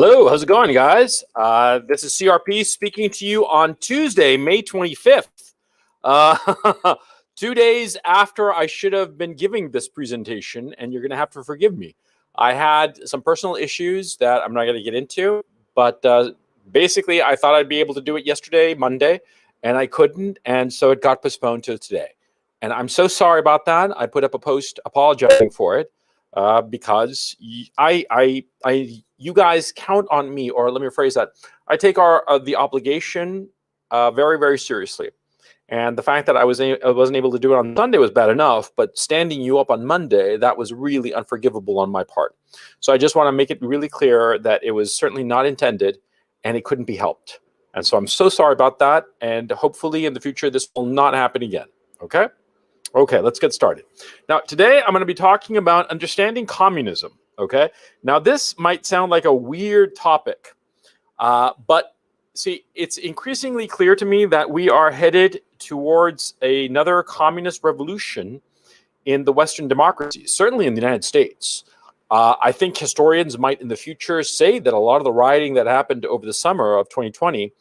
Hello, how's it going, guys? This is CRP speaking to you on Tuesday, May 25th. 2 days after I should have been giving this presentation, and you're going to have to forgive me. I had some personal issues that I'm not going to get into, but basically I thought I'd be able to do it yesterday, Monday, and I couldn't, and so it got postponed to today. And I'm so sorry about that. I put up a post apologizing for it. Because you guys count on me, or let me rephrase that. I take the obligation very, very seriously. And the fact that I wasn't able to do it on Sunday was bad enough, but standing you up on Monday, that was really unforgivable on my part. So I just want to make it really clear that it was certainly not intended and it couldn't be helped. And so I'm so sorry about that. And hopefully in the future, this will not happen again. Okay? Okay, let's get started. Now, today I'm going to be talking about understanding communism, okay? Now, this might sound like a weird topic, but see, it's increasingly clear to me that we are headed towards another communist revolution in the Western democracies, certainly in the United States. I think historians might in the future say that a lot of the rioting that happened over the summer of 2020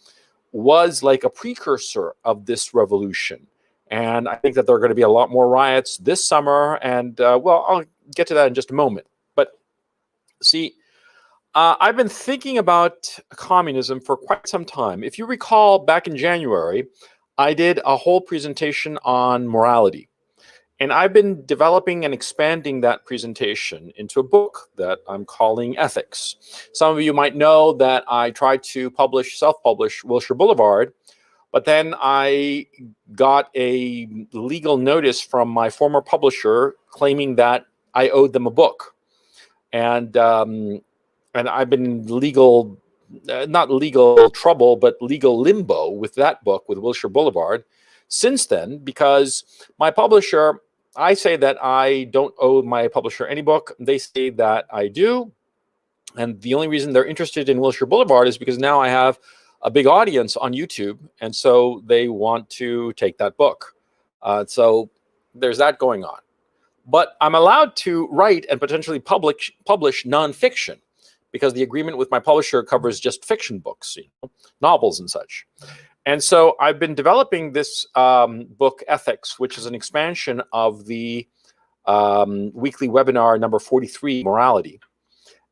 was like a precursor of this revolution. And I think that there are going to be a lot more riots this summer. And, well, I'll get to that in just a moment. But see, I've been thinking about communism for quite some time. If you recall, back in January, I did a whole presentation on morality. And I've been developing and expanding that presentation into a book that I'm calling Ethics. Some of you might know that I tried to self-publish Wilshire Boulevard. But then I got a legal notice from my former publisher claiming that I owed them a book. And I've been in not legal trouble, but legal limbo with that book, with Wilshire Boulevard, since then, because my publisher, I say that I don't owe my publisher any book. They say that I do. And the only reason they're interested in Wilshire Boulevard is because now I have a big audience on YouTube, and so they want to take that book. So there's that going on. But I'm allowed to write and potentially publish nonfiction, because the agreement with my publisher covers just fiction books, novels and such. And so I've been developing this book, Ethics, which is an expansion of the weekly webinar number 43, Morality,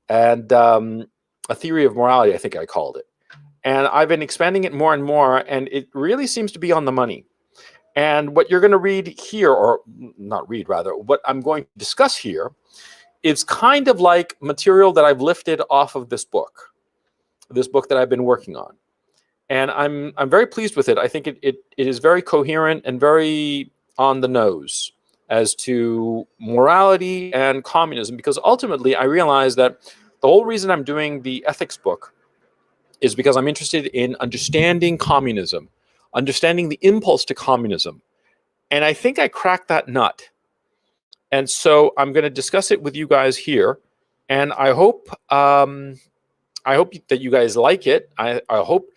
and a theory of morality, I think I called it. And I've been expanding it more and more, and it really seems to be on the money. And what you're going to read here, or not read, rather, what I'm going to discuss here is kind of like material that I've lifted off of this book that I've been working on. And I'm very pleased with it. I think it is very coherent and very on the nose as to morality and communism, because ultimately I realized that the whole reason I'm doing the ethics book is because I'm interested in understanding communism, understanding the impulse to communism. And I think I cracked that nut. And so I'm going to discuss it with you guys here. And I hope that you guys like it. I hope,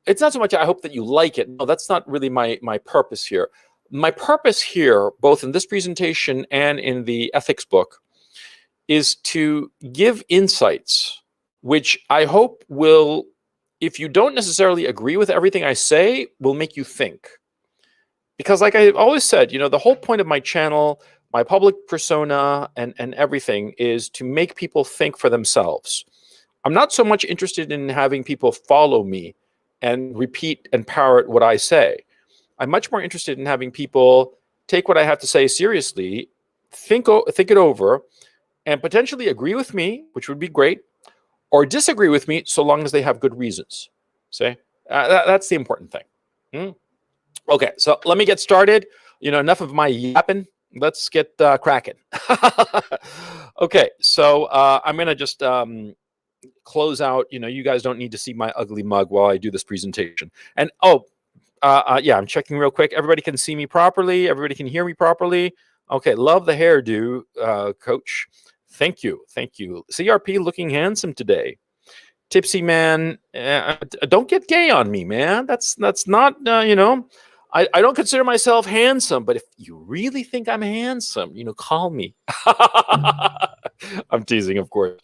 it's not so much I hope that you like it. No, that's not really my purpose here. My purpose here, both in this presentation and in the ethics book, is to give insights, which I hope will, if you don't necessarily agree with everything I say, will make you think. Because like I've always said, the whole point of my channel, my public persona, and everything is to make people think for themselves. I'm not so much interested in having people follow me and repeat and parrot what I say. I'm much more interested in having people take what I have to say seriously, think it over, and potentially agree with me, which would be great, or disagree with me so long as they have good reasons. See? That's the important thing. Okay, so let me get started. Enough of my yapping. Let's get cracking. Okay, so I'm going to just close out. You guys don't need to see my ugly mug while I do this presentation. And yeah, I'm checking real quick. Everybody can see me properly. Everybody can hear me properly. Okay, love the hairdo, Coach. Thank you. Thank you. CRP looking handsome today. Tipsy man, don't get gay on me, man. That's not, I don't consider myself handsome, but if you really think I'm handsome, call me. I'm teasing, of course.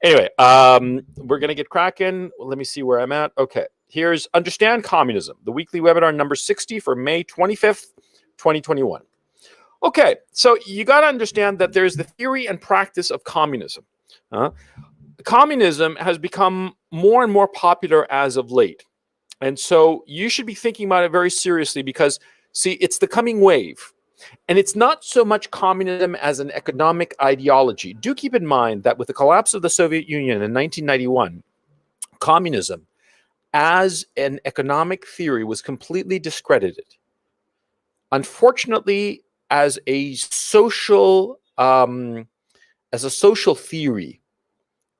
Anyway, we're going to get cracking. Let me see where I'm at. Okay, here's Understand Communism, the weekly webinar number 60 for May 25th, 2021. Okay, so you got to understand that there's the theory and practice of communism. Communism has become more and more popular as of late. And so you should be thinking about it very seriously because, see, it's the coming wave. And it's not so much communism as an economic ideology. Do keep in mind that with the collapse of the Soviet Union in 1991, communism as an economic theory was completely discredited. Unfortunately, as a social theory,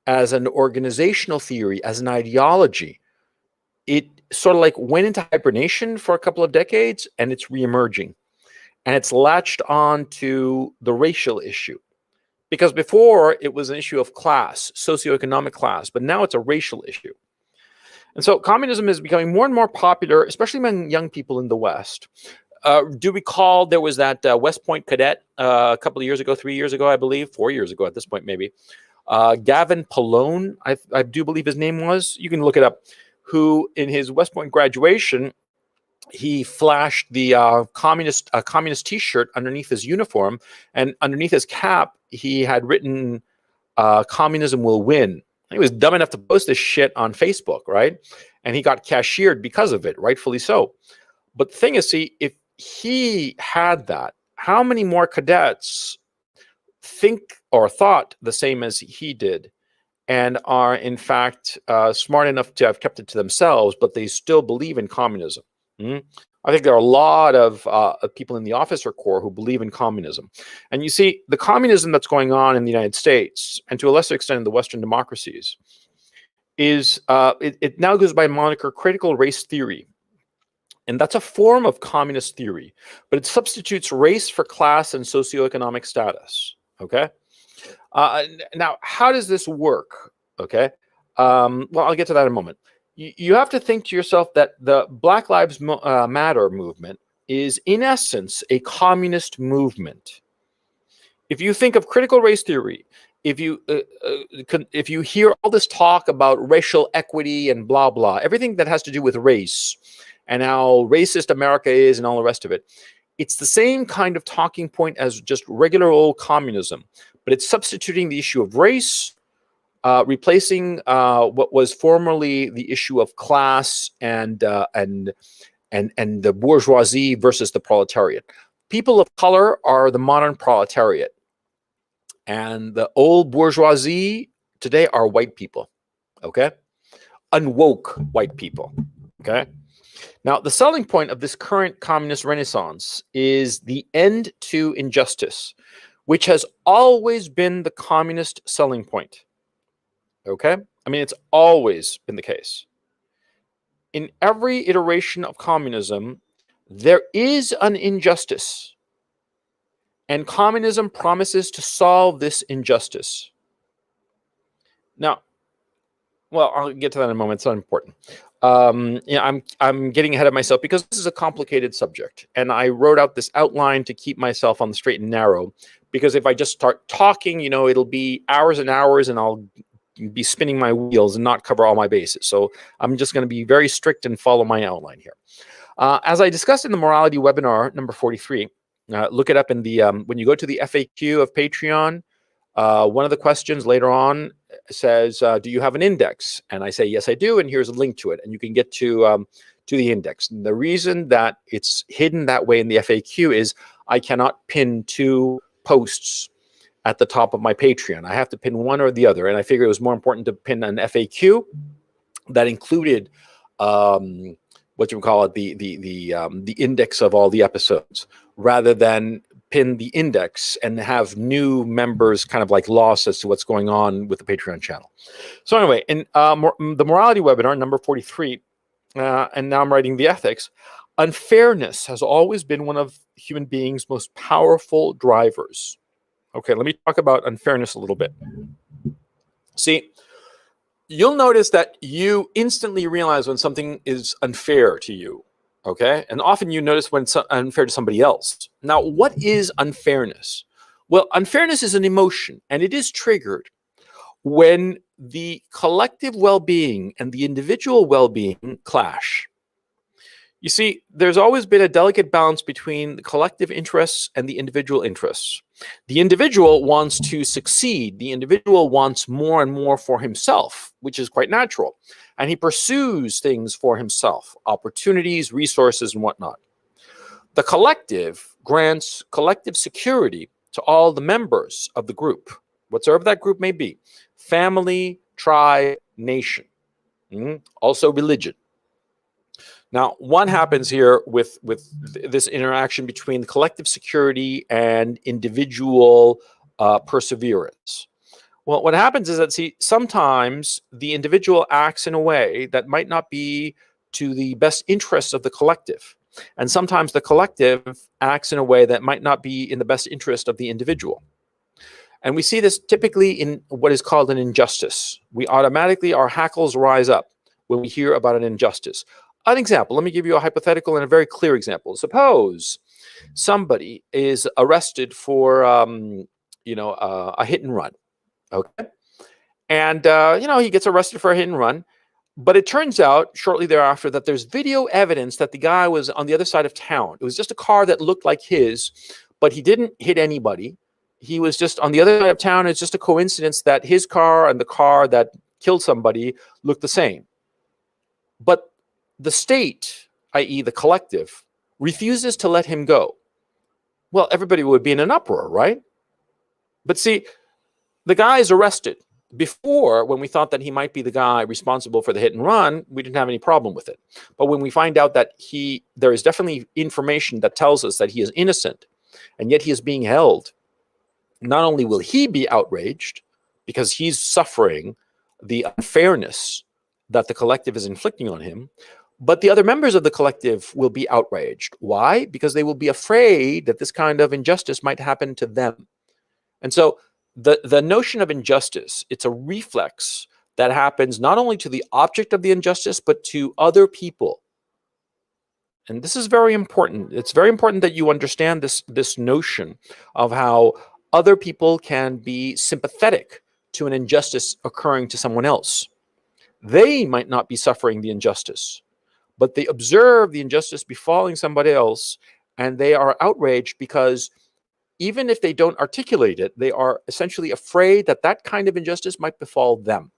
as an organizational theory, as an ideology, it sort of like went into hibernation for a couple of decades, and it's reemerging. And it's latched on to the racial issue. Because before, it was an issue of class, socioeconomic class, but now it's a racial issue. And so communism is becoming more and more popular, especially among young people in the West. Do recall there was that West Point cadet a couple of years ago, 3 years ago, I believe, 4 years ago at this point, maybe. Gavin Pallone, I do believe his name was. You can look it up. Who, in his West Point graduation, he flashed the communist T-shirt underneath his uniform, and underneath his cap, he had written, "Communism will win." He was dumb enough to post this shit on Facebook, right? And he got cashiered because of it, rightfully so. But the thing is, see, if he had that, how many more cadets think or thought the same as he did, and are in fact smart enough to have kept it to themselves, but they still believe in communism? I think there are a lot of people in the officer corps who believe in communism. And you see, the communism that's going on in the United States, and to a lesser extent in the Western democracies, is it now goes by moniker critical race theory. And that's a form of communist theory, but it substitutes race for class and socioeconomic status. Okay. Now, how does this work? Okay. Well, I'll get to that in a moment. You have to think to yourself that the Black Lives Matter movement is, in essence, a communist movement. If you think of critical race theory, if you hear all this talk about racial equity and blah, blah, everything that has to do with race and how racist America is and all the rest of it, it's the same kind of talking point as just regular old communism, but it's substituting the issue of race, replacing what was formerly the issue of class and the bourgeoisie versus the proletariat. People of color are the modern proletariat, and the old bourgeoisie today are white people. Okay, unwoke white people. Okay. Now, the selling point of this current communist renaissance is the end to injustice, which has always been the communist selling point. Okay? I mean, it's always been the case. In every iteration of communism, there is an injustice, and communism promises to solve this injustice. Now, well, I'll get to that in a moment. It's not important. I'm getting ahead of myself because this is a complicated subject, and I wrote out this outline to keep myself on the straight and narrow, because if I just start talking, it'll be hours and hours, and I'll be spinning my wheels and not cover all my bases. So I'm just going to be very strict and follow my outline here. As I discussed in the morality webinar number 43, look it up in the when you go to the FAQ of Patreon. One of the questions later on says, do you have an index? And I say, yes, I do. And here's a link to it. And you can get to the index. And the reason that it's hidden that way in the FAQ is I cannot pin two posts at the top of my Patreon. I have to pin one or the other. And I figured it was more important to pin an FAQ that included what you would call it, the index of all the episodes, rather than pin the index and have new members kind of like lost as to what's going on with the Patreon channel. So anyway, in the morality webinar, number 43, and now I'm writing the ethics, unfairness has always been one of human beings' most powerful drivers. Okay, let me talk about unfairness a little bit. See, you'll notice that you instantly realize when something is unfair to you. Okay, and often you notice when it's unfair to somebody else. Now, what is unfairness? Well, unfairness is an emotion, and it is triggered when the collective well-being and the individual well-being clash. You see, there's always been a delicate balance between the collective interests and the individual interests. The individual wants to succeed. The individual wants more and more for himself, which is quite natural. And he pursues things for himself, opportunities, resources, and whatnot. The collective grants collective security to all the members of the group, whatsoever that group may be: family, tribe, nation, also religion. Now, what happens here with this interaction between collective security and individual perseverance? Well, what happens is that, see, sometimes the individual acts in a way that might not be to the best interests of the collective. And sometimes the collective acts in a way that might not be in the best interest of the individual. And we see this typically in what is called an injustice. Our hackles rise up when we hear about an injustice. An example, let me give you a hypothetical and a very clear example. Suppose somebody is arrested for, a hit and run. Okay. And, he gets arrested for a hit and run. But it turns out shortly thereafter that there's video evidence that the guy was on the other side of town. It was just a car that looked like his, but he didn't hit anybody. He was just on the other side of town. It's just a coincidence that his car and the car that killed somebody looked the same. But the state, i.e. the collective, refuses to let him go. Well, everybody would be in an uproar, right? But see, the guy is arrested. Before, when we thought that he might be the guy responsible for the hit and run, we didn't have any problem with it. But when we find out that there is definitely information that tells us that he is innocent, and yet he is being held, not only will he be outraged because he's suffering the unfairness that the collective is inflicting on him, but the other members of the collective will be outraged. Why? Because they will be afraid that this kind of injustice might happen to them. And so the notion of injustice, it's a reflex that happens not only to the object of the injustice, but to other people. And this is very important. It's very important that you understand this notion of how other people can be sympathetic to an injustice occurring to someone else. They might not be suffering the injustice, but they observe the injustice befalling somebody else, and they are outraged because even if they don't articulate it, they are essentially afraid that that kind of injustice might befall them.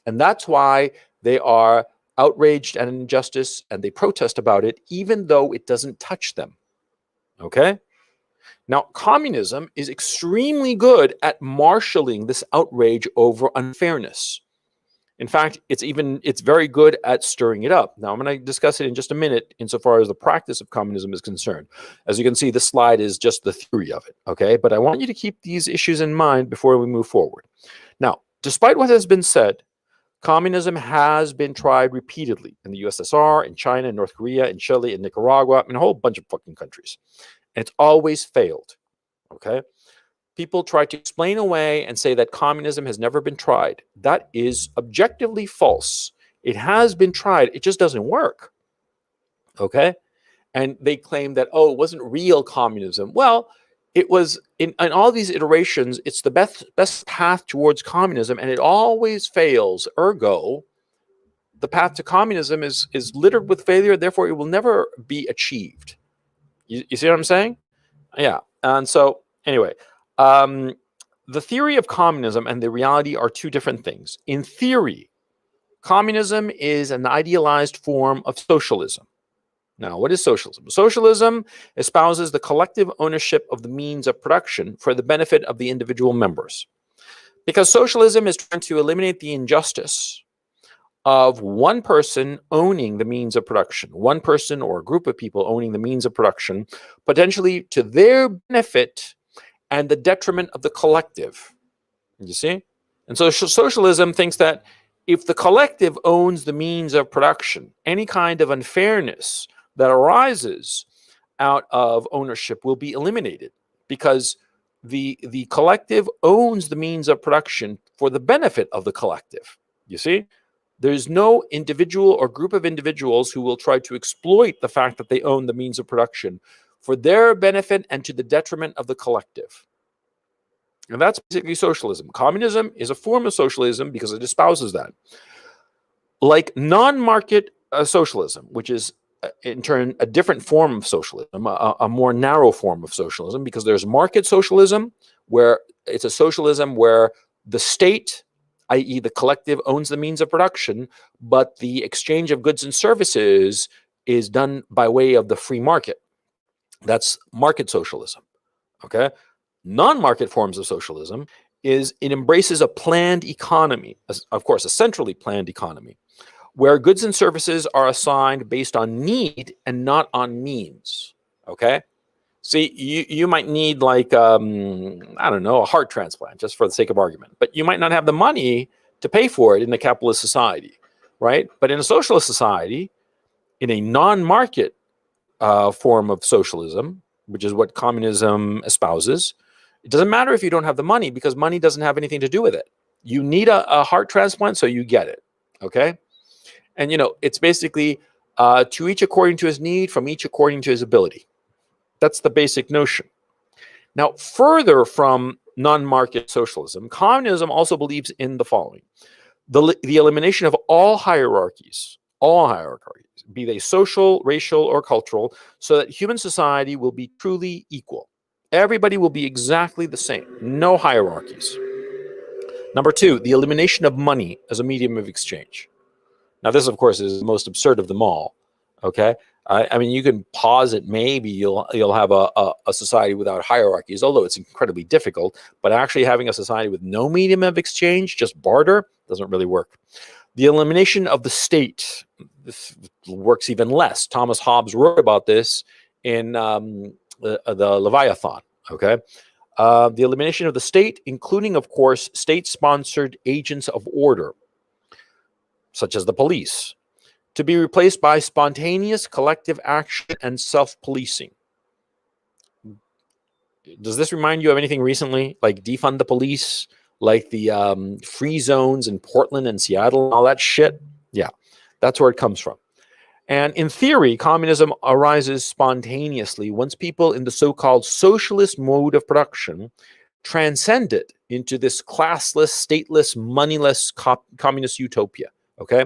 And that's why they are outraged at an injustice and they protest about it, even though it doesn't touch them. Okay? Now, communism is extremely good at marshaling this outrage over unfairness. In fact, it's very good at stirring it up. Now, I'm going to discuss it in just a minute insofar as the practice of communism is concerned. As you can see, this slide is just the theory of it, okay? But I want you to keep these issues in mind before we move forward. Now, despite what has been said, communism has been tried repeatedly in the USSR, in China, in North Korea, in Chile, in Nicaragua, in a whole bunch of fucking countries. And it's always failed, okay? People try to explain away and say that communism has never been tried. That is objectively false. It has been tried. It just doesn't work. Okay? And they claim that, it wasn't real communism. Well, it was in all these iterations, it's the best path towards communism, and it always fails. Ergo, the path to communism is littered with failure, therefore it will never be achieved. You see what I'm saying? Yeah. And so, anyway, the theory of communism and the reality are two different things. In theory, communism is an idealized form of socialism. Now, what is socialism? Socialism espouses the collective ownership of the means of production for the benefit of the individual members. Because socialism is trying to eliminate the injustice of one person owning the means of production, one person or a group of people owning the means of production, potentially to their benefit and the detriment of the collective. You see? And so socialism thinks that if the collective owns the means of production, any kind of unfairness that arises out of ownership will be eliminated because the collective owns the means of production for the benefit of the collective. You see? There's no individual or group of individuals who will try to exploit the fact that they own the means of production for their benefit and to the detriment of the collective. And that's basically socialism. Communism is a form of socialism because it espouses that. Like non-market socialism, which is in turn a different form of socialism, a more narrow form of socialism, because there's market socialism, where it's a socialism where the state, i.e. the collective, owns the means of production, but the exchange of goods and services is done by way of the free market. That's market socialism. Okay. Non-market forms of socialism is it embraces a planned economy, of course, a centrally planned economy, where goods and services are assigned based on need and not on means. Okay. See, you might need like, I don't know, a heart transplant, just for the sake of argument, but you might not have the money to pay for it in a capitalist society, right? But in a socialist society, in a non-market form of socialism, which is what communism espouses, it doesn't matter if you don't have the money, because money doesn't have anything to do with it. You need a heart transplant, so you get it. Okay. And, it's basically to each according to his need, from each according to his ability. That's the basic notion. Now, further from non-market socialism, communism also believes in the following: the elimination of all hierarchies, be they social, racial, or cultural, so that human society will be truly equal. Everybody will be exactly the same, no hierarchies. Number two, the elimination of money as a medium of exchange. Now, this, of course, is the most absurd of them all. Okay, I mean, you can posit maybe you'll have a society without hierarchies, although it's incredibly difficult. But actually, having a society with no medium of exchange, just barter, doesn't really work. The elimination of the state, this works even less. Thomas Hobbes wrote about this in the Leviathan. Okay, the elimination of the state, including, of course, state-sponsored agents of order, such as the police, to be replaced by spontaneous collective action and self-policing. Does this remind you of anything recently, like defund the police, like the free zones in Portland and Seattle and all that shit? Yeah, that's where it comes from. And in theory, communism arises spontaneously once people in the so-called socialist mode of production transcend it into this classless, stateless, moneyless communist utopia. Okay,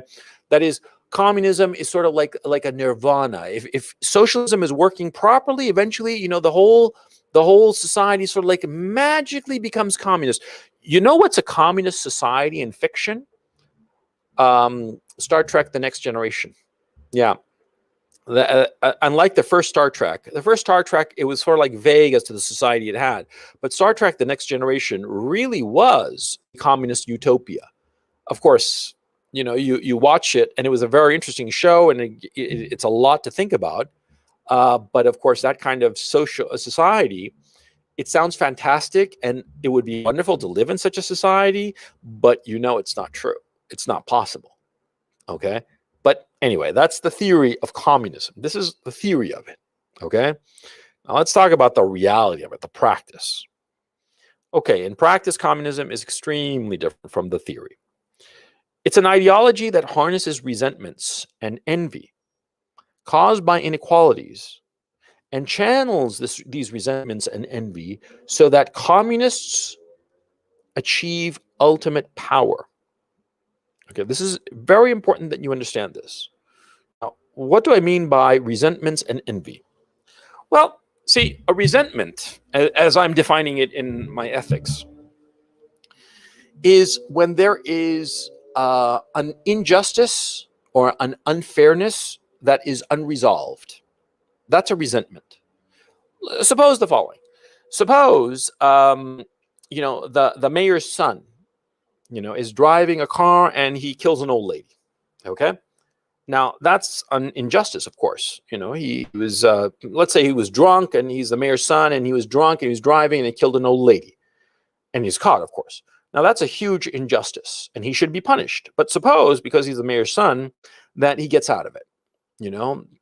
that is, communism is sort of like a nirvana. If socialism is working properly, eventually, the whole society sort of like magically becomes communist. You know what's a communist society in fiction? Star Trek: The Next Generation. Yeah. Unlike the first Star Trek, it was sort of like vague as to the society it had. But Star Trek: The Next Generation really was communist utopia. Of course, you watch it, and it was a very interesting show, and it's a lot to think about. But of course, that kind of society, it sounds fantastic, and it would be wonderful to live in such a society. But it's not true. It's not possible. Okay. But anyway, that's the theory of communism. This is the theory of it. Okay. Now let's talk about the reality of it, the practice. Okay. In practice, communism is extremely different from the theory. It's an ideology that harnesses resentments and envy caused by inequalities and channels these resentments and envy so that communists achieve ultimate power. Okay, this is very important that you understand this. Now, what do I mean by resentments and envy? Well, see, a resentment, as I'm defining it in my ethics, is when there is an injustice or an unfairness that is unresolved. That's a resentment. Suppose the following. Suppose, the mayor's son, is driving a car and he kills an old lady. Okay. Now, that's an injustice, of course. He was, let's say he was drunk, and he's the mayor's son, and he was drunk and he was driving and he killed an old lady. And he's caught, of course. Now, that's a huge injustice, and he should be punished. But suppose, because he's the mayor's son, that he gets out of it.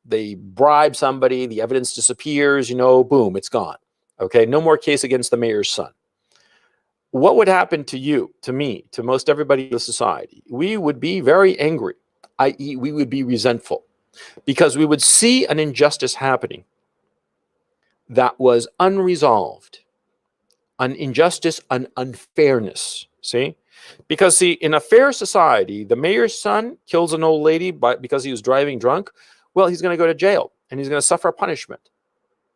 They bribe somebody, the evidence disappears, boom, it's gone. Okay, no more case against the mayor's son. What would happen to you, to me, to most everybody in the society? We would be very angry, i.e., we would be resentful, because we would see an injustice happening that was unresolved. an injustice, an unfairness. See? Because, see, in a fair society, the mayor's son kills an old lady because he was driving drunk. Well, he's going to go to jail and he's going to suffer punishment.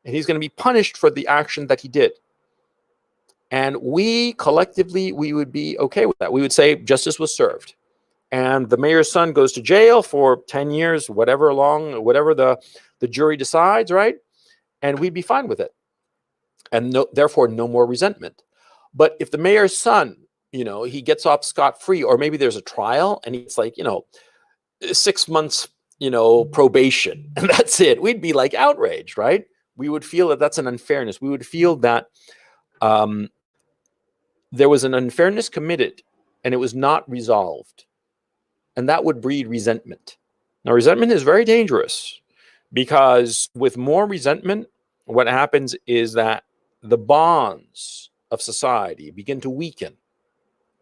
And he's going to be punished for the action that he did. And we collectively, we would be okay with that. We would say justice was served. And the mayor's son goes to jail for 10 years, whatever the jury decides, right? And we'd be fine with it. And therefore, no more resentment. But if the mayor's son, he gets off scot-free, or maybe there's a trial and it's like, 6 months, probation, and that's it, we'd be like outraged, right? We would feel that that's an unfairness. We would feel that there was an unfairness committed and it was not resolved. And that would breed resentment. Now, resentment is very dangerous because with more resentment, what happens is that the bonds of society begin to weaken.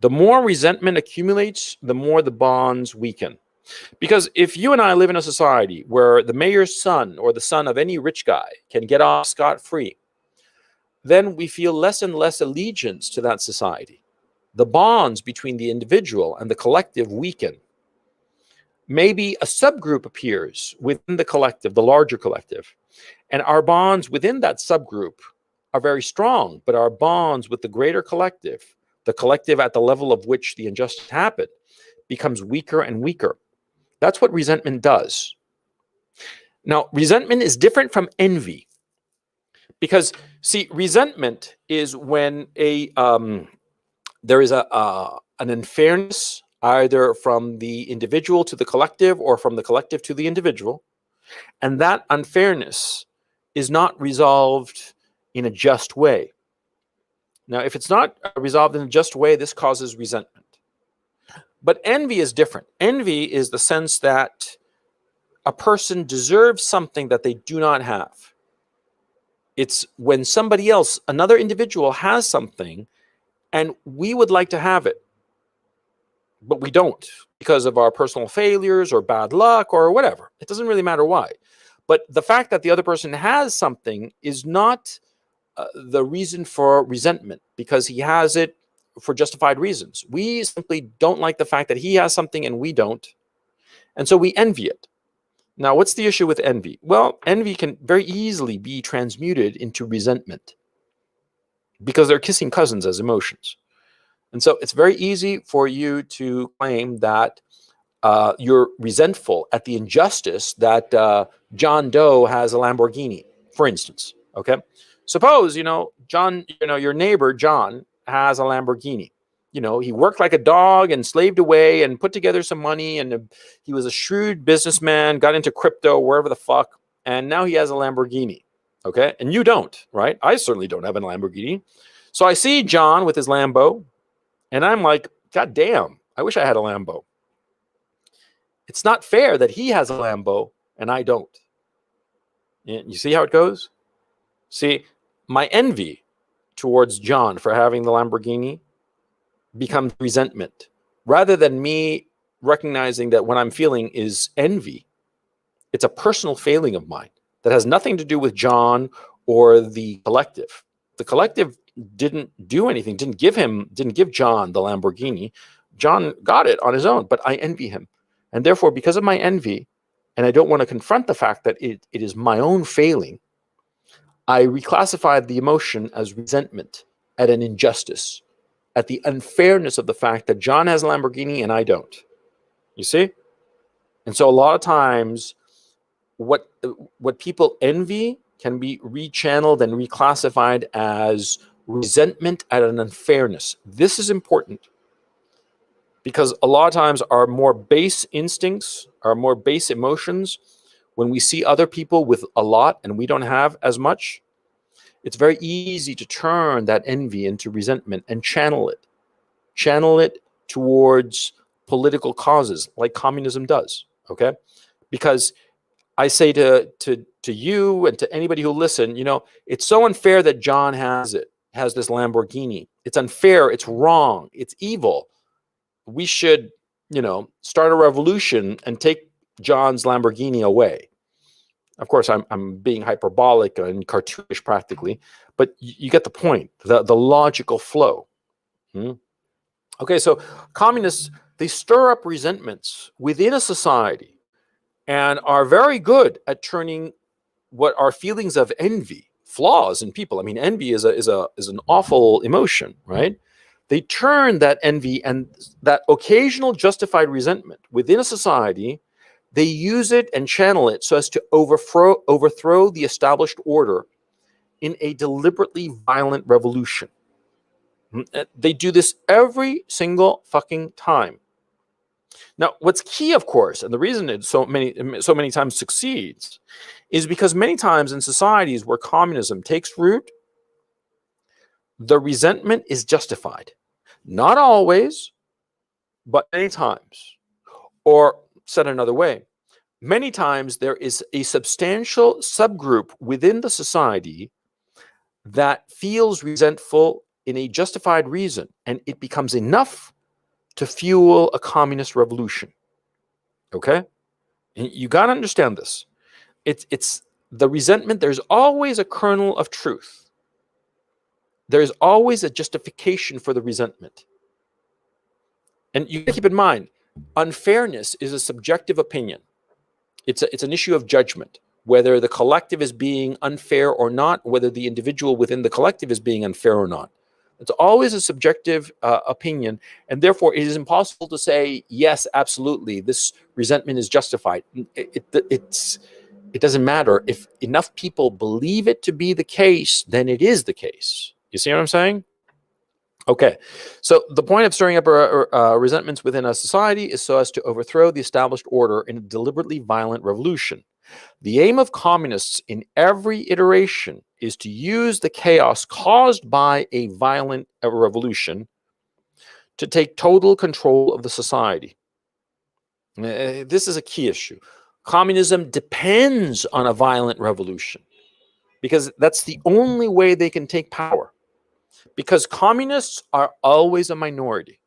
The more resentment accumulates, the more the bonds weaken. Because if you and I live in a society where the mayor's son or the son of any rich guy can get off scot-free, then we feel less and less allegiance to that society. The bonds between the individual and the collective weaken. Maybe a subgroup appears within the collective, the larger collective, and our bonds within that subgroup are very strong, but our bonds with the greater collective, the collective at the level of which the injustice happened, becomes weaker and weaker. That's what resentment does. Now, resentment is different from envy. Because, see, resentment is when there is an unfairness either from the individual to the collective or from the collective to the individual, and that unfairness is not resolved in a just way. Now, if it's not resolved in a just way, this causes resentment. But envy is different. Envy is the sense that a person deserves something that they do not have. It's when somebody else, another individual, has something and we would like to have it, but we don't because of our personal failures or bad luck or whatever. It doesn't really matter why. But the fact that the other person has something is not the reason for resentment because he has it for justified reasons. We simply don't like the fact that he has something and we don't. And so we envy it. Now, what's the issue with envy? Well, envy can very easily be transmuted into resentment because they're kissing cousins as emotions. And so it's very easy for you to claim that you're resentful at the injustice that John Doe has a Lamborghini, for instance. Okay, suppose John, your neighbor John has a Lamborghini. He worked like a dog and slaved away and put together some money, and he was a shrewd businessman, got into crypto, wherever the fuck, and now he has a Lamborghini. Okay, and you don't, right? I certainly don't have a Lamborghini. So I see John with his Lambo, and I'm like, God damn, I wish I had a Lambo. It's not fair that he has a Lambo and I don't. You see how it goes? See, my envy towards John for having the Lamborghini becomes resentment. Rather than me recognizing that what I'm feeling is envy, it's a personal failing of mine that has nothing to do with John or the collective. The collective didn't do anything, didn't give John the Lamborghini. John got it on his own, but I envy him. And therefore, because of my envy, and I don't want to confront the fact that it is my own failing, I reclassified the emotion as resentment at an injustice, at the unfairness of the fact that John has a Lamborghini and I don't. You see? And so a lot of times, what people envy can be rechanneled and reclassified as resentment at an unfairness. This is important because a lot of times our more base instincts, our more base emotions, when we see other people with a lot and we don't have as much, it's very easy to turn that envy into resentment and channel it towards political causes like communism does, okay? Because I say to you and to anybody who listen, it's so unfair that John has this Lamborghini. It's unfair, it's wrong, it's evil. We should, start a revolution and take John's Lamborghini away. Of course, I'm being hyperbolic and cartoonish practically, but you get the point, the logical flow. Okay, so communists, they stir up resentments within a society and are very good at turning what are feelings of envy, flaws in people. I mean, envy is an awful emotion, right? They turn that envy and that occasional justified resentment within a society, they use it and channel it so as to overthrow the established order in a deliberately violent revolution. They do this every single fucking time. Now, what's key, of course, and the reason it so many times succeeds, is because many times in societies where communism takes root, the resentment is justified. Not always, but many times. Or said another way, many times there is a substantial subgroup within the society that feels resentful in a justified reason, and it becomes enough to fuel a communist revolution. Okay? And you got to understand this. It's the resentment, there's always a kernel of truth. There's always a justification for the resentment. And you keep in mind, unfairness is a subjective opinion. It's an issue of judgment, whether the collective is being unfair or not, whether the individual within the collective is being unfair or not. It's always a subjective opinion, and therefore it is impossible to say, yes, absolutely, this resentment is justified. It doesn't matter. If enough people believe it to be the case, then it is the case. You see what I'm saying? Okay, so the point of stirring up resentments within a society is so as to overthrow the established order in a deliberately violent revolution. The aim of communists in every iteration is to use the chaos caused by a violent revolution to take total control of the society. This is a key issue. Communism depends on a violent revolution because that's the only way they can take power. Because communists are always a minority.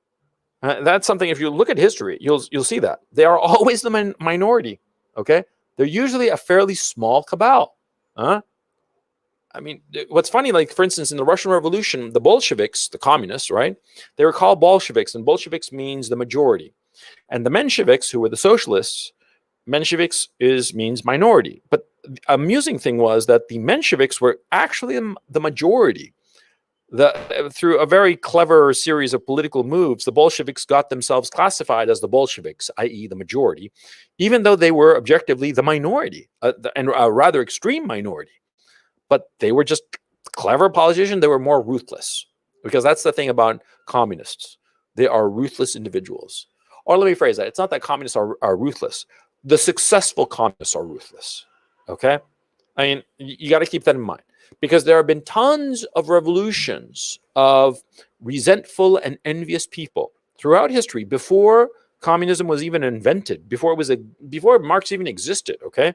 That's something, if you look at history, you'll see that. They are always the minority, okay? They're usually a fairly small cabal. I mean, what's funny, like, for instance, in the Russian Revolution, the Bolsheviks, the communists, right? They were called Bolsheviks, and Bolsheviks means the majority. And the Mensheviks, who were the socialists, Mensheviks means minority. But the amusing thing was that the Mensheviks were actually the majority. Through a very clever series of political moves, the Bolsheviks got themselves classified as the Bolsheviks, i.e. the majority, even though they were objectively the minority, and a rather extreme minority. But they were just clever politicians. They were more ruthless, because that's the thing about communists. They are ruthless individuals. Or let me phrase that. It's not that communists are ruthless. The successful communists are ruthless, okay? I mean, you got to keep that in mind. Because there have been tons of revolutions of resentful and envious people throughout history before communism was even invented, before Marx even existed, okay?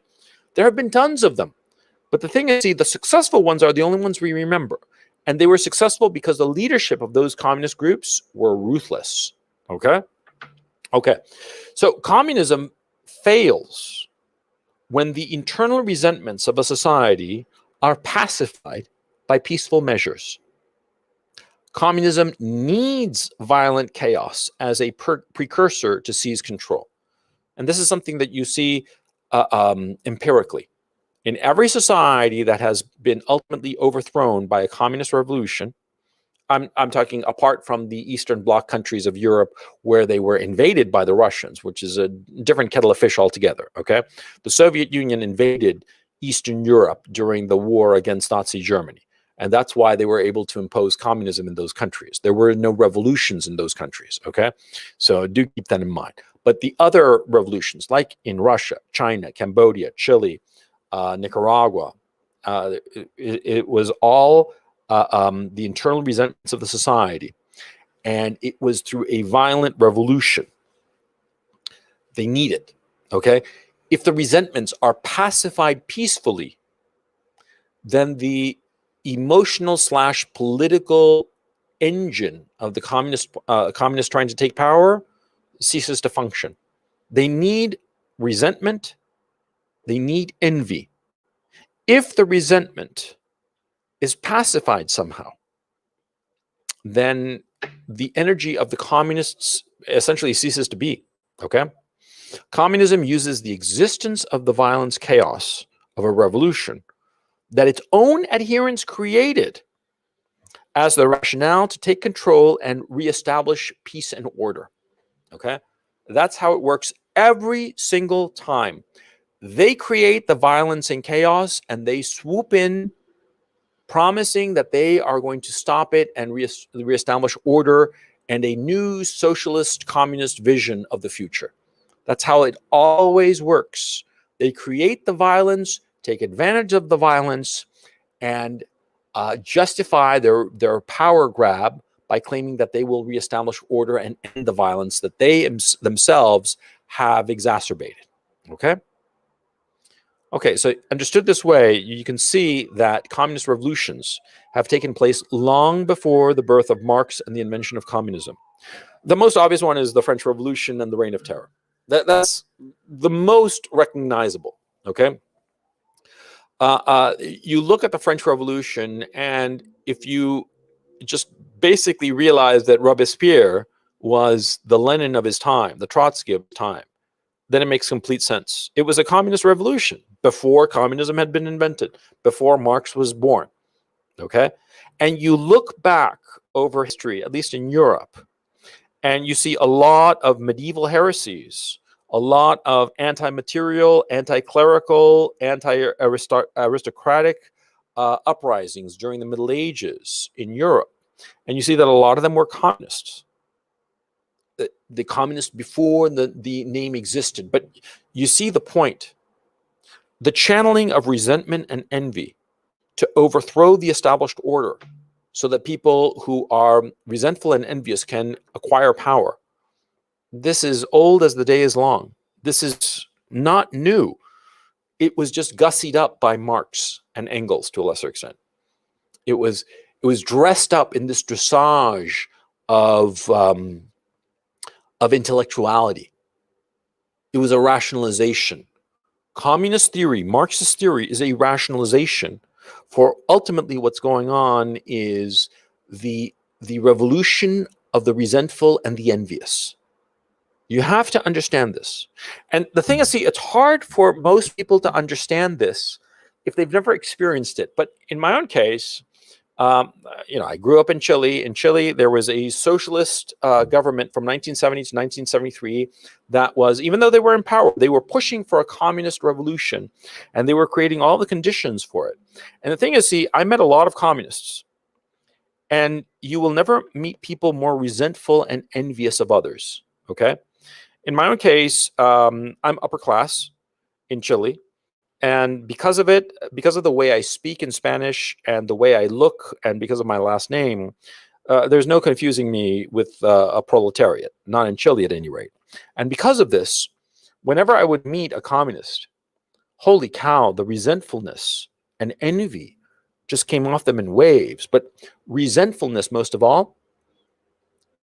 There have been tons of them. But the thing is, see, the successful ones are the only ones we remember. And they were successful because the leadership of those communist groups were ruthless, okay? Okay, so communism fails when the internal resentments of a society are pacified by peaceful measures. Communism needs violent chaos as a precursor to seize control. And this is something that you see empirically. In every society that has been ultimately overthrown by a communist revolution, I'm talking apart from the Eastern Bloc countries of Europe where they were invaded by the Russians, which is a different kettle of fish altogether, okay? The Soviet Union invaded Eastern Europe during the war against Nazi Germany. And that's why they were able to impose communism in those countries. There were no revolutions in those countries, okay? So do keep that in mind. But the other revolutions, like in Russia, China, Cambodia, Chile, Nicaragua, it was all the internal resentments of the society. And it was through a violent revolution. They need it, okay? If the resentments are pacified peacefully, then the emotional / political engine of the communists trying to take power ceases to function. They need resentment. They need envy. If the resentment is pacified somehow, then the energy of the communists essentially ceases to be. Okay? Communism uses the existence of the violence chaos of a revolution that its own adherents created as the rationale to take control and reestablish peace and order. Okay? That's how it works every single time. They create the violence and chaos and they swoop in, promising that they are going to stop it and reestablish order and a new socialist communist vision of the future. That's how it always works. They create the violence, take advantage of the violence, and justify their power grab by claiming that they will reestablish order and end the violence that they themselves have exacerbated. Okay? Okay, so understood this way, you can see that communist revolutions have taken place long before the birth of Marx and the invention of communism. The most obvious one is the French Revolution and the Reign of Terror. That's the most recognizable, okay? You look at the French Revolution, and if you just basically realize that Robespierre was the Lenin of his time, the Trotsky of the time, then it makes complete sense. It was a communist revolution before communism had been invented, before Marx was born, okay? And you look back over history, at least in Europe, and you see a lot of medieval heresies, a lot of anti-material, anti-clerical, anti-aristocratic uprisings during the Middle Ages in Europe. And you see that a lot of them were communists. The communists before the name existed. But you see the point. The channeling of resentment and envy to overthrow the established order so that people who are resentful and envious can acquire power. This is old as the day is long. This is not new. It was just gussied up by Marx and Engels to a lesser extent. It was dressed up in this dressage of intellectuality. It was a rationalization. Communist theory, Marxist theory, is a rationalization for ultimately what's going on is the revolution of the resentful and the envious. You have to understand this. And the thing is, see, it's hard for most people to understand this if they've never experienced it. But in my own case, I grew up in Chile. In Chile, there was a socialist government from 1970 to 1973 that was, even though they were in power, they were pushing for a communist revolution, and they were creating all the conditions for it. And the thing is, see, I met a lot of communists, and you will never meet people more resentful and envious of others, okay? In my own case, I'm upper class in Chile. And because of it, because of the way I speak in Spanish and the way I look, and because of my last name, there's no confusing me with a proletariat, not in Chile at any rate. And because of this, whenever I would meet a communist, holy cow, the resentfulness and envy just came off them in waves. But resentfulness, most of all,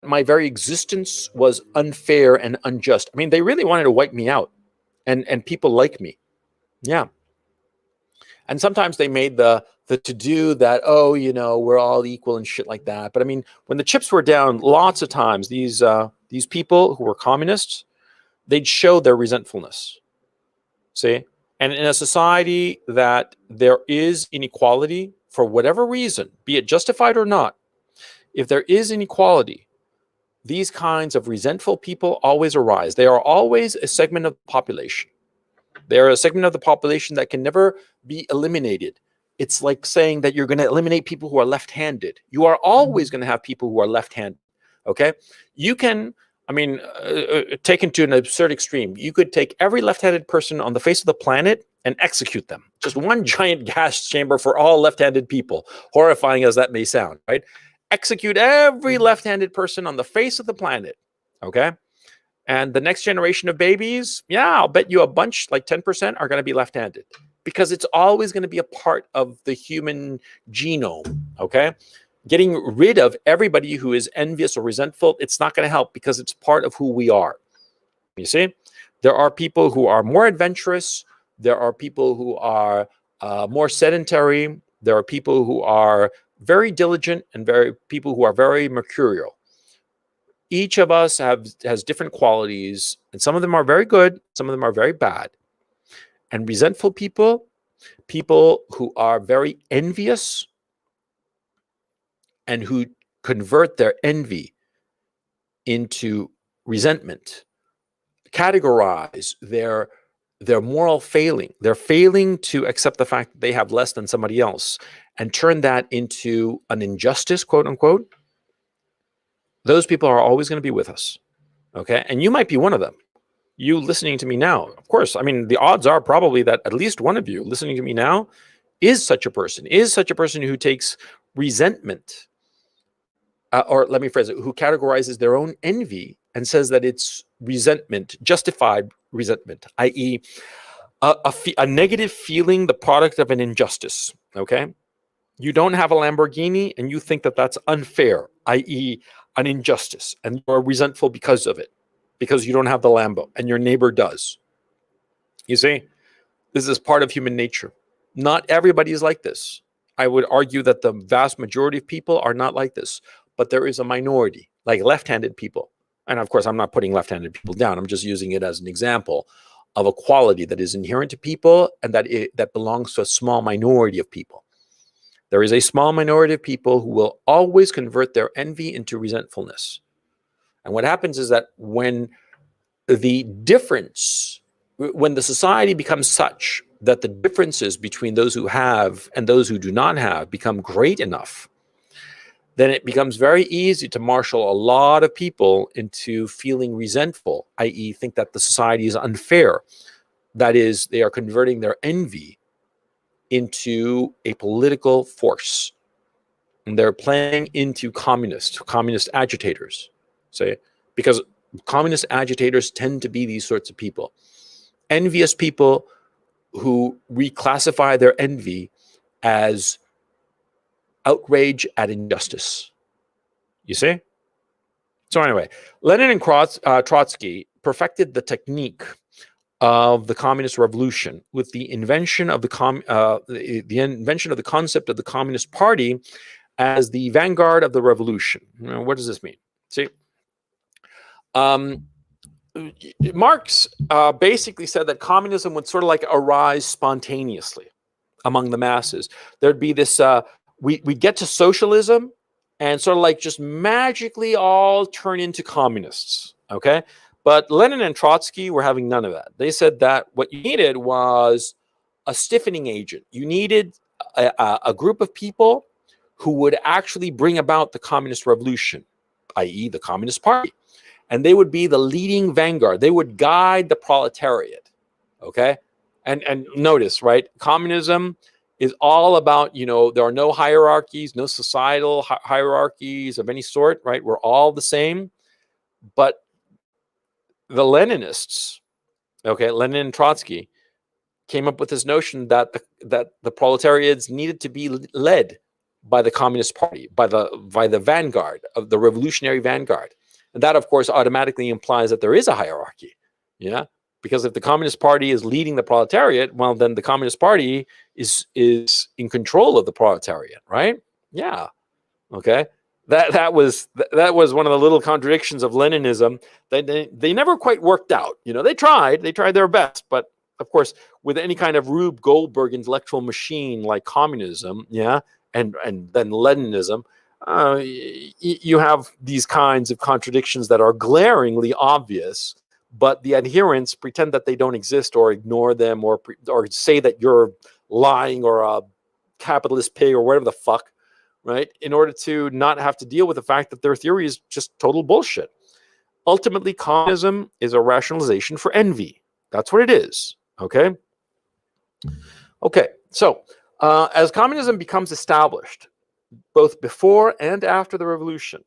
my very existence was unfair and unjust. I mean, they really wanted to wipe me out, and people like me. Yeah. And sometimes they made the to-do that, oh, we're all equal and shit like that. But I mean, when the chips were down, lots of times these people who were communists, they'd show their resentfulness. See? And in a society that there is inequality for whatever reason, be it justified or not, if there is inequality, these kinds of resentful people always arise. They are always a segment of the population. They are a segment of the population that can never be eliminated. It's like saying that you're going to eliminate people who are left-handed. You are always going to have people who are left-handed, okay? You can, taken to an absurd extreme, you could take every left-handed person on the face of the planet and execute them. Just one giant gas chamber for all left-handed people, horrifying as that may sound, right? Execute every left-handed person on the face of the planet, okay? And the next generation of babies, yeah, I'll bet you a bunch, like 10%, are going to be left-handed because it's always going to be a part of the human genome, okay? Getting rid of everybody who is envious or resentful, it's not going to help because it's part of who we are. You see? There are people who are more adventurous. There are people who are more sedentary. There are people who are very diligent and people who are very mercurial. Each of us has different qualities, and some of them are very good, some of them are very bad. And resentful people, people who are very envious and who convert their envy into resentment, categorize their moral failing. They're failing to accept the fact that they have less than somebody else and turn that into an injustice, quote unquote. Those people are always going to be with us. Okay. And you might be one of them. You listening to me now, of course, I mean, the odds are probably that at least one of you listening to me now is such a person who takes resentment, or let me phrase it, who categorizes their own envy and says that it's resentment, justified resentment, i.e., a negative feeling, the product of an injustice. Okay. You don't have a Lamborghini and you think that that's unfair, i.e., an injustice, and you're resentful because of it, because you don't have the Lambo and your neighbor does. You see, this is part of human nature. Not everybody is like this. I would argue that the vast majority of people are not like this, but there is a minority, like left-handed people. And of course, I'm not putting left-handed people down. I'm just using it as an example of a quality that is inherent to people and that belongs to a small minority of people. There is a small minority of people who will always convert their envy into resentfulness. And what happens is that when the society becomes such that the differences between those who have and those who do not have become great enough, then it becomes very easy to marshal a lot of people into feeling resentful, i.e., think that the society is unfair. That is, they are converting their envy into a political force. And they're playing into communist agitators, say, because communist agitators tend to be these sorts of people. Envious people who reclassify their envy as outrage at injustice. You see? So anyway, Lenin and Trotsky perfected the technique of the communist revolution with the invention of the invention of the concept of the Communist Party as the vanguard of the revolution. What does this mean? See, Marx basically said that communism would sort of like arise spontaneously among the masses. There'd be this, we get to socialism and sort of like just magically all turn into communists, okay? But Lenin and Trotsky were having none of that. They said that what you needed was a stiffening agent. You needed a group of people who would actually bring about the communist revolution, i.e. the Communist Party. And they would be the leading vanguard. They would guide the proletariat, okay? And notice, right? Communism is all about, there are no hierarchies, no societal hierarchies of any sort, right? We're all the same. But the Leninists, okay, Lenin and Trotsky, came up with this notion that the proletariats needed to be led by the Communist Party, by the vanguard of the revolutionary vanguard. And that, of course, automatically implies that there is a hierarchy, yeah? Because if the Communist Party is leading the proletariat, well, then the Communist Party is in control of the proletariat, right? Yeah, okay. That was one of the little contradictions of Leninism. They never quite worked out. They tried their best, but of course, with any kind of Rube Goldberg intellectual machine like communism, yeah, and then Leninism, you have these kinds of contradictions that are glaringly obvious, but the adherents pretend that they don't exist or ignore them or say that you're lying or a capitalist pig or whatever the fuck, right? In order to not have to deal with the fact that their theory is just total bullshit. Ultimately, communism is a rationalization for envy. That's what it is, okay? Okay, so as communism becomes established, both before and after the revolution,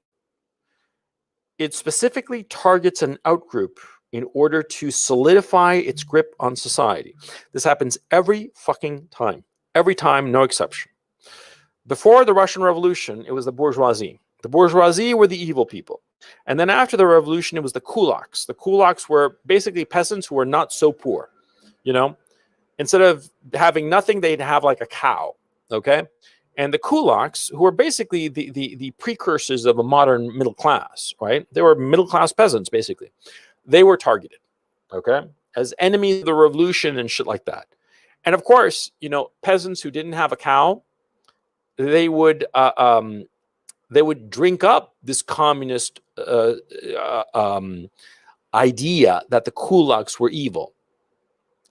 it specifically targets an outgroup in order to solidify its grip on society. This happens every fucking time. Every time, no exception. Before the Russian Revolution, it was the bourgeoisie. The bourgeoisie were the evil people. And then after the revolution, it was the kulaks. The kulaks were basically peasants who were not so poor, Instead of having nothing, they'd have like a cow. Okay. And the kulaks, who were basically the precursors of a modern middle class, right? They were middle class peasants, basically. They were targeted, okay, as enemies of the revolution and shit like that. And of course, you know, peasants who didn't have a cow, they would drink up this communist idea that the kulaks were evil,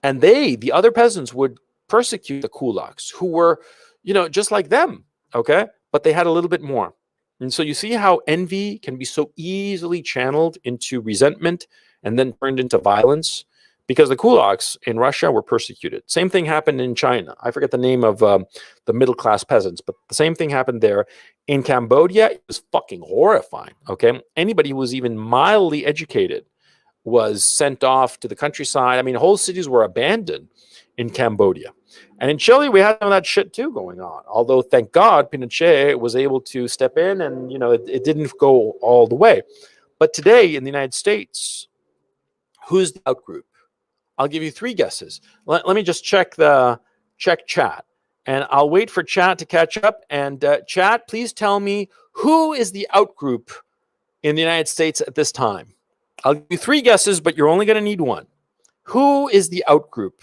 and the other peasants, would persecute the kulaks, who were, you know, just like them, okay, but they had a little bit more. And so you see how envy can be so easily channeled into resentment and then turned into violence, because the kulaks in Russia were persecuted. Same thing happened in China. I forget the name of the middle class peasants, but the same thing happened there. In Cambodia, it was fucking horrifying. Okay, anybody who was even mildly educated was sent off to the countryside. I mean, whole cities were abandoned in Cambodia. And in Chile, we had some of that shit too going on. Although, thank God, Pinochet was able to step in, and you know, it didn't go all the way. But today in the United States, who's the outgroup? I'll give you three guesses. Let me just check chat, and I'll wait for chat to catch up. And chat, please tell me, who is the outgroup in the United States at this time? I'll give you three guesses, but you're only going to need one. Who is the outgroup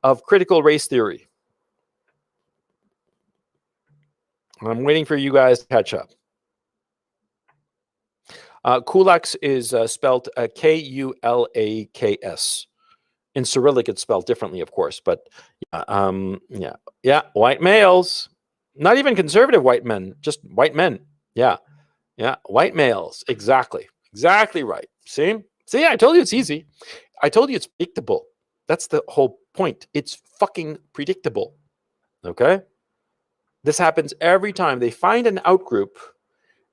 of critical race theory? I'm waiting for you guys to catch up. Kulaks is spelled Kulaks. In Cyrillic, it's spelled differently, of course. But yeah, white males, not even conservative white men, just white men. Yeah, white males. Exactly right. See, I told you it's easy. I told you it's predictable. That's the whole point. It's fucking predictable. Okay? This happens every time. They find an outgroup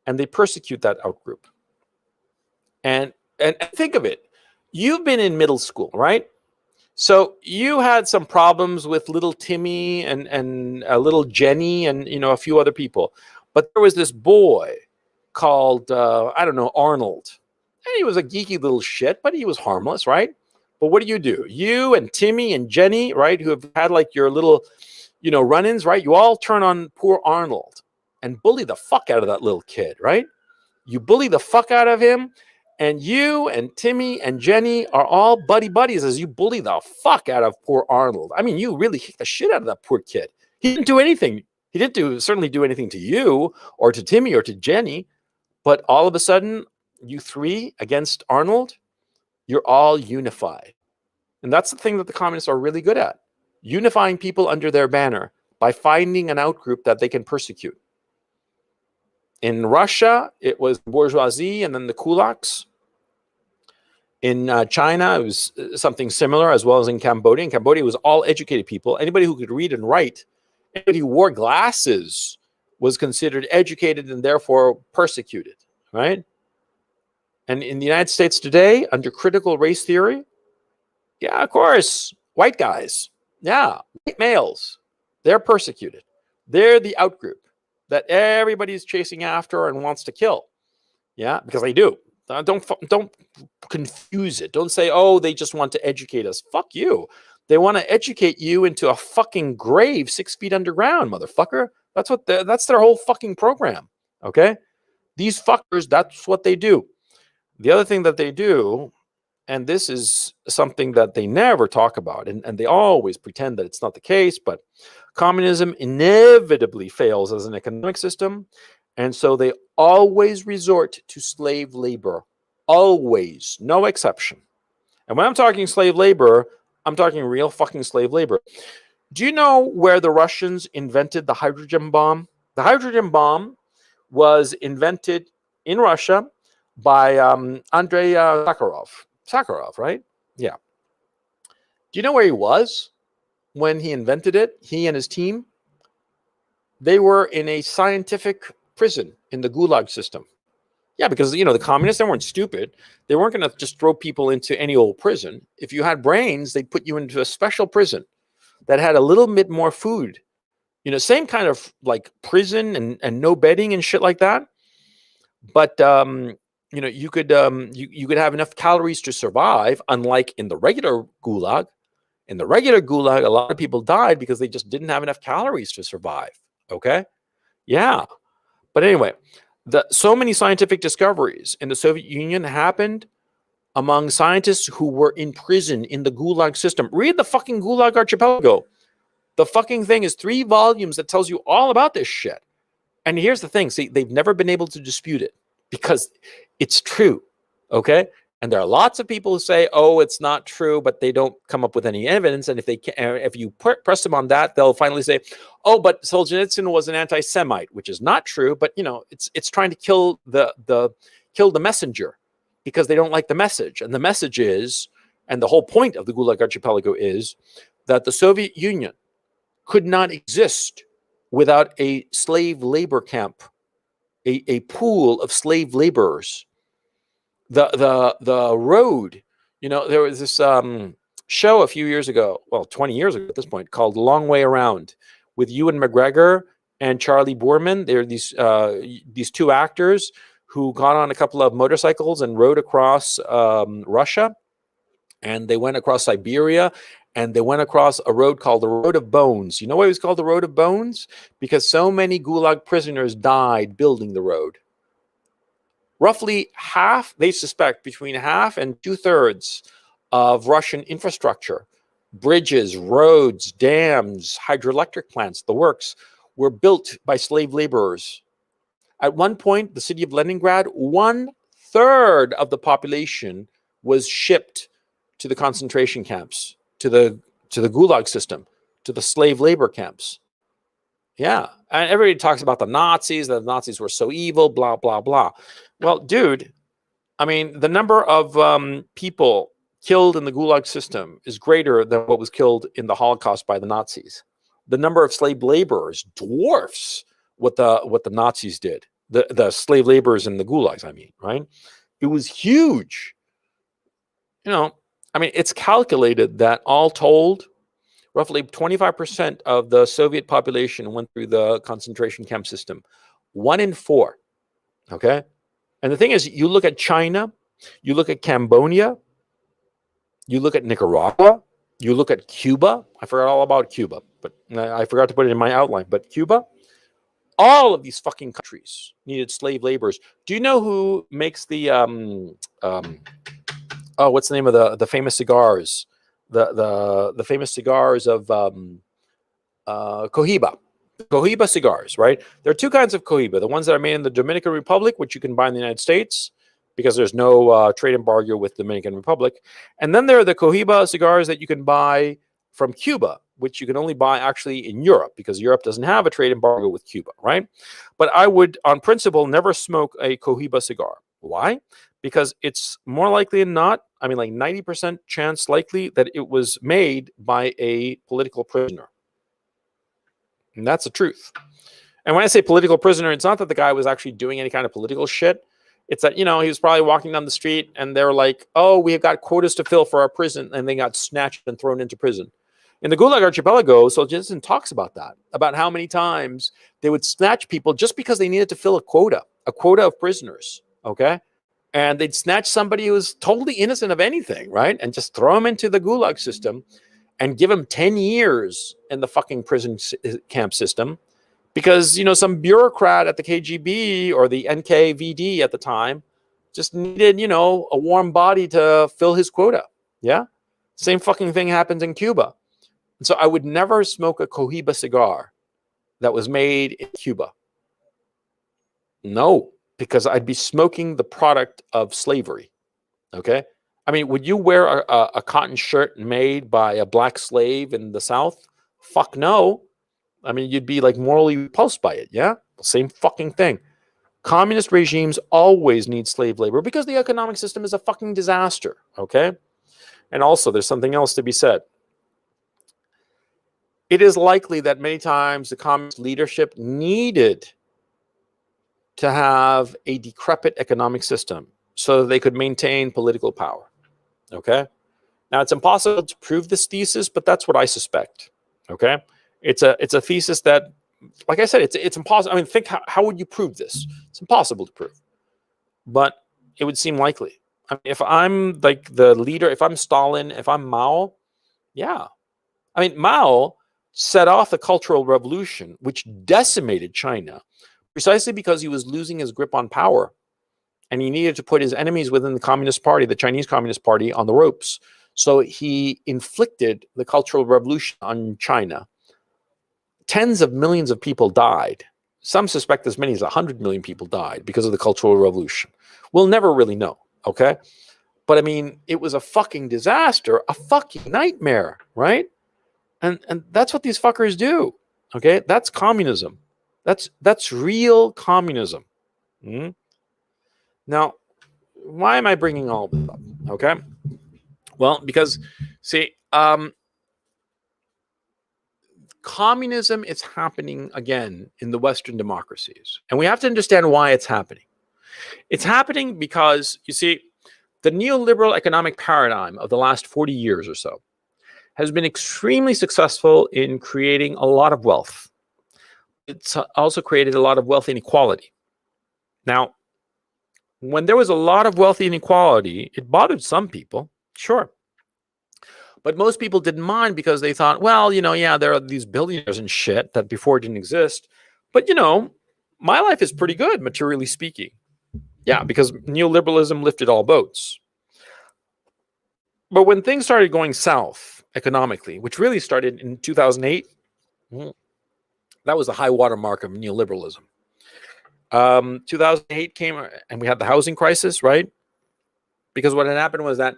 and they persecute that outgroup. And think of it. You've been in middle school, right? So you had some problems with little Timmy and little Jenny and, you know, a few other people. But there was this boy called, I don't know, Arnold. And he was a geeky little shit, but he was harmless, right? But what do? You and Timmy and Jenny, right, who have had like your little, you know, run-ins, right? You all turn on poor Arnold and bully the fuck out of that little kid, right? You bully the fuck out of him, and you and Timmy and Jenny are all buddies as you bully the fuck out of poor Arnold. I mean, you really kicked the shit out of that poor kid. He didn't do anything. He didn't certainly do anything to you or to Timmy or to Jenny, but all of a sudden, you three against Arnold, you're all unified. And that's the thing that the communists are really good at. Unifying people under their banner by finding an outgroup that they can persecute. In Russia, it was bourgeoisie and then the kulaks. In China, it was something similar, as well as in Cambodia. In Cambodia, it was all educated people. Anybody who could read and write, anybody who wore glasses was considered educated and therefore persecuted, right? And in the United States today, under critical race theory, yeah, of course, white guys, yeah, white males, they're persecuted. They're the outgroup that everybody's chasing after and wants to kill. Yeah, because they do. Don't confuse it. Don't say, oh, they just want to educate us. Fuck you. They want to educate you into a fucking grave 6 feet underground, motherfucker. That's their whole fucking program. Okay? These fuckers, that's what they do. The other thing that they do, and this is something that they never talk about, and they always pretend that it's not the case, but communism inevitably fails as an economic system, and so they always resort to slave labor. Always. No exception. And when I'm talking slave labor, I'm talking real fucking slave labor. Do you know where the Russians invented the hydrogen bomb? The hydrogen bomb was invented in Russia by Andrei Sakharov. Sakharov, right? Yeah. Do you know where he was when he invented it? He and his team? They were in a scientific prison in the Gulag system. Yeah, because, you know, the communists, they weren't stupid. They weren't going to just throw people into any old prison. If you had brains, they'd put you into a special prison that had a little bit more food. You know, same kind of like prison and no bedding and shit like that. But, you know, you could have enough calories to survive, unlike in the regular Gulag. In the regular gulag, a lot of people died because they just didn't have enough calories to survive. Okay? Yeah. But anyway, so many scientific discoveries in the Soviet Union happened among scientists who were in prison in the gulag system. Read the fucking Gulag Archipelago. The fucking thing is 3 volumes that tells you all about this shit. And here's the thing. See, they've never been able to dispute it because it's true. Okay? And there are lots of people who say, oh, it's not true, but they don't come up with any evidence. And if you press them on that, they'll finally say, oh, but Solzhenitsyn was an anti-Semite, which is not true. But, you know, it's trying to kill the messenger because they don't like the message. And the message is, and the whole point of the Gulag Archipelago is that the Soviet Union could not exist without a slave labor camp, a pool of slave laborers. The road, you know, there was this show a few years ago, well, 20 years ago at this point, called Long Way Around with Ewan McGregor and Charlie Boorman. They're these 2 actors who got on a couple of motorcycles and rode across Russia, and they went across Siberia, and they went across a road called the Road of Bones. You know why it was called the Road of Bones? Because so many Gulag prisoners died building the road. Roughly half, they suspect, between half and 2/3 of Russian infrastructure, bridges, roads, dams, hydroelectric plants, the works, were built by slave laborers. At one point, the city of Leningrad, 1/3 of the population was shipped to the concentration camps, to the Gulag system, to the slave labor camps. Yeah. And everybody talks about the Nazis, that the Nazis were so evil, blah, blah, blah. Well, dude, I mean, the number of people killed in the Gulag system is greater than what was killed in the Holocaust by the Nazis. The number of slave laborers dwarfs what the Nazis did. The slave laborers in the Gulags, I mean, right? It was huge. You know, I mean, it's calculated that all told, roughly 25% of the Soviet population went through the concentration camp system. 1 in 4. Okay? And the thing is, you look at China, you look at Cambodia, you look at Nicaragua, you look at Cuba. I forgot all about Cuba, but I forgot to put it in my outline. But Cuba, all of these fucking countries needed slave laborers. Do you know who makes the what's the name of the famous cigars? The famous cigars of Cohiba. Cohiba cigars, right? There are 2 kinds of Cohiba. The ones that are made in the Dominican Republic, which you can buy in the United States because there's no trade embargo with the Dominican Republic. And then there are the Cohiba cigars that you can buy from Cuba, which you can only buy actually in Europe because Europe doesn't have a trade embargo with Cuba, right? But I would, on principle, never smoke a Cohiba cigar. Why? Because it's more likely than not, I mean, like 90% chance likely that it was made by a political prisoner. And that's the truth. And when I say political prisoner, it's not that the guy was actually doing any kind of political shit. It's that, you know, he was probably walking down the street and they're like, oh, we have got quotas to fill for our prison. And they got snatched and thrown into prison. In the Gulag Archipelago, Solzhenitsyn talks about that, about how many times they would snatch people just because they needed to fill a quota of prisoners. Okay. And they'd snatch somebody who was totally innocent of anything, right? And just throw him into the Gulag system and give him 10 years in the fucking prison camp system because, you know, some bureaucrat at the KGB or the NKVD at the time just needed, you know, a warm body to fill his quota. Yeah. Same fucking thing happens in Cuba. And so I would never smoke a Cohiba cigar that was made in Cuba. No, because I'd be smoking the product of slavery. Okay. I mean, would you wear a cotton shirt made by a black slave in the South? Fuck no. I mean, you'd be like morally repulsed by it. Yeah. Same fucking thing. Communist regimes always need slave labor because the economic system is a fucking disaster. Okay. And also, there's something else to be said. It is likely that many times the communist leadership needed to have a decrepit economic system so that they could maintain political power. Okay. Now, it's impossible to prove this thesis, but that's what I suspect. Okay. It's a thesis that, like I said, it's impossible. I mean, think how would you prove this? It's impossible to prove, but it would seem likely. I mean, if I'm like the leader, if I'm Stalin, if I'm Mao, yeah, I mean, Mao set off the Cultural Revolution, which decimated China precisely because he was losing his grip on power. And he needed to put his enemies within the Communist Party, the Chinese Communist Party, on the ropes. So he inflicted the Cultural Revolution on China. Tens of millions of people died. Some suspect as many as 100 million people died because of the Cultural Revolution. We'll never really know, okay? But I mean, it was a fucking disaster, a fucking nightmare, right? And that's what these fuckers do, okay? That's communism. That's real communism. Mm-hmm. Now, why am I bringing all this up, okay? Well, because, see, communism is happening again in the Western democracies. And we have to understand why it's happening. It's happening because, you see, the neoliberal economic paradigm of the last 40 years or so has been extremely successful in creating a lot of wealth. It's also created a lot of wealth inequality. Now, when there was a lot of wealth inequality, it bothered some people, sure. But most people didn't mind because they thought, well, you know, yeah, there are these billionaires and shit that before didn't exist. But, you know, my life is pretty good, materially speaking. Yeah, because neoliberalism lifted all boats. But when things started going south economically, which really started in 2008, that was the high water mark of neoliberalism. 2008 came and we had the housing crisis, right? Because what had happened was that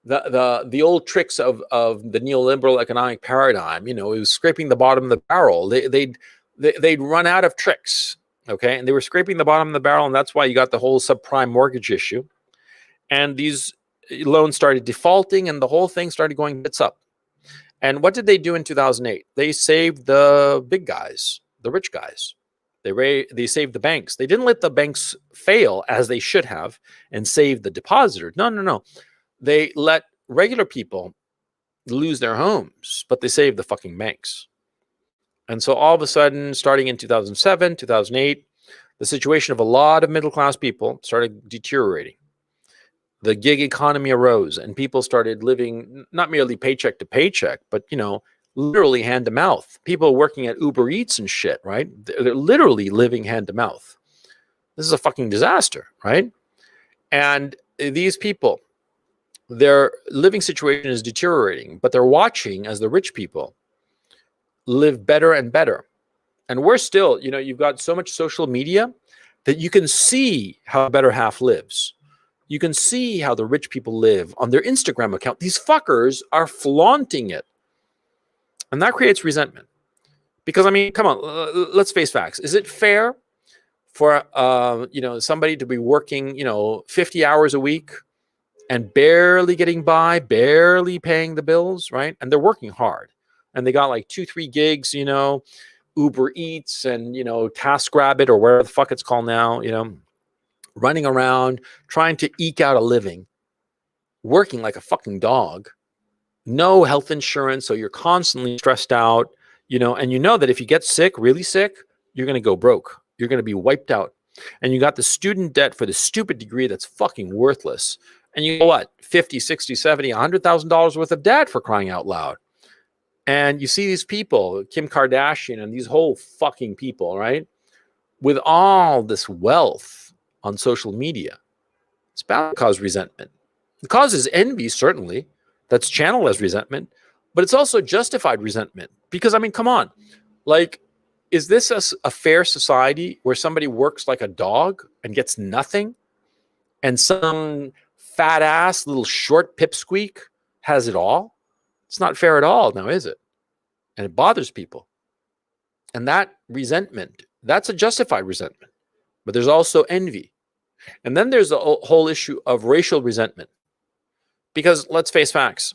the old tricks of the neoliberal economic paradigm, you know, it was scraping the bottom of the barrel. They'd run out of tricks, okay? And they were scraping the bottom of the barrel, and that's why you got the whole subprime mortgage issue. And these loans started defaulting, and the whole thing started going bits up. And what did they do in 2008? They saved the big guys, the rich guys. They saved the banks. They didn't let the banks fail as they should have and save the depositors. No. They let regular people lose their homes, but they saved the fucking banks. And so all of a sudden, starting in 2007, 2008, the situation of a lot of middle-class people started deteriorating. The gig economy arose, and people started living not merely paycheck to paycheck, but, you know, literally hand to mouth. People working at Uber Eats and shit, right? They're literally living hand to mouth. This is a fucking disaster, right? And these people, their living situation is deteriorating, but they're watching as the rich people live better and better. And we're still, you know, you've got so much social media that you can see how the better half lives. You can see how the rich people live on their Instagram account. These fuckers are flaunting it. And that creates resentment. Because, I mean, come on, let's face facts. Is it fair for, you know, somebody to be working, you know, 50 hours a week and barely getting by, barely paying the bills, right? And they're working hard. And they got like 2-3 gigs, you know, Uber Eats and, you know, TaskRabbit or whatever the fuck it's called now, you know, running around, trying to eke out a living, working like a fucking dog. No health insurance, so you're constantly stressed out, you know, and you know that if you get sick, really sick, you're going to go broke. You're going to be wiped out. And you got the student debt for the stupid degree that's fucking worthless. And you know what? 50, 60, 70, $100,000 worth of debt, for crying out loud. And you see these people, Kim Kardashian and these whole fucking people, right? With all this wealth on social media. It's bound to cause resentment. It causes envy, certainly. That's channeled as resentment, but it's also justified resentment. Because, I mean, come on. Like, is this a fair society where somebody works like a dog and gets nothing? And some fat ass little short pipsqueak has it all? It's not fair at all now, is it? And it bothers people. And that resentment, that's a justified resentment. But there's also envy. And then there's the whole issue of racial resentment. Because let's face facts.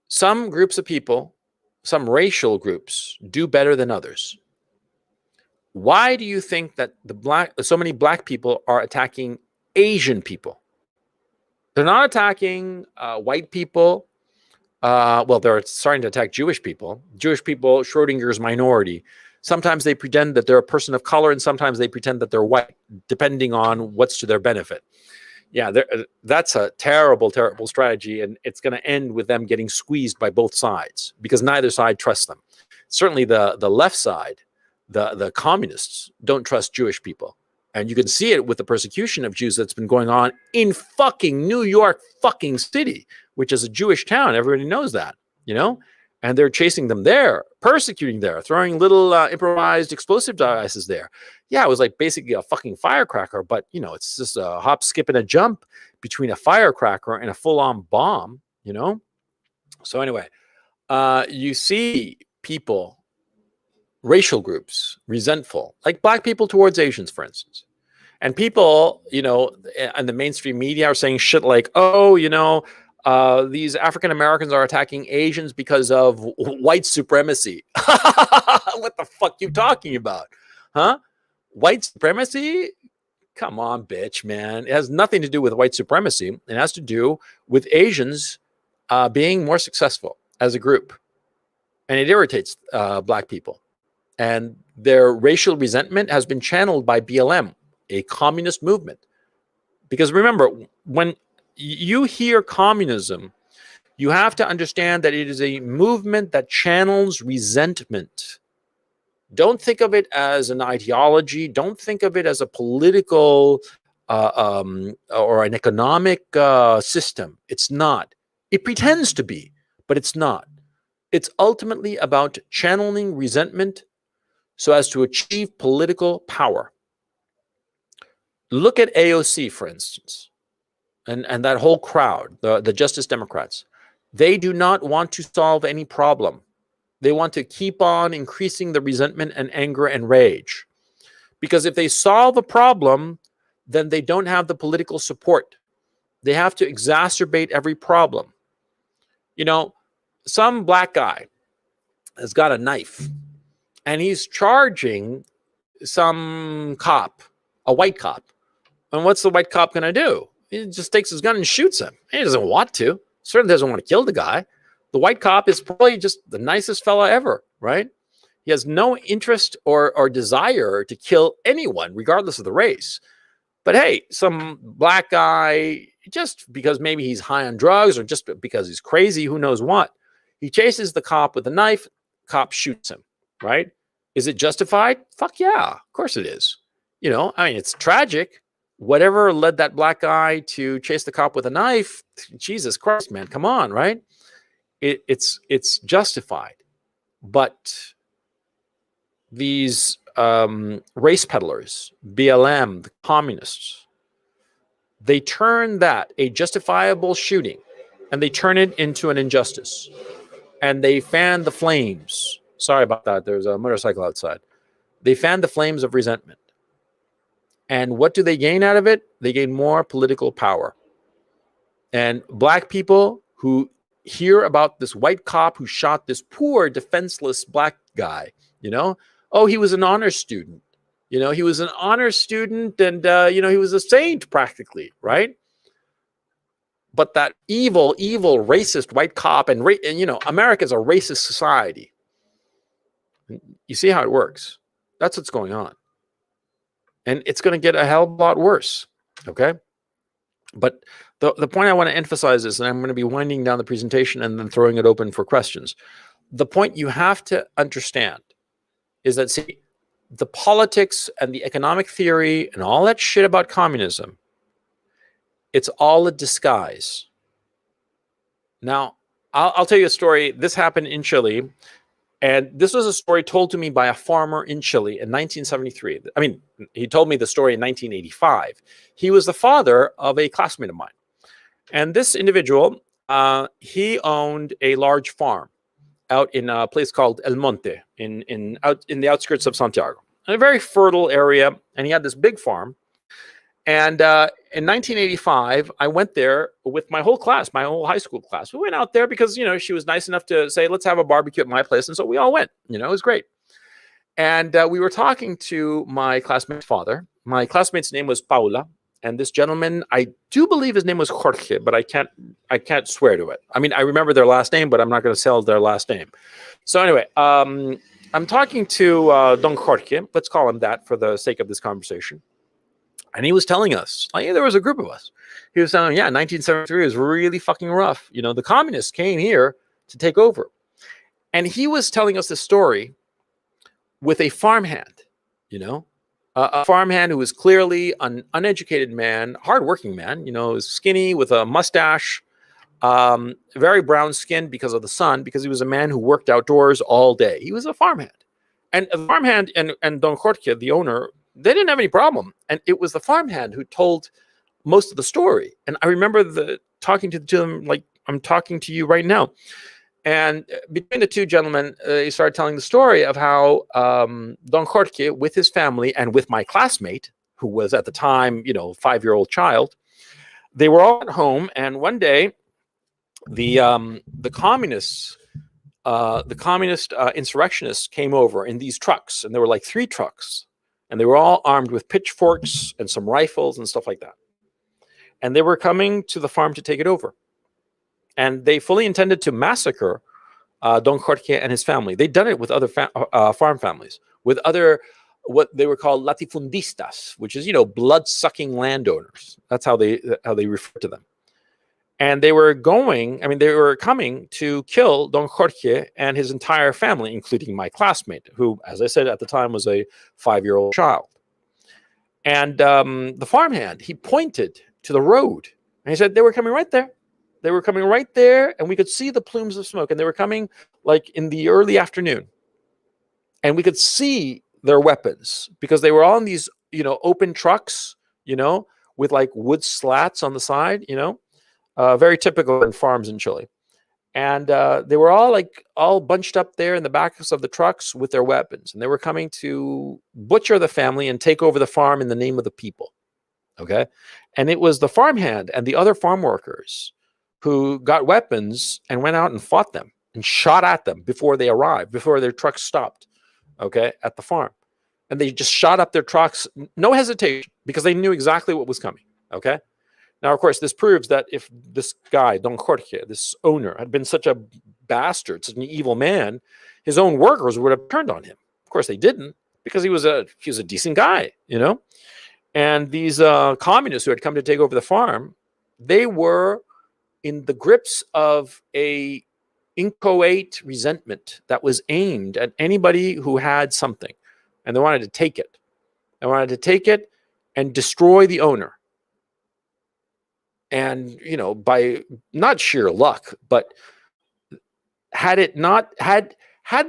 Some groups of people, some racial groups, do better than others. Why do you think that so many black people are attacking Asian people? They're not attacking white people. Well, they're starting to attack Jewish people. Jewish people, Schrodinger's minority. Sometimes they pretend that they're a person of color, and sometimes they pretend that they're white, depending on what's to their benefit. Yeah, that's a terrible, terrible strategy, and it's going to end with them getting squeezed by both sides because neither side trusts them. Certainly, the left side, the communists, don't trust Jewish people, and you can see it with the persecution of Jews that's been going on in fucking New York, fucking city, which is a Jewish town. Everybody knows that, you know, and they're chasing them there, persecuting there, throwing little improvised explosive devices there. Yeah, it was like basically a fucking firecracker, but you know, it's just a hop, skip, and a jump between a firecracker and a full-on bomb, you know? So anyway, you see people, racial groups, resentful, like black people towards Asians, for instance. And people, you know, and the mainstream media are saying shit like, oh, you know, these African Americans are attacking Asians because of white supremacy. What the fuck you talking about? Huh? White supremacy? Come on, bitch, man. It has nothing to do with white supremacy. It has to do with Asians being more successful as a group. And it irritates black people. And their racial resentment has been channeled by BLM, a communist movement. Because remember, when you hear communism, you have to understand that it is a movement that channels resentment. Don't think of it as an ideology. Don't think of it as a political or an economic system. It's not. It pretends to be, but it's not. It's ultimately about channeling resentment so as to achieve political power. Look at AOC, for instance, and that whole crowd, the Justice Democrats. They do not want to solve any problem. They want to keep on increasing the resentment and anger and rage. Because if they solve a problem, then they don't have the political support. They have to exacerbate every problem. You know, some black guy has got a knife and he's charging some cop, a white cop. And what's the white cop going to do? He just takes his gun and shoots him. He doesn't want to. Certainly doesn't want to kill the guy. The white cop is probably just the nicest fella ever, right? He has no interest or desire to kill anyone, regardless of the race. But hey, some black guy, just because maybe he's high on drugs or just because he's crazy, who knows what, he chases the cop with a knife, cop shoots him, right? Is it justified? Fuck yeah, of course it is. You know, I mean, it's tragic. Whatever led that black guy to chase the cop with a knife, Jesus Christ, man, come on, right? It's justified. But these race peddlers, BLM, the communists, they turn that, a justifiable shooting, and they turn it into an injustice. And they fan the flames. Sorry about that. There's a motorcycle outside. They fan the flames of resentment. And what do they gain out of it? They gain more political power. And black people who hear about this white cop who shot this poor, defenseless black guy, you know, oh, he was an honor student. You know, he was an honor student and, you know, he was a saint practically, right? But that evil, evil, racist white cop and you know, America's a racist society. You see how it works. That's what's going on. And it's going to get a hell of a lot worse, okay? But the point I want to emphasize is, and I'm going to be winding down the presentation and then throwing it open for questions. The point you have to understand is that, see, the politics and the economic theory and all that shit about communism, it's all a disguise. Now, I'll tell you a story. This happened in Chile. And this was a story told to me by a farmer in Chile in 1973. I mean, he told me the story in 1985. He was the father of a classmate of mine. And this individual, he owned a large farm out in a place called El Monte in the outskirts of Santiago, in a very fertile area. And he had this big farm. And in 1985, I went there with my whole class, my whole high school class. We went out there because, you know, she was nice enough to say, let's have a barbecue at my place. And so we all went, you know, it was great. And we were talking to my classmate's father. My classmate's name was Paula. And this gentleman, I do believe his name was Jorge, but I can't swear to it. I mean, I remember their last name, but I'm not going to sell their last name. So anyway, I'm talking to Don Jorge. Let's call him that for the sake of this conversation. And he was telling us, like, there was a group of us. He was saying, yeah, 1973 was really fucking rough. You know, the communists came here to take over. And he was telling us the story with a farmhand, you know, a farmhand who was clearly an uneducated man, hardworking man, you know, skinny with a mustache, very brown skinned because of the sun, because he was a man who worked outdoors all day. He was a farmhand. And the farmhand and Don Jorge, the owner, they didn't have any problem. And it was the farmhand who told most of the story. And I remember talking to them like I'm talking to you right now. And between the two gentlemen, he started telling the story of how Don Jorge, with his family and with my classmate, who was at the time, you know, 5-year-old child, they were all at home. And one day, the communist insurrectionists came over in these trucks, and there were like 3 trucks, and they were all armed with pitchforks and some rifles and stuff like that. And they were coming to the farm to take it over. And they fully intended to massacre Don Jorge and his family. They'd done it with other farm families, with other what they were called latifundistas, which is, you know, blood-sucking landowners. That's how they refer to them. And they were coming to kill Don Jorge and his entire family, including my classmate, who, as I said at the time, was a 5-year-old child. And the farmhand, he pointed to the road, and he said they were coming right there. They were coming right there, and we could see the plumes of smoke, and they were coming like in the early afternoon. And we could see their weapons because they were all in these, you know, open trucks, you know, with like wood slats on the side, you know, very typical in farms in Chile. And they were all bunched up there in the backs of the trucks with their weapons. And they were coming to butcher the family and take over the farm in the name of the people. Okay. And it was the farmhand and the other farm workers who got weapons and went out and fought them and shot at them before they arrived, before their trucks stopped, okay, at the farm. And they just shot up their trucks, no hesitation, because they knew exactly what was coming, okay? Now, of course, this proves that if this guy, Don Jorge, this owner, had been such a bastard, such an evil man, his own workers would have turned on him. Of course, they didn't, because he was a decent guy, you know? And these communists who had come to take over the farm, they were in the grips of a inchoate resentment that was aimed at anybody who had something, and they wanted to take it. They wanted to take it and destroy the owner. And, you know, by not sheer luck, but had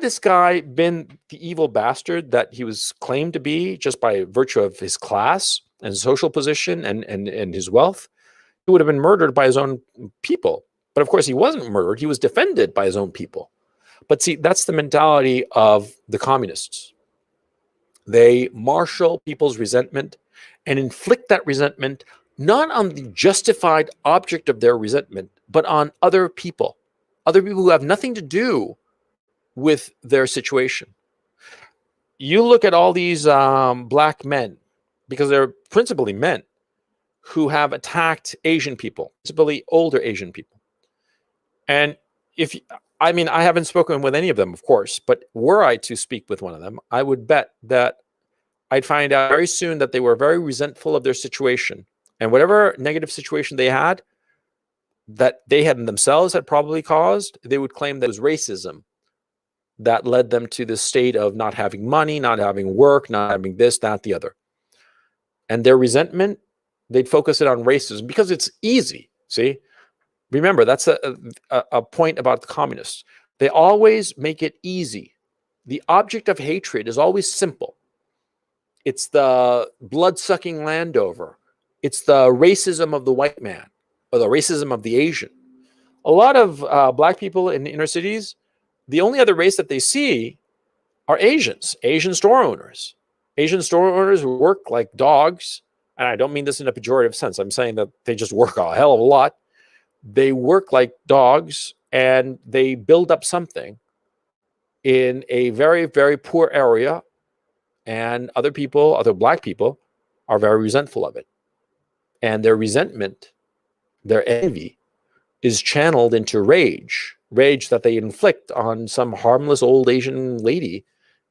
this guy been the evil bastard that he was claimed to be just by virtue of his class and social position and his wealth, he would have been murdered by his own people. But of course, he wasn't murdered. He was defended by his own people. But see, that's the mentality of the communists. They marshal people's resentment and inflict that resentment not on the justified object of their resentment, but on other people who have nothing to do with their situation. You look at all these black men, because they're principally men, who have attacked Asian people, principally older Asian people. And I haven't spoken with any of them, of course, but were I to speak with one of them, I would bet that I'd find out very soon that they were very resentful of their situation. And whatever negative situation they had, that they had themselves had probably caused, they would claim that it was racism that led them to this state of not having money, not having work, not having this, that, the other. And their resentment, they'd focus it on racism because it's easy. See, remember, that's a point about the communists. They always make it easy. The object of hatred is always simple. It's the blood-sucking landowner. It's the racism of the white man or the racism of the Asian. A lot of black people in inner cities, the only other race that they see are Asians, Asian store owners who work like dogs. And I don't mean this in a pejorative sense. I'm saying that they just work a hell of a lot. They work like dogs and they build up something in a very, very poor area. And other black people are very resentful of it. And their resentment, their envy is channeled into rage that they inflict on some harmless old Asian lady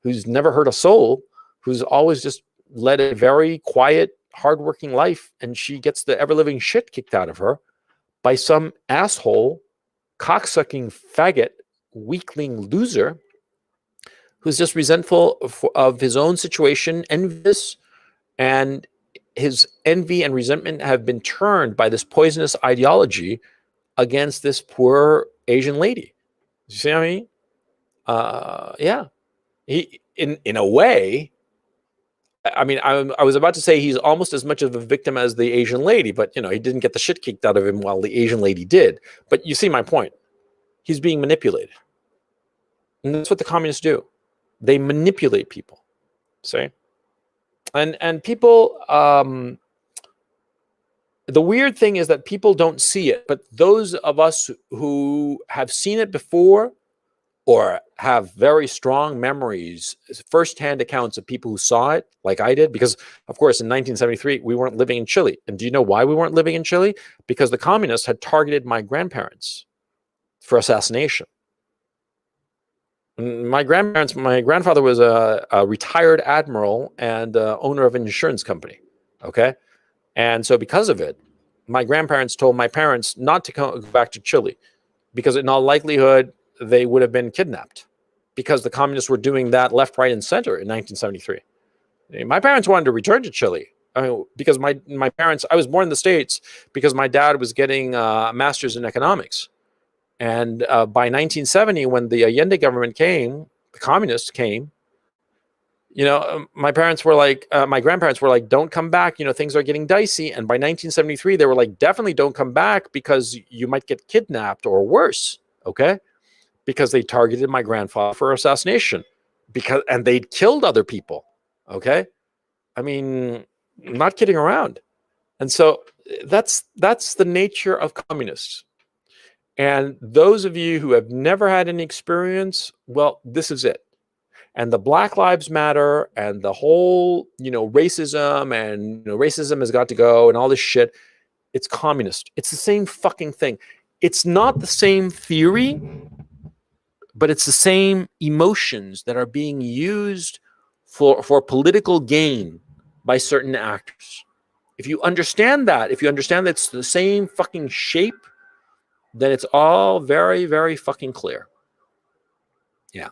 who's never hurt a soul, who's always just led a very quiet, hardworking life, and she gets the ever-living shit kicked out of her by some asshole, cocksucking faggot, weakling loser who's just resentful of his own situation, envious, and his envy and resentment have been turned by this poisonous ideology against this poor Asian lady. You see what I mean? Yeah. He, in a way, I mean, I was about to say he's almost as much of a victim as the Asian lady, but he didn't get the shit kicked out of him while the Asian lady did. But you see my point. He's being manipulated. And that's what the communists do. They manipulate people. See? And people, the weird thing is that people don't see it, but those of us who have seen it before or have very strong memories, firsthand accounts of people who saw it, like I did, because, of course, in 1973, we weren't living in Chile. And do you know why we weren't living in Chile? Because the communists had targeted my grandparents for assassination. My grandfather was a retired admiral and owner of an insurance company, okay? And so because of it, my grandparents told my parents not to go back to Chile because in all likelihood, they would have been kidnapped because the communists were doing that left, right, and center in 1973. My parents wanted to return to Chile. I mean, because my parents, I was born in the States because my dad was getting a master's in economics. And by 1970, when the Allende government came, the communists came, my parents were like, my grandparents were like, don't come back. Things are getting dicey. And by 1973, they were like, definitely don't come back because you might get kidnapped or worse. Okay. Because they targeted my grandfather for assassination and they'd killed other people. Okay. I mean, I'm not kidding around. And so that's the nature of communists. And those of you who have never had any experience, well, this is it. And the Black Lives Matter and the whole, racism and racism has got to go and all this shit, it's communist. It's the same fucking thing. It's not the same theory, but it's the same emotions that are being used for political gain by certain actors. If you understand that it's the same fucking shape, then it's all very, very fucking clear. Yeah.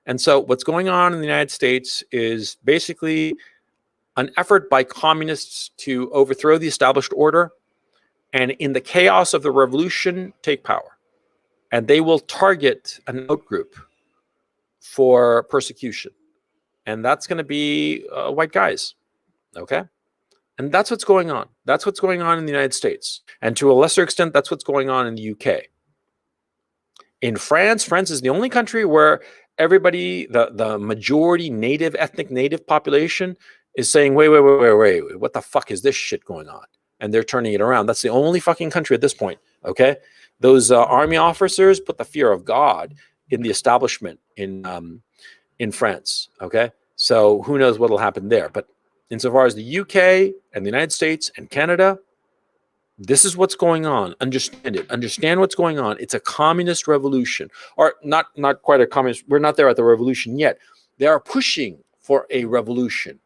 And so what's going on in the United States is basically an effort by communists to overthrow the established order and in the chaos of the revolution, take power. And they will target an outgroup for persecution. And that's going to be white guys. Okay? And that's what's going on. That's what's going on in the United States. And to a lesser extent, that's what's going on in the UK. In France is the only country where everybody, the majority ethnic native population is saying, wait, what the fuck is this shit going on? And they're turning it around. That's the only fucking country at this point, okay? Those army officers put the fear of God in the establishment in France, okay? So who knows what will happen there. But insofar as the UK and the United States and Canada, this is what's going on. Understand it. Understand what's going on. It's a communist revolution. Or not quite a communist. We're not there at the revolution yet. They are pushing for a revolution.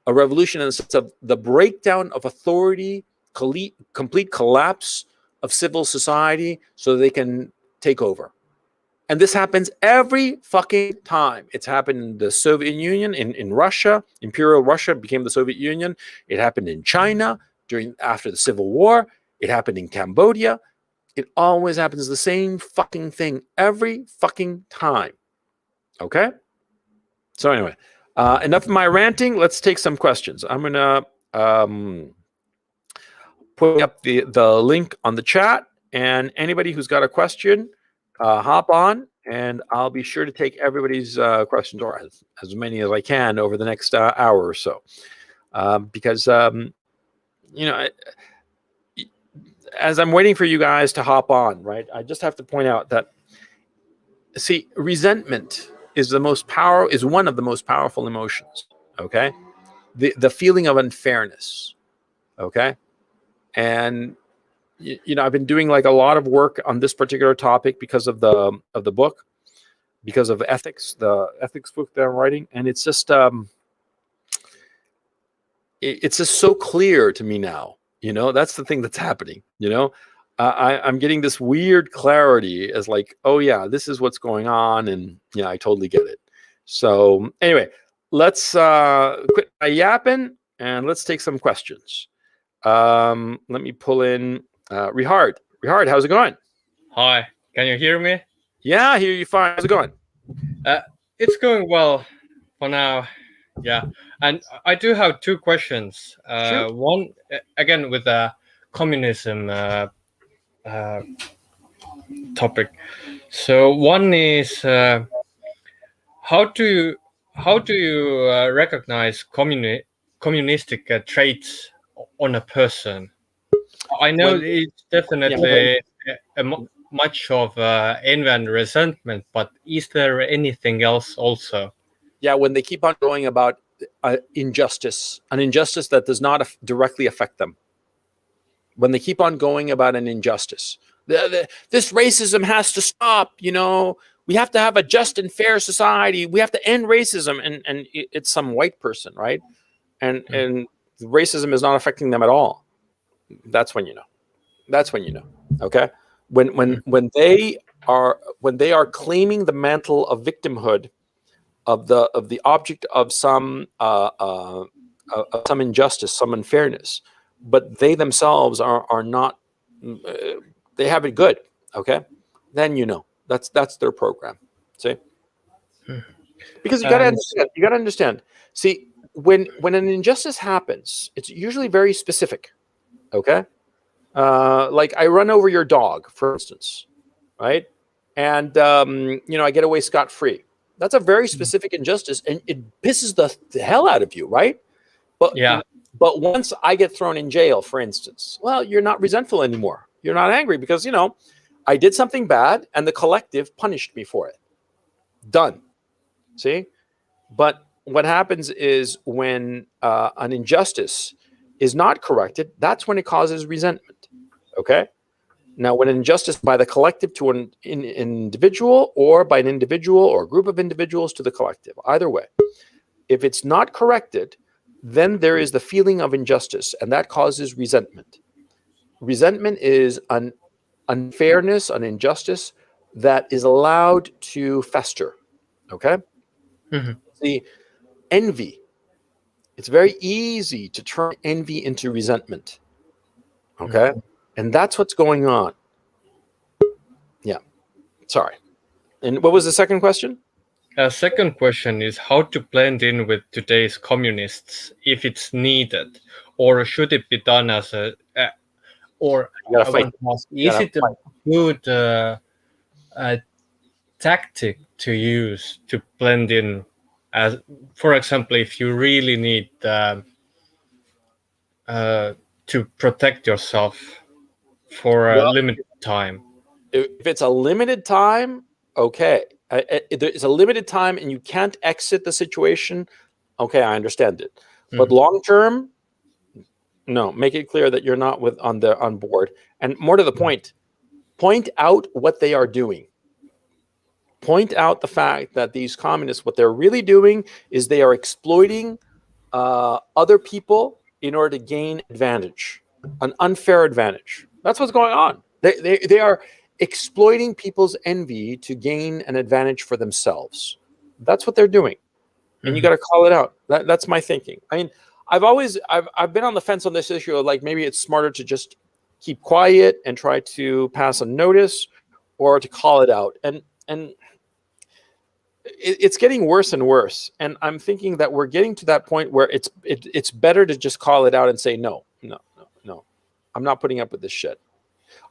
A revolution in the sense of the breakdown of authority, complete collapse of civil society so they can take over. And this happens every fucking time. It's happened in the Soviet Union, in Russia. Imperial Russia became the Soviet Union. It happened in China after the Civil War. It happened in Cambodia. It always happens the same fucking thing every fucking time. Okay? So anyway, enough of my ranting. Let's take some questions. I'm going to put up the link on the chat. And anybody who's got a question, hop on. And I'll be sure to take everybody's questions, or as many as I can over the next hour or so. Because, as I'm waiting for you guys to hop on, right, I just have to point out that, see, resentment is one of the most powerful emotions, okay? The feeling of unfairness, okay? And, I've been doing like a lot of work on this particular topic because of the book, because of ethics, the ethics book that I'm writing. And it's just, it's just so clear to me now. That's the thing that's happening. I'm getting this weird clarity as like, oh yeah, this is what's going on, and yeah, I totally get it. So anyway, let's quit my yapping and let's take some questions. Let me pull in Rihard. Rihard, how's it going? Hi, can you hear me? Yeah, I hear you fine. How's it going? It's going well for now. Yeah, and I do have two questions. Shoot. One, again, with the communism topic. So one is how do you recognize communistic traits on a person? I know it's definitely much of envy and resentment, but is there anything else also? Yeah, when they keep on going about injustice, an injustice that does not directly affect them. When they keep on going about an injustice, this racism has to stop. We have to have a just and fair society. We have to end racism, and it's some white person, right? And racism is not affecting them at all. That's when you know. That's when you know. Okay, when they are claiming the mantle of victimhood of the object of some injustice, some unfairness, but they themselves are not. They have it good. Okay, then that's their program. See, because you got to understand. You got to understand. See, when an injustice happens, it's usually very specific. Okay, like I run over your dog, for instance, right? And I get away scot-free. That's a very specific injustice, and it pisses the hell out of you, right? But once I get thrown in jail, for instance, well, you're not resentful anymore. You're not angry because I did something bad, and the collective punished me for it. Done. See? But what happens is when an injustice is not corrected, that's when it causes resentment. Okay? Now, when an injustice by the collective to an individual, or by an individual or a group of individuals to the collective, either way, if it's not corrected, then there is the feeling of injustice, and that causes resentment. Resentment is an unfairness, an injustice that is allowed to fester. Okay? See, envy. It's very easy to turn envy into resentment. Okay? And that's what's going on. Yeah. Sorry. And what was the second question? Second question is how to blend in with today's communists if it's needed, or should it be done as is it a good tactic to use to blend in? As, for example, if you really need to protect yourself for a limited time. If it's a limited time, okay. It's a limited time and you can't exit the situation, okay, I understand it. But long term, no. Make it clear that you're not on board. And more to the point out what they are doing. Point out the fact that these communists, what they're really doing is they are exploiting other people in order to gain advantage, an unfair advantage. That's what's going on. They are exploiting people's envy to gain an advantage for themselves. That's what they're doing, and you got to call it out. That's my thinking. I mean, I've been on the fence on this issue of like maybe it's smarter to just keep quiet and try to pass a notice, or to call it out. And it's getting worse and worse. And I'm thinking that we're getting to that point where it's better to just call it out and say no. I'm not putting up with this shit.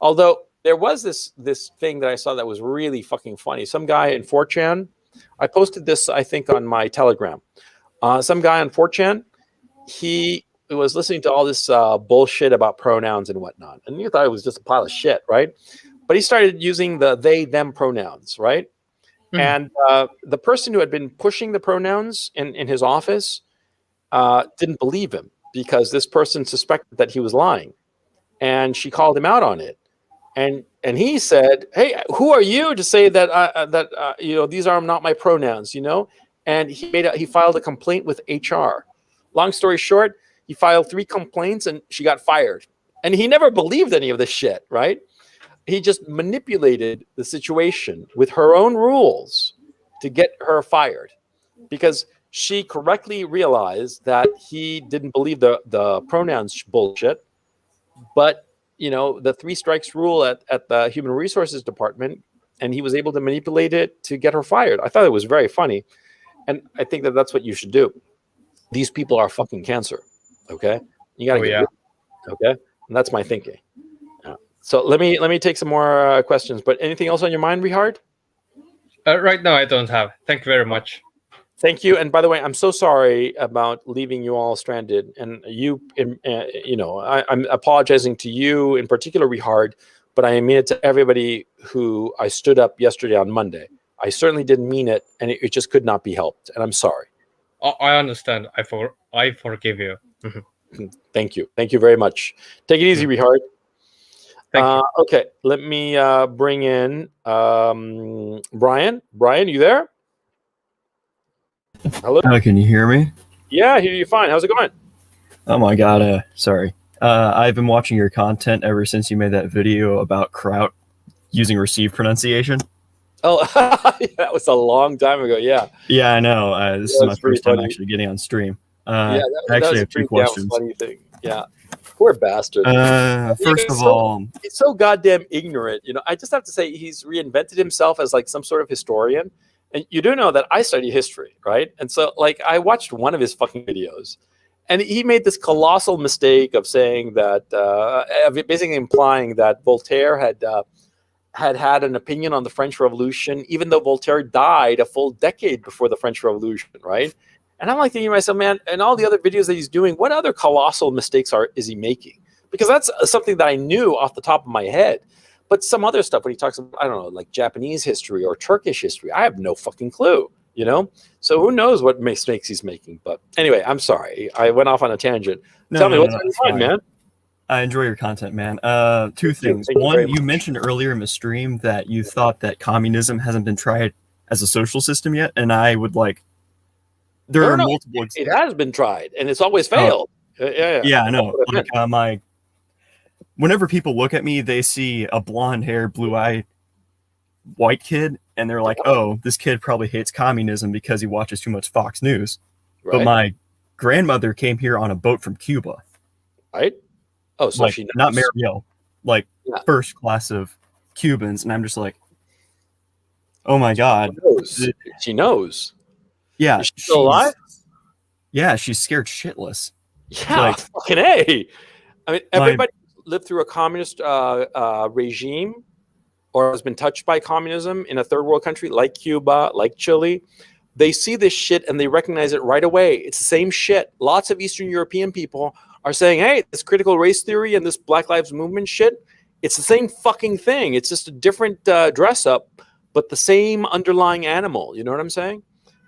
Although there was this thing that I saw that was really fucking funny. Some guy in 4chan, I posted this, I think, on my Telegram. Some guy on 4chan, he was listening to all this bullshit about pronouns and whatnot. And you thought it was just a pile of shit, right? But he started using the they, them pronouns, right? And the person who had been pushing the pronouns in his office didn't believe him because this person suspected that he was lying. And she called him out on it. And he said, "Hey, who are you to say that these are not my pronouns?" And he filed a complaint with HR. Long story short, He filed 3 complaints and she got fired. And he never believed any of this shit, right? He just manipulated the situation with her own rules to get her fired because she correctly realized that he didn't believe the pronouns bullshit. But, the 3 strikes rule at the Human Resources Department, and he was able to manipulate it to get her fired. I thought it was very funny. And I think that that's what you should do. These people are fucking cancer. Okay. You got to get rid of it, okay. And that's my thinking. So let me take some more questions. But anything else on your mind, Richard? Right now, I don't have. Thank you very much. Thank you. And by the way, I'm so sorry about leaving you all stranded. And I'm apologizing to you in particular, Richard, but I mean it to everybody who I stood up yesterday on Monday. I certainly didn't mean it, and it just could not be helped. And I'm sorry. I understand. I forgive you. Thank you. Thank you very much. Take it easy, Richard. Thank you. Okay, let me bring in Brian. Brian, you there? Hello. Can you hear me? Yeah, I hear you fine. How's it going? Oh my god, sorry. I've been watching your content ever since you made that video about kraut using received pronunciation. Oh, that was a long time ago. Yeah. Yeah, I know. This is my first time actually getting on stream. I actually have 2 questions. Funny thing. Yeah. Poor bastard. First of all, he's so goddamn ignorant. I just have to say he's reinvented himself as like some sort of historian. And you do know that I study history, right? And so like I watched one of his fucking videos, and he made this colossal mistake of saying that, basically implying that Voltaire had an opinion on the French Revolution, even though Voltaire died a full decade before the French Revolution, right? And I'm like thinking to myself, man, and all the other videos that he's doing, what other colossal mistakes is he making? Because that's something that I knew off the top of my head. But some other stuff, when he talks about, I don't know, like Japanese history or Turkish history, I have no fucking clue, So who knows what mistakes he's making? But anyway, I'm sorry. I went off on a tangent. Tell me, what's on your mind, man? I enjoy your content, man. 2 things. One, you mentioned earlier in the stream that you thought that communism hasn't been tried as a social system yet, and I would like. There are multiple. It has been tried, and it's always failed. Yeah, I know. Like whenever people look at me, they see a blonde-haired, blue-eyed white kid, and they're like, "Oh, this kid probably hates communism because he watches too much Fox News." Right. But my grandmother came here on a boat from Cuba. Right. Oh, so like, she knows. Not Mariel, like first class of Cubans, and I'm just like, oh my god, she knows. Yeah, is she still alive? Yeah, she's scared shitless. Yeah, fucking A. I mean, everybody lived through a communist regime or has been touched by communism in a third world country like Cuba, like Chile. They see this shit and they recognize it right away. It's the same shit. Lots of Eastern European people are saying, hey, this critical race theory and this Black Lives Movement shit, it's the same fucking thing. It's just a different dress up, but the same underlying animal. You know what I'm saying?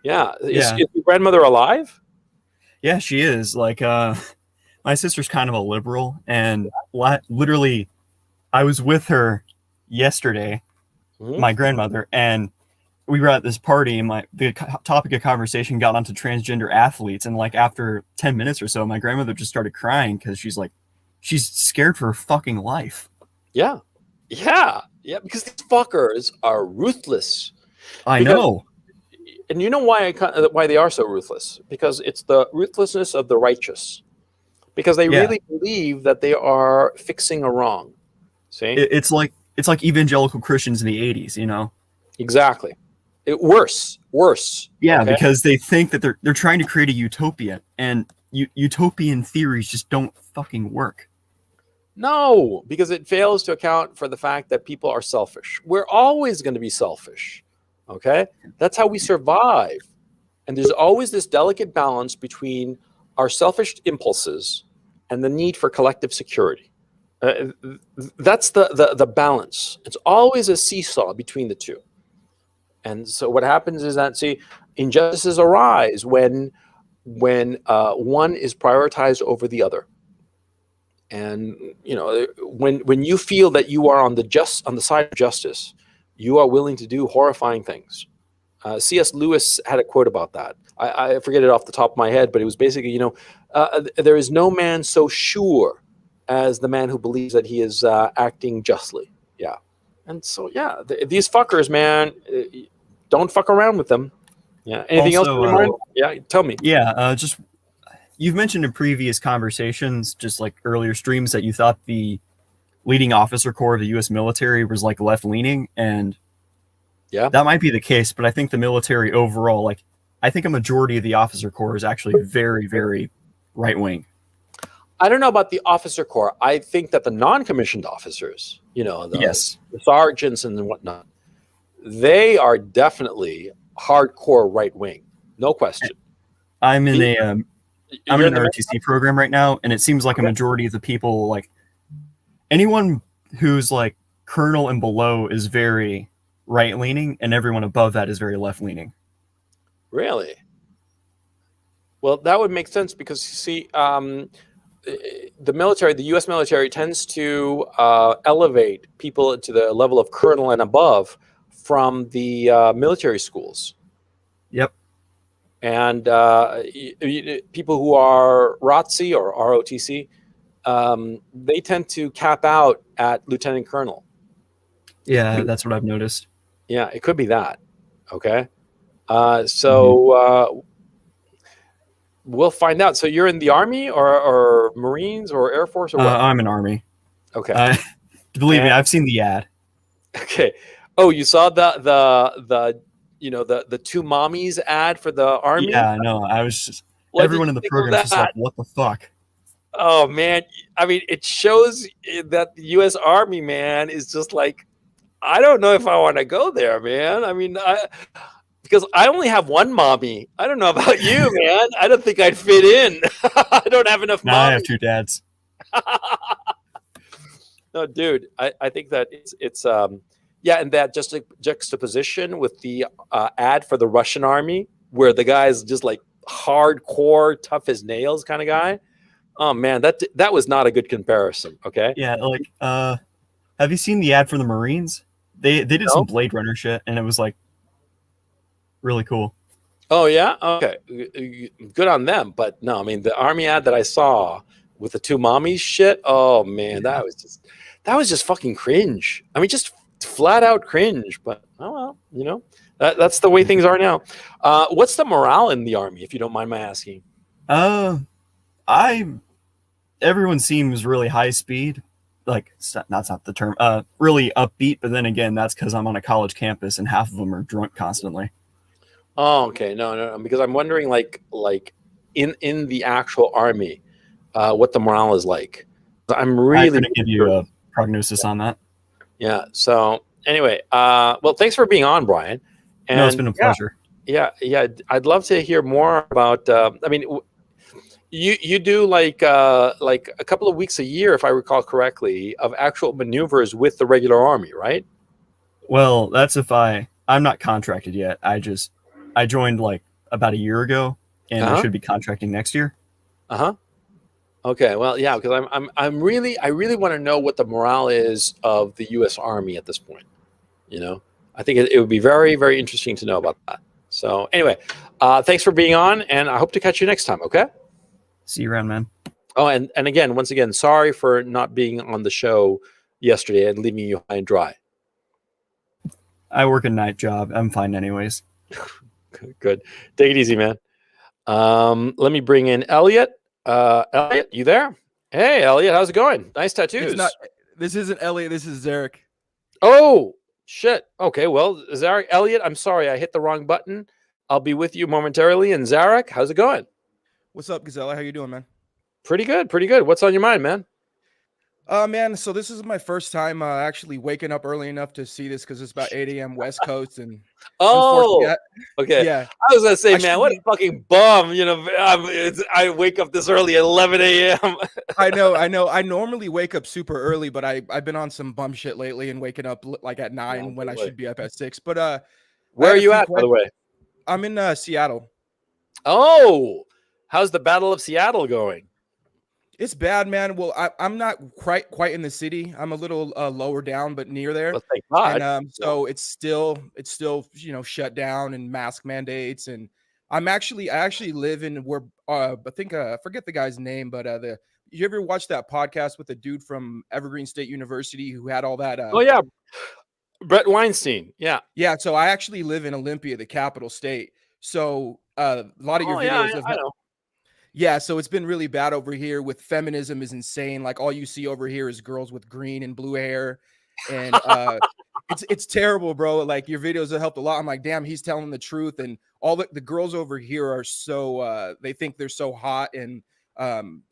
Yeah. Is your grandmother alive? Yeah, she is. Like, my sister's kind of a liberal, and literally, I was with her yesterday, my grandmother, and we were at this party, and the topic of conversation got onto transgender athletes, and like after 10 minutes or so, my grandmother just started crying because she's scared for her fucking life. Yeah, because these fuckers are ruthless. I know. And you know why they are so ruthless? Because it's the ruthlessness of the righteous. Because they really believe that they are fixing a wrong. See, it's like evangelical Christians in the 80s, Exactly. Worse. Yeah, okay? Because they think that they're trying to create a utopia, and utopian theories just don't fucking work. No, because it fails to account for the fact that people are selfish. We're always going to be selfish. Okay, that's how we survive. And there's always this delicate balance between our selfish impulses and the need for collective security. That's the balance. It's always a seesaw between the two. And so what happens is that, injustices arise when one is prioritized over the other. And when you feel that you are on the side of justice, you are willing to do horrifying things. C.S. Lewis had a quote about that. I forget it off the top of my head, but it was basically, there is no man so sure as the man who believes that he is acting justly. Yeah. And so, yeah, these fuckers, man, don't fuck around with them. Yeah. Anything else in your mind? Yeah. Tell me. Yeah. Just you've mentioned in previous conversations, just like earlier streams, that you thought the leading officer corps of the U.S. military was like left leaning, and yeah, that might be the case. But I think the military overall, like, I think a majority of the officer corps is actually very, very right wing. I don't know about the officer corps. I think that the non-commissioned officers, the sergeants and whatnot, they are definitely hardcore right wing, no question. I'm in an ROTC program right now, and it seems like a majority of the people, like anyone who's like colonel and below, is very right leaning, and everyone above that is very left leaning. Really? Well, that would make sense because you see, the military, the U.S. military, tends to elevate people to the level of colonel and above from the military schools. Yep. And people who are ROTC or ROTC, they tend to cap out at lieutenant colonel. Yeah, that's what I've noticed. Yeah, it could be that. Okay. We'll find out. So you're in the Army or Marines or Air Force or what? I'm in Army. Okay. Believe me, I've seen the ad. Okay. Oh, you saw the two mommies ad for the Army? Yeah, no, I was just everyone in the program is just like, what the fuck? Oh man, I mean, it shows that the U.S. Army, man, is just like, I don't know if I want to go there, man. I mean, because I only have one mommy. I don't know about you, man. I don't think I'd fit in. I don't have enough mommies. I have two dads. No, dude, I think that it's and that just a juxtaposition with the ad for the Russian Army, where the guy's just like hardcore, tough as nails kind of guy. Oh man, that was not a good comparison. Okay. Yeah, like have you seen the ad for the Marines? They did some Blade Runner shit, and it was like really cool. Oh yeah, okay, good on them. But no, I mean the Army ad that I saw with the two mommies shit. Oh man, that was just fucking cringe. I mean, just flat out cringe. But oh well, that's the way things are now. What's the morale in the Army, if you don't mind my asking? Everyone seems really high speed. Like, that's not the term. Really upbeat. But then again, that's because I'm on a college campus and half of them are drunk constantly. Oh, okay. No, because I'm wondering, like in the actual Army, what the morale is like. I'm really going to give you a prognosis on that. Yeah. So anyway, well, thanks for being on, Brian. And, no, it's been a pleasure. Yeah. I'd love to hear more about. I mean, you do like a couple of weeks a year, if I recall correctly, of actual maneuvers with the regular Army, right? Well, that's if I'm not contracted yet. I joined like about a year ago, and I should be contracting next year. Okay. Well, yeah, because I really want to know what the morale is of the U.S. Army at this point. I think it would be very, very interesting to know about that. So anyway, thanks for being on, and I hope to catch you next time. Okay. See you around, man. Oh, and again, once again, sorry for not being on the show yesterday and leaving you high and dry. I work a night job. I'm fine anyways. Good. Take it easy, man. Let me bring in Elliot. Elliot, you there? Hey, Elliot, how's it going? Nice tattoos. This isn't Elliot. This is Zarek. Oh, shit. Okay, well, Zarek, Elliot, I'm sorry. I hit the wrong button. I'll be with you momentarily. And Zarek, how's it going? What's up, Gazella? How you doing, man? Pretty good. What's on your mind, man? Man, so this is my first time actually waking up early enough to see this because it's about 8 a.m. West Coast. And okay. Yeah. I was going to say, man, what a fucking bum. I wake up this early at 11 a.m. I know. I normally wake up super early, but I've been on some bum shit lately and waking up like at 9 when I should be up at 6. But where are you at, by the way? I'm in Seattle. Oh, how's the Battle of Seattle going? It's bad, man. Well, I'm not quite in the city. I'm a little lower down, but near there. Well, thank God. And so it's still shut down and mask mandates, and I actually live in where I think I forget the guy's name, but you ever watch that podcast with the dude from Evergreen State University who had all that Oh yeah, Brett Weinstein. Yeah. Yeah, so I actually live in Olympia, the capital state. So a lot of your Oh yeah, videos I know. yeah, so it's been really bad over here with feminism is insane. Like all you see over here is girls with green and blue hair. And it's terrible, bro. Like your videos have helped a lot. I'm like, damn, he's telling the truth. And all the girls over here are so they think they're so hot. And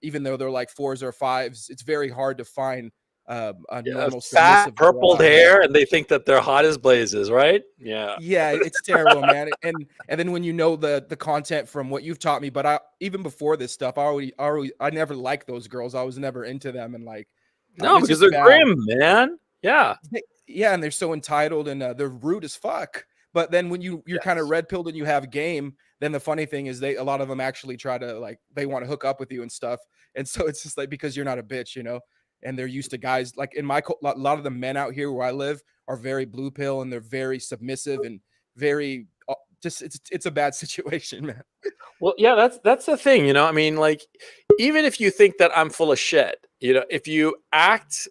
even though they're like 4s or 5s, it's very hard to find a normal fat submissive girl purpled out here. hair, and they think that they're hot as blazes, right? Yeah. Yeah, it's terrible, man. And then when you know the content from what you've taught me, but I even before this stuff, I never liked those girls. I was never into them, and like No, it's because just they're bad. grim, man. Yeah. Yeah, and they're so entitled and they're rude as fuck. But then when you're kind of red pilled and you have game, then the funny thing is a lot of them actually try to like they want to hook up with you and stuff. And so it's just like because you're not a bitch, you know. And they're used to guys like in my a lot of the men out here where I live are very blue pill and they're very submissive and very just it's a bad situation, man. Well, yeah, that's the thing, you know. I mean, like, even if you think that I'm full of shit, you know, if you act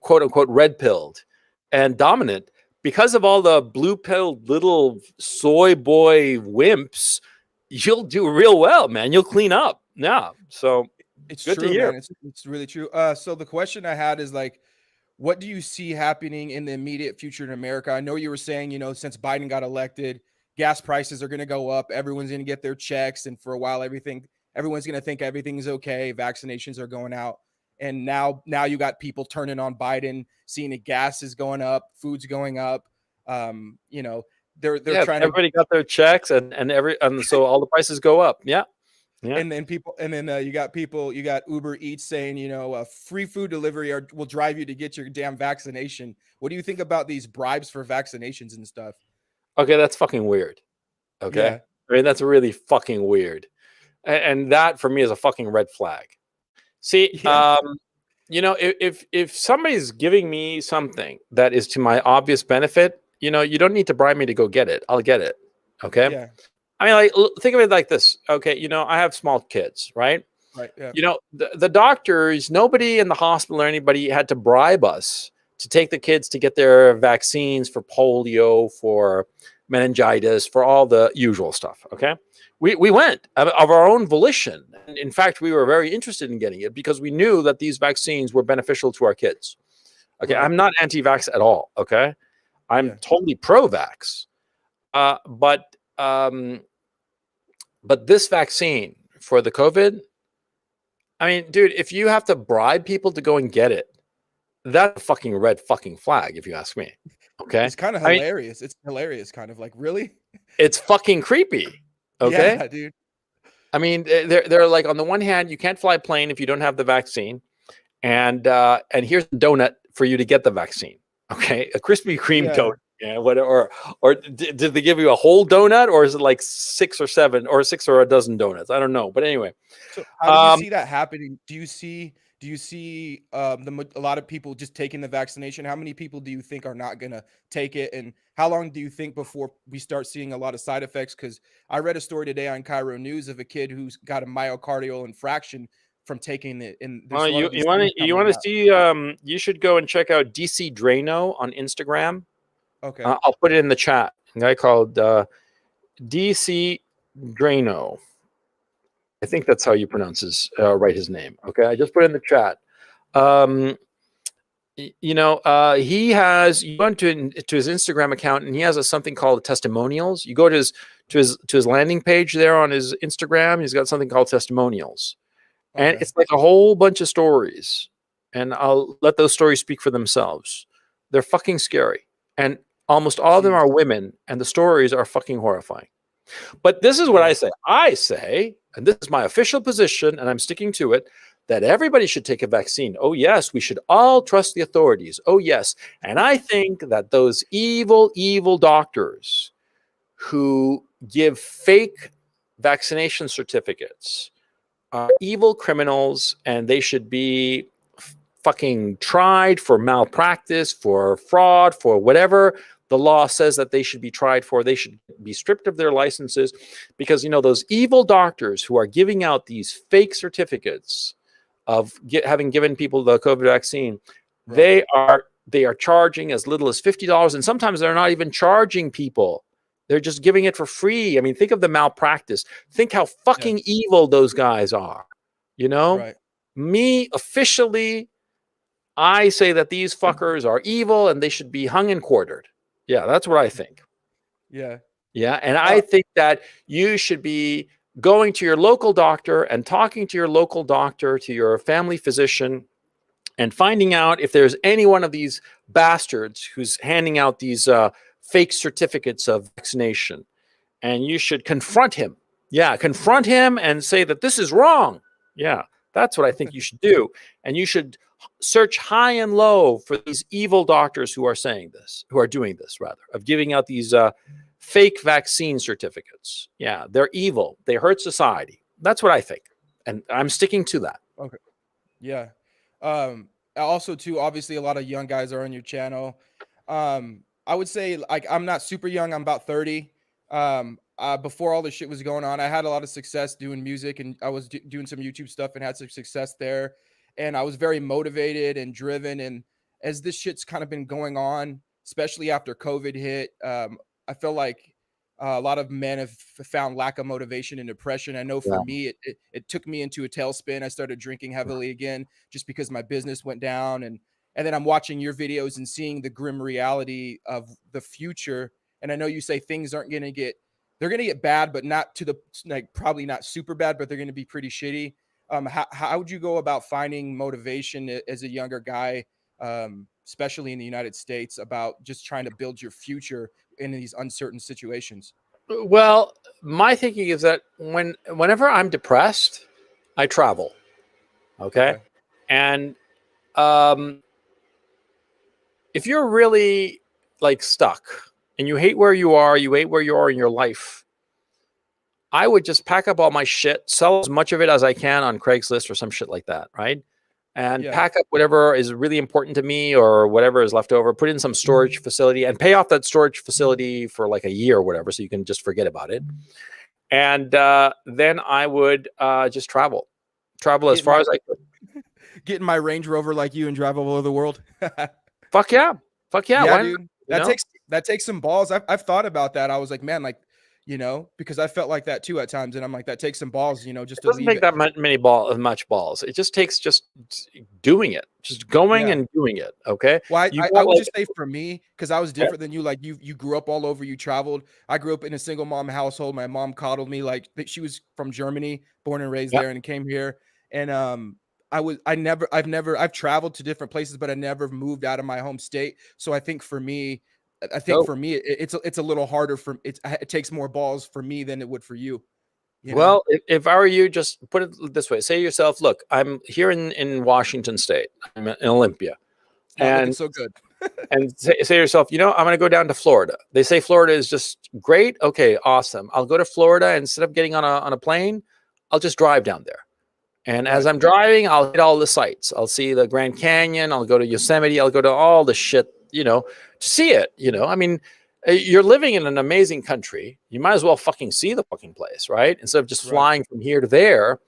quote unquote red pilled and dominant because of all the blue pilled little soy boy wimps, you'll do real well, man. You'll clean up. Yeah. So it's good true, to hear. man. It's really true. So the question I had is like, what do you see happening in the immediate future in America? I know you were saying, you know, since Biden got elected, gas prices are going to go up. Everyone's going to get their checks. And for a while, everyone's going to think everything's okay. Vaccinations are going out. And now you got people turning on Biden, seeing that gas is going up, food's going up. You know, they're trying everybody got their checks and so all the prices go up. Yeah. Yeah. And then you got Uber Eats saying, you know, free food delivery will drive you to get your damn vaccination. What do you think about these bribes for vaccinations and stuff? Okay, that's fucking weird. Okay. Yeah. I mean, that's really fucking weird. And that for me is a fucking red flag. See, Yeah. you know, if somebody's giving me something that is to my obvious benefit, you know, you don't need to bribe me to go get it. I'll get it. Okay. Yeah. I mean, like, think of it like this. Okay, you know, I have small kids, right? Right. Yeah. You know, the doctors, nobody in the hospital or anybody had to bribe us to take the kids to get their vaccines for polio, for meningitis, for all the usual stuff. Okay, we went of our own volition. In fact, we were very interested in getting it because we knew that these vaccines were beneficial to our kids. Okay, Right. I'm not anti-vax at all. Okay, I'm totally pro-vax, but this vaccine for the COVID, I mean, dude, if you have to bribe people to go and get it, that's a fucking red fucking flag, if you ask me. Okay. It's kind of hilarious. It's hilarious, kind of like, really? It's fucking creepy. Okay. Yeah, dude. I mean, they're like, on the one hand, you can't fly a plane if you don't have the vaccine. And here's a donut for you to get the vaccine. Okay. A Krispy Kreme donut. Yeah, or did they give you a whole donut, or is it like 6 or 7 or 6 or a dozen donuts? I don't know, but anyway. So how do you see that happening? Do you see a lot of people just taking the vaccination? How many people do you think are not gonna take it, and how long do you think before we start seeing a lot of side effects? Because I read a story today on Cairo News of a kid who's got a myocardial infarction from taking it. And you want to see? You should go and check out DC Drano on Instagram. Okay. I'll put it in the chat. A guy called DC Drano. I think that's how you pronounce write his name. Okay, I just put it in the chat. You know, he has. You went to his Instagram account, and he has something called testimonials. You go to his landing page there on his Instagram. He's got something called testimonials, and it's like a whole bunch of stories. And I'll let those stories speak for themselves. They're fucking scary, and almost all of them are women, and the stories are fucking horrifying. But this is what I say. I say, and this is my official position, and I'm sticking to it, that everybody should take a vaccine. Oh, yes, we should all trust the authorities. Oh, yes. And I think that those evil, evil doctors who give fake vaccination certificates are evil criminals, and they should be fucking tried for malpractice, for fraud, for whatever. the law says that they should be tried for. They should be stripped of their licenses because, those evil doctors who are giving out these fake certificates of having given people the COVID vaccine, Right. they are charging as little as $50, and sometimes they're not even charging people. They're just giving it for free. I mean, think of the malpractice. Think how fucking evil those guys are. Right. Me officially, I say that these fuckers are evil and they should be hung and quartered. Yeah, that's what I think. Yeah. Yeah, and I think that you should be going to your local doctor and talking to your local doctor, to your family physician, and finding out if there's any one of these bastards who's handing out these fake certificates of vaccination. And you should confront him. Yeah, confront him and say that this is wrong. Yeah, that's what I think you should do. And you should search high and low for these evil doctors who are saying this, who are doing this, rather, of giving out these fake vaccine certificates. Yeah, they're evil. They hurt society. That's what I think. And I'm sticking to that. Okay. Yeah. Also too, obviously a lot of young guys are on your channel. I would say, like, I'm not super young. I'm about 30. Before all this shit was going on, I had a lot of success doing music, and I was doing some YouTube stuff and had some success there. And I was very motivated and driven. And as this shit's kind of been going on, especially after COVID hit, I feel like a lot of men have found lack of motivation and depression. I know for me, it took me into a tailspin. I started drinking heavily again just because my business went down. And then I'm watching your videos and seeing the grim reality of the future. And I know you say things aren't going to get, they're going to get bad, but not to the, like, probably not super bad, but they're going to be pretty shitty. How would you go about finding motivation as a younger guy, especially in the United States, about just trying to build your future in these uncertain situations? Well, my thinking is that whenever I'm depressed, I travel. Okay. And if you're really like stuck and you hate where you are in your life, I would just pack up all my shit, sell as much of it as I can on Craigslist or some shit like that, right? And pack up whatever is really important to me or whatever is left over, put in some storage facility and pay off that storage facility for like a year or whatever, so you can just forget about it. And then I would just travel as far as I could. Get in my Range Rover like you and drive all over the world. Fuck yeah. Yeah, dude. That takes some balls. I've thought about that. I was like, man, like, because I felt like that too at times, and I'm like, that takes some balls, just it doesn't take that much balls. It just takes just doing it, just going and doing it. Okay. Well, I would just say for me, because I was different than you. Like you grew up all over, you traveled. I grew up in a single mom household. My mom coddled me like she was from Germany, born and raised there, and came here. And I've traveled to different places, but I never moved out of my home state. So I think for me, it's a little harder it takes more balls for me than it would for you. Well, if I were you, just put it this way: say to yourself, "Look, I'm here in Washington State. I'm in Olympia, and so good." And say to yourself, I'm going to go down to Florida. They say Florida is just great. Okay, awesome. I'll go to Florida. Instead of getting on a plane, I'll just drive down there. And as I'm driving, I'll hit all the sites. I'll see the Grand Canyon. I'll go to Yosemite. I'll go to all the shit, to see it. I mean, you're living in an amazing country. You might as well fucking see the fucking place, right? Instead of just flying from here to there,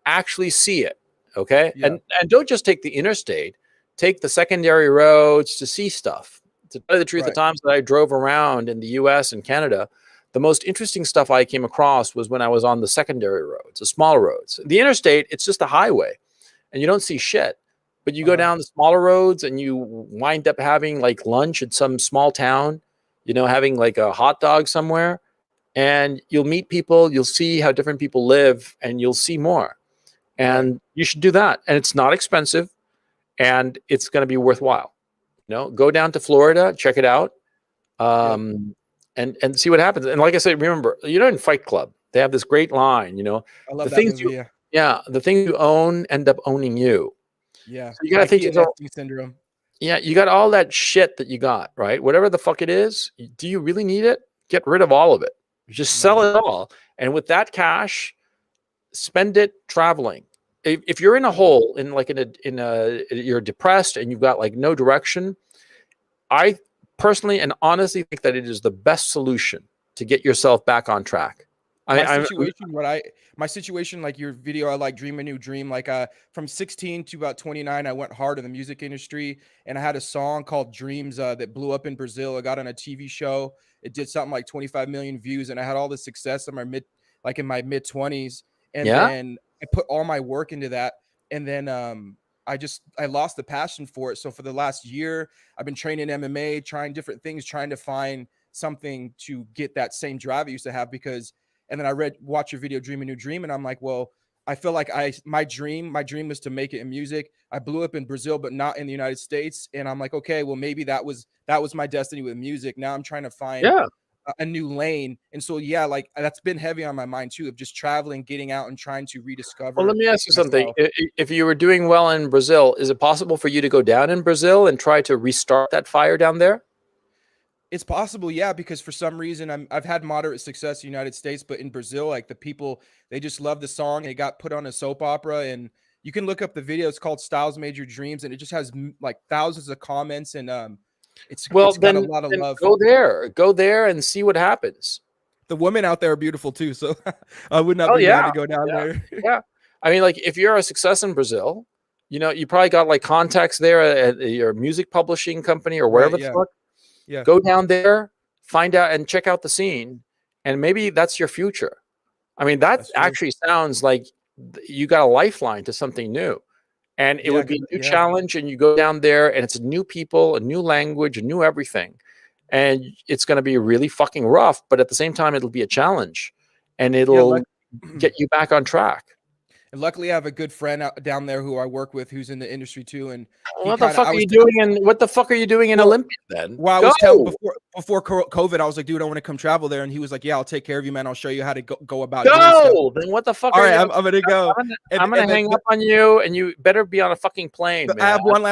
actually see it. Okay. Yeah. And don't just take the interstate, take the secondary roads to see stuff. To tell you the truth, the times that I drove around in the US and Canada, the most interesting stuff I came across was when I was on the secondary roads, the smaller roads. The interstate, it's just a highway and you don't see shit. But you go down the smaller roads and you wind up having like lunch at some small town, having like a hot dog somewhere, and you'll meet people, you'll see how different people live, and you'll see more. And you should do that. And it's not expensive and it's going to be worthwhile. Go down to Florida, check it out. And see what happens. And like I said, remember, in Fight Club, they have this great line, I love the things movie, the things you own end up owning you. Yeah. So you got to think syndrome. Yeah, you got all that shit that you got, right? Whatever the fuck it is, do you really need it? Get rid of all of it. Just sell it all. And with that cash, spend it traveling. If you're in a hole, you're depressed and you've got like no direction, I personally and honestly think that it is the best solution to get yourself back on track. My situation, like your video, I like Dream a New Dream. Like from 16 to about 29, I went hard in the music industry, and I had a song called Dreams that blew up in Brazil. I got on a TV show. It did something like 25 million views, and I had all the success in my mid 20s. And then I put all my work into that, and then I lost the passion for it. So for the last year, I've been training MMA, trying different things, trying to find something to get that same drive I used to have. And then I watch your video, Dream a New Dream, and I'm like, well, I feel like my dream was to make it in music. I blew up in Brazil, but not in the United States. And I'm like, okay, well, maybe that was my destiny with music. Now I'm trying to find a new lane. And so, yeah, like that's been heavy on my mind too, of just traveling, getting out and trying to rediscover. Well, let me ask you something. If you were doing well in Brazil, is it possible for you to go down in Brazil and try to restart that fire down there? It's possible, yeah, because for some reason I've had moderate success in the United States, but in Brazil, like the people, they just love the song. It got put on a soap opera, and you can look up the video. It's called Styles Made Your Dreams, and it just has like thousands of comments, and it's got a lot of love. Go there and see what happens. The women out there are beautiful too, so I would not be mad to go down there. Yeah, I mean, like if you're a success in Brazil, you know, you probably got like contacts there at your music publishing company or wherever the fuck. Yeah. Go down there, find out and check out the scene, and maybe that's your future. I mean, that actually sounds like you got a lifeline to something new. And it would be a new challenge, and you go down there and it's new people, a new language, a new everything. And it's going to be really fucking rough, but at the same time, it'll be a challenge and it'll get you back on track. And luckily, I have a good friend down there who I work with who's in the industry too. And what the fuck are you doing in Olympia then? Well, I was telling before COVID, I was like, dude, I want to come travel there. And he was like, yeah, I'll take care of you, man. I'll show you how to go about doing stuff. Then what the fuck? All right, I'm gonna go. I'm gonna hang up on you, and you better be on a fucking plane. Man. I have one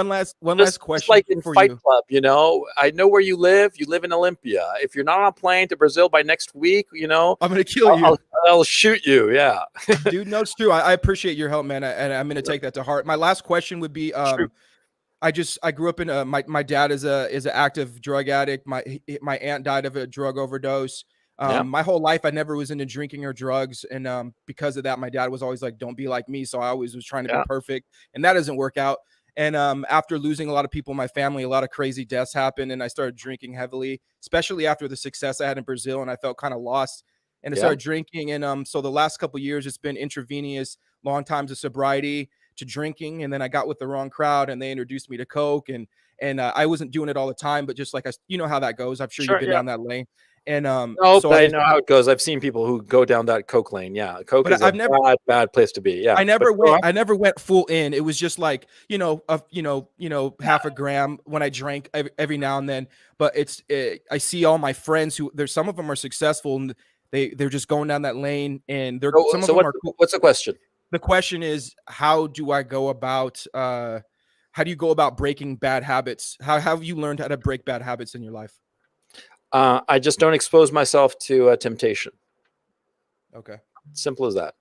last question. Like in Fight Club, you know, I know where you live. You live in Olympia. If you're not on a plane to Brazil by next week, you know, I'm gonna kill you. I'll shoot you. Yeah, dude. No, it's true. I appreciate your help, man, and I'm gonna take that to heart. My last question would be, I grew up in my dad is an active drug addict. My aunt died of a drug overdose. My whole life I never was into drinking or drugs, and because of that, my dad was always like, "Don't be like me." So I always was trying to be perfect, and that doesn't work out. And after losing a lot of people in my family, a lot of crazy deaths happened, and I started drinking heavily, especially after the success I had in Brazil, and I felt kind of lost. And I started drinking, and so the last couple of years, it's been intravenous, long times of sobriety to drinking, and then I got with the wrong crowd, and they introduced me to Coke, and I wasn't doing it all the time, but just like you know how that goes. I'm sure you've been down that lane. And so I know how it goes. I've seen people who go down that Coke lane. Yeah, Coke is a bad place to be. Yeah, I never went full in. It was just like half a gram when I drank every now and then. But I see all my friends who some of them are successful, and they're just going down that lane, and they're some of them are cool. What's the question? The question is, how do you go about breaking bad habits? How have you learned how to break bad habits in your life? I just don't expose myself to temptation. Okay. Simple as that.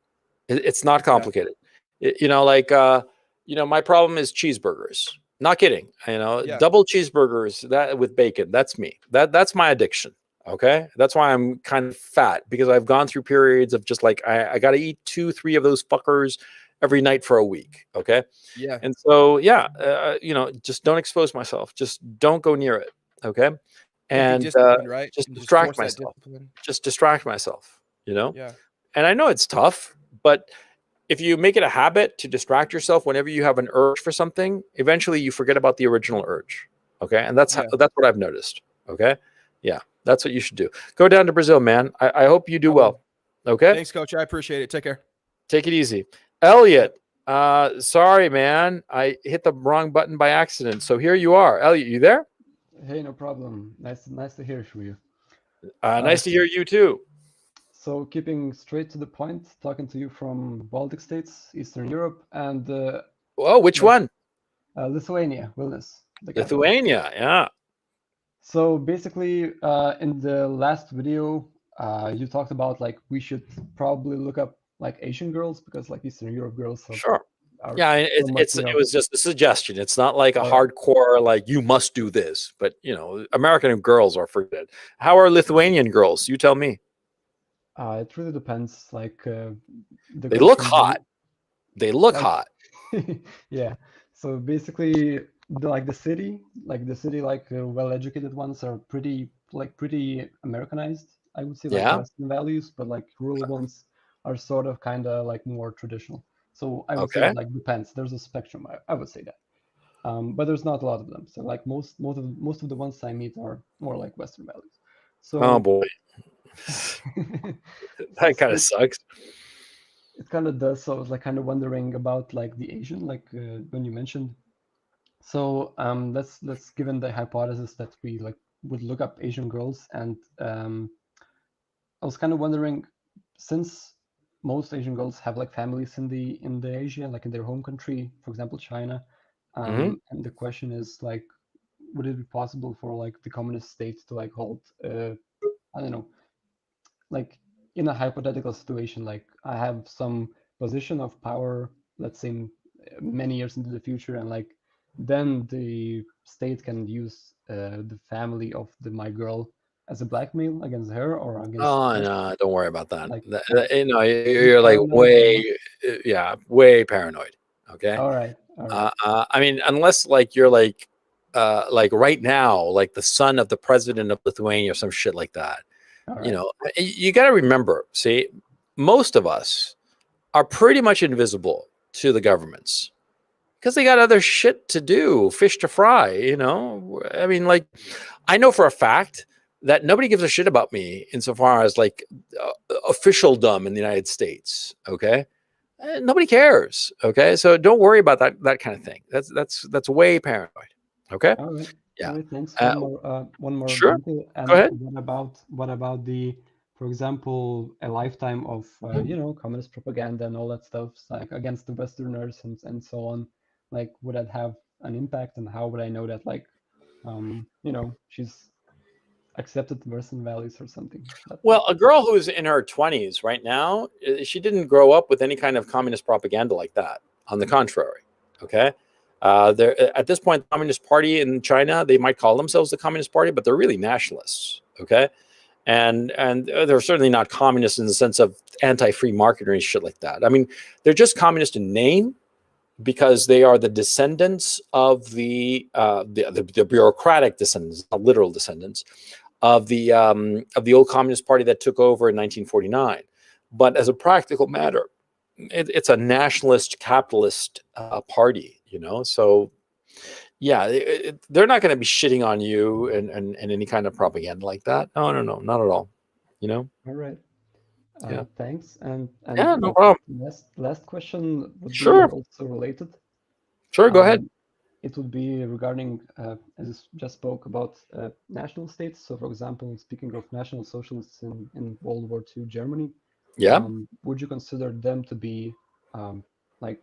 It's not complicated. My problem is cheeseburgers. Not kidding. Double cheeseburgers that with bacon. That's me. That's my addiction. Okay. That's why I'm kind of fat, because I've gone through periods of just like, I got to eat 2-3 of those fuckers every night for a week. Okay. Yeah. And so, just don't expose myself. Just don't go near it. Okay. And right? just distract myself. Just distract myself, Yeah. And I know it's tough, but if you make it a habit to distract yourself whenever you have an urge for something, eventually you forget about the original urge. Okay. And that's what I've noticed. Okay. Yeah. That's what you should do. Go down to Brazil, man. I hope you do well. Okay. Thanks, Coach. I appreciate it. Take care. Take it easy. Elliot, sorry, man. I hit the wrong button by accident. So here you are. Elliot, you there? Hey, no problem. Nice to hear from you. Nice to hear you too. So keeping straight to the point, talking to you from Baltic states, Eastern Europe, and which one? Lithuania, Vilnius. Lithuania, yeah. So basically, in the last video, you talked about like we should probably look up like Asian girls, because like Eastern Europe girls are Yeah, so much, it was just a suggestion. It's not like a All hardcore like you must do this. But American girls are forbid. How are Lithuanian girls? You tell me. It really depends. Like the They girls look from hot. They look like hot. yeah. So basically, the city, well-educated ones are pretty Americanized. I would say like Yeah. Western values, but like rural ones are sort of kind of like more traditional. So I would say Okay. it like depends. There's a spectrum. I would say that. But there's not a lot of them. So like most of the ones I meet are more like Western values. Oh So boy, so that kind of sucks. it kind of does. So I was like kind of wondering about like the Asian, like when you mentioned. So let's given the hypothesis that we like would look up Asian girls, and I was kind of wondering, since most Asian girls have like families in the Asia, like in their home country, for example, China, Hmm. and the question is like, would it be possible for like the communist states to like hold, I don't know, like in a hypothetical situation, like I have some position of power, let's say many years into the future, and like then the state can use the family of my girl as a blackmail against her or against Oh us. no, don't worry about that. Like, like be You're like paranoid or not? way, yeah, way paranoid. Okay. All right, all right, I mean, unless like you're like right now, like the son of the president of Lithuania or some shit like that. all right. You got to remember, see, most of us are pretty much invisible to the governments because they got other shit to do, fish to fry, I mean, like, I know for a fact that nobody gives a shit about me insofar as like officialdom in the United States. Okay. Nobody cares. Okay. So don't worry about that kind of thing. That's way paranoid. Okay. All right. All Yeah. right. Thanks. Uh, One more sure. detail. Go And ahead. what about the, for example, a lifetime of communist propaganda and all that stuff, like against the Westerners and so on? Like, would that have an impact? And how would I know that, like, she's accepted Western values or something? Well, a girl who's in her 20s right now, she didn't grow up with any kind of communist propaganda like that. On the contrary, okay. There at this point, the Communist Party in China, they might call themselves the Communist Party, but they're really nationalists, okay. And they're certainly not communists in the sense of anti-free market or any shit like that. I mean, they're just communist in name because they are the descendants of the bureaucratic descendants, not literal descendants of the old Communist Party that took over in 1949. But as a practical matter, it's a nationalist capitalist party, So yeah, they're not going to be shitting on you and any kind of propaganda like that. No, not at all. All right. Yeah. Thanks. And Yeah, no like problem. last question would be Sure. also related. Sure, go ahead. It would be regarding, as you just spoke about national states. So, for example, speaking of national socialists in World War II Germany, Yeah. would you consider them to be like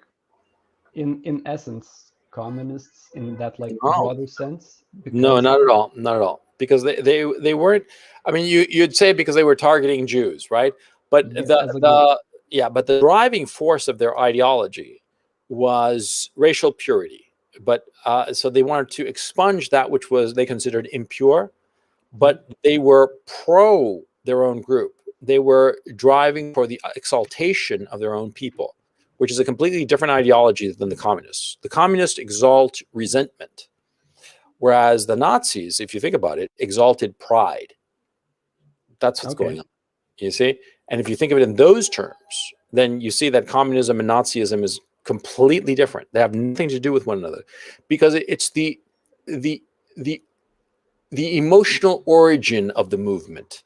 in essence communists in that like No. broader sense? No, Because not at all. Not at all. Because they weren't. I mean, you'd say because they were targeting Jews, right? But yes, as a group. but the driving force of their ideology was racial purity. But so they wanted to expunge that which was they considered impure, but they were pro their own group. They were driving for the exaltation of their own people, which is a completely different ideology than the communists. The communists exalt resentment. Whereas the Nazis, if you think about it, exalted pride. That's what's going on. You see? And if you think of it in those terms, then you see that communism and Nazism is completely different. They have nothing to do with one another because it's the emotional origin of the movement.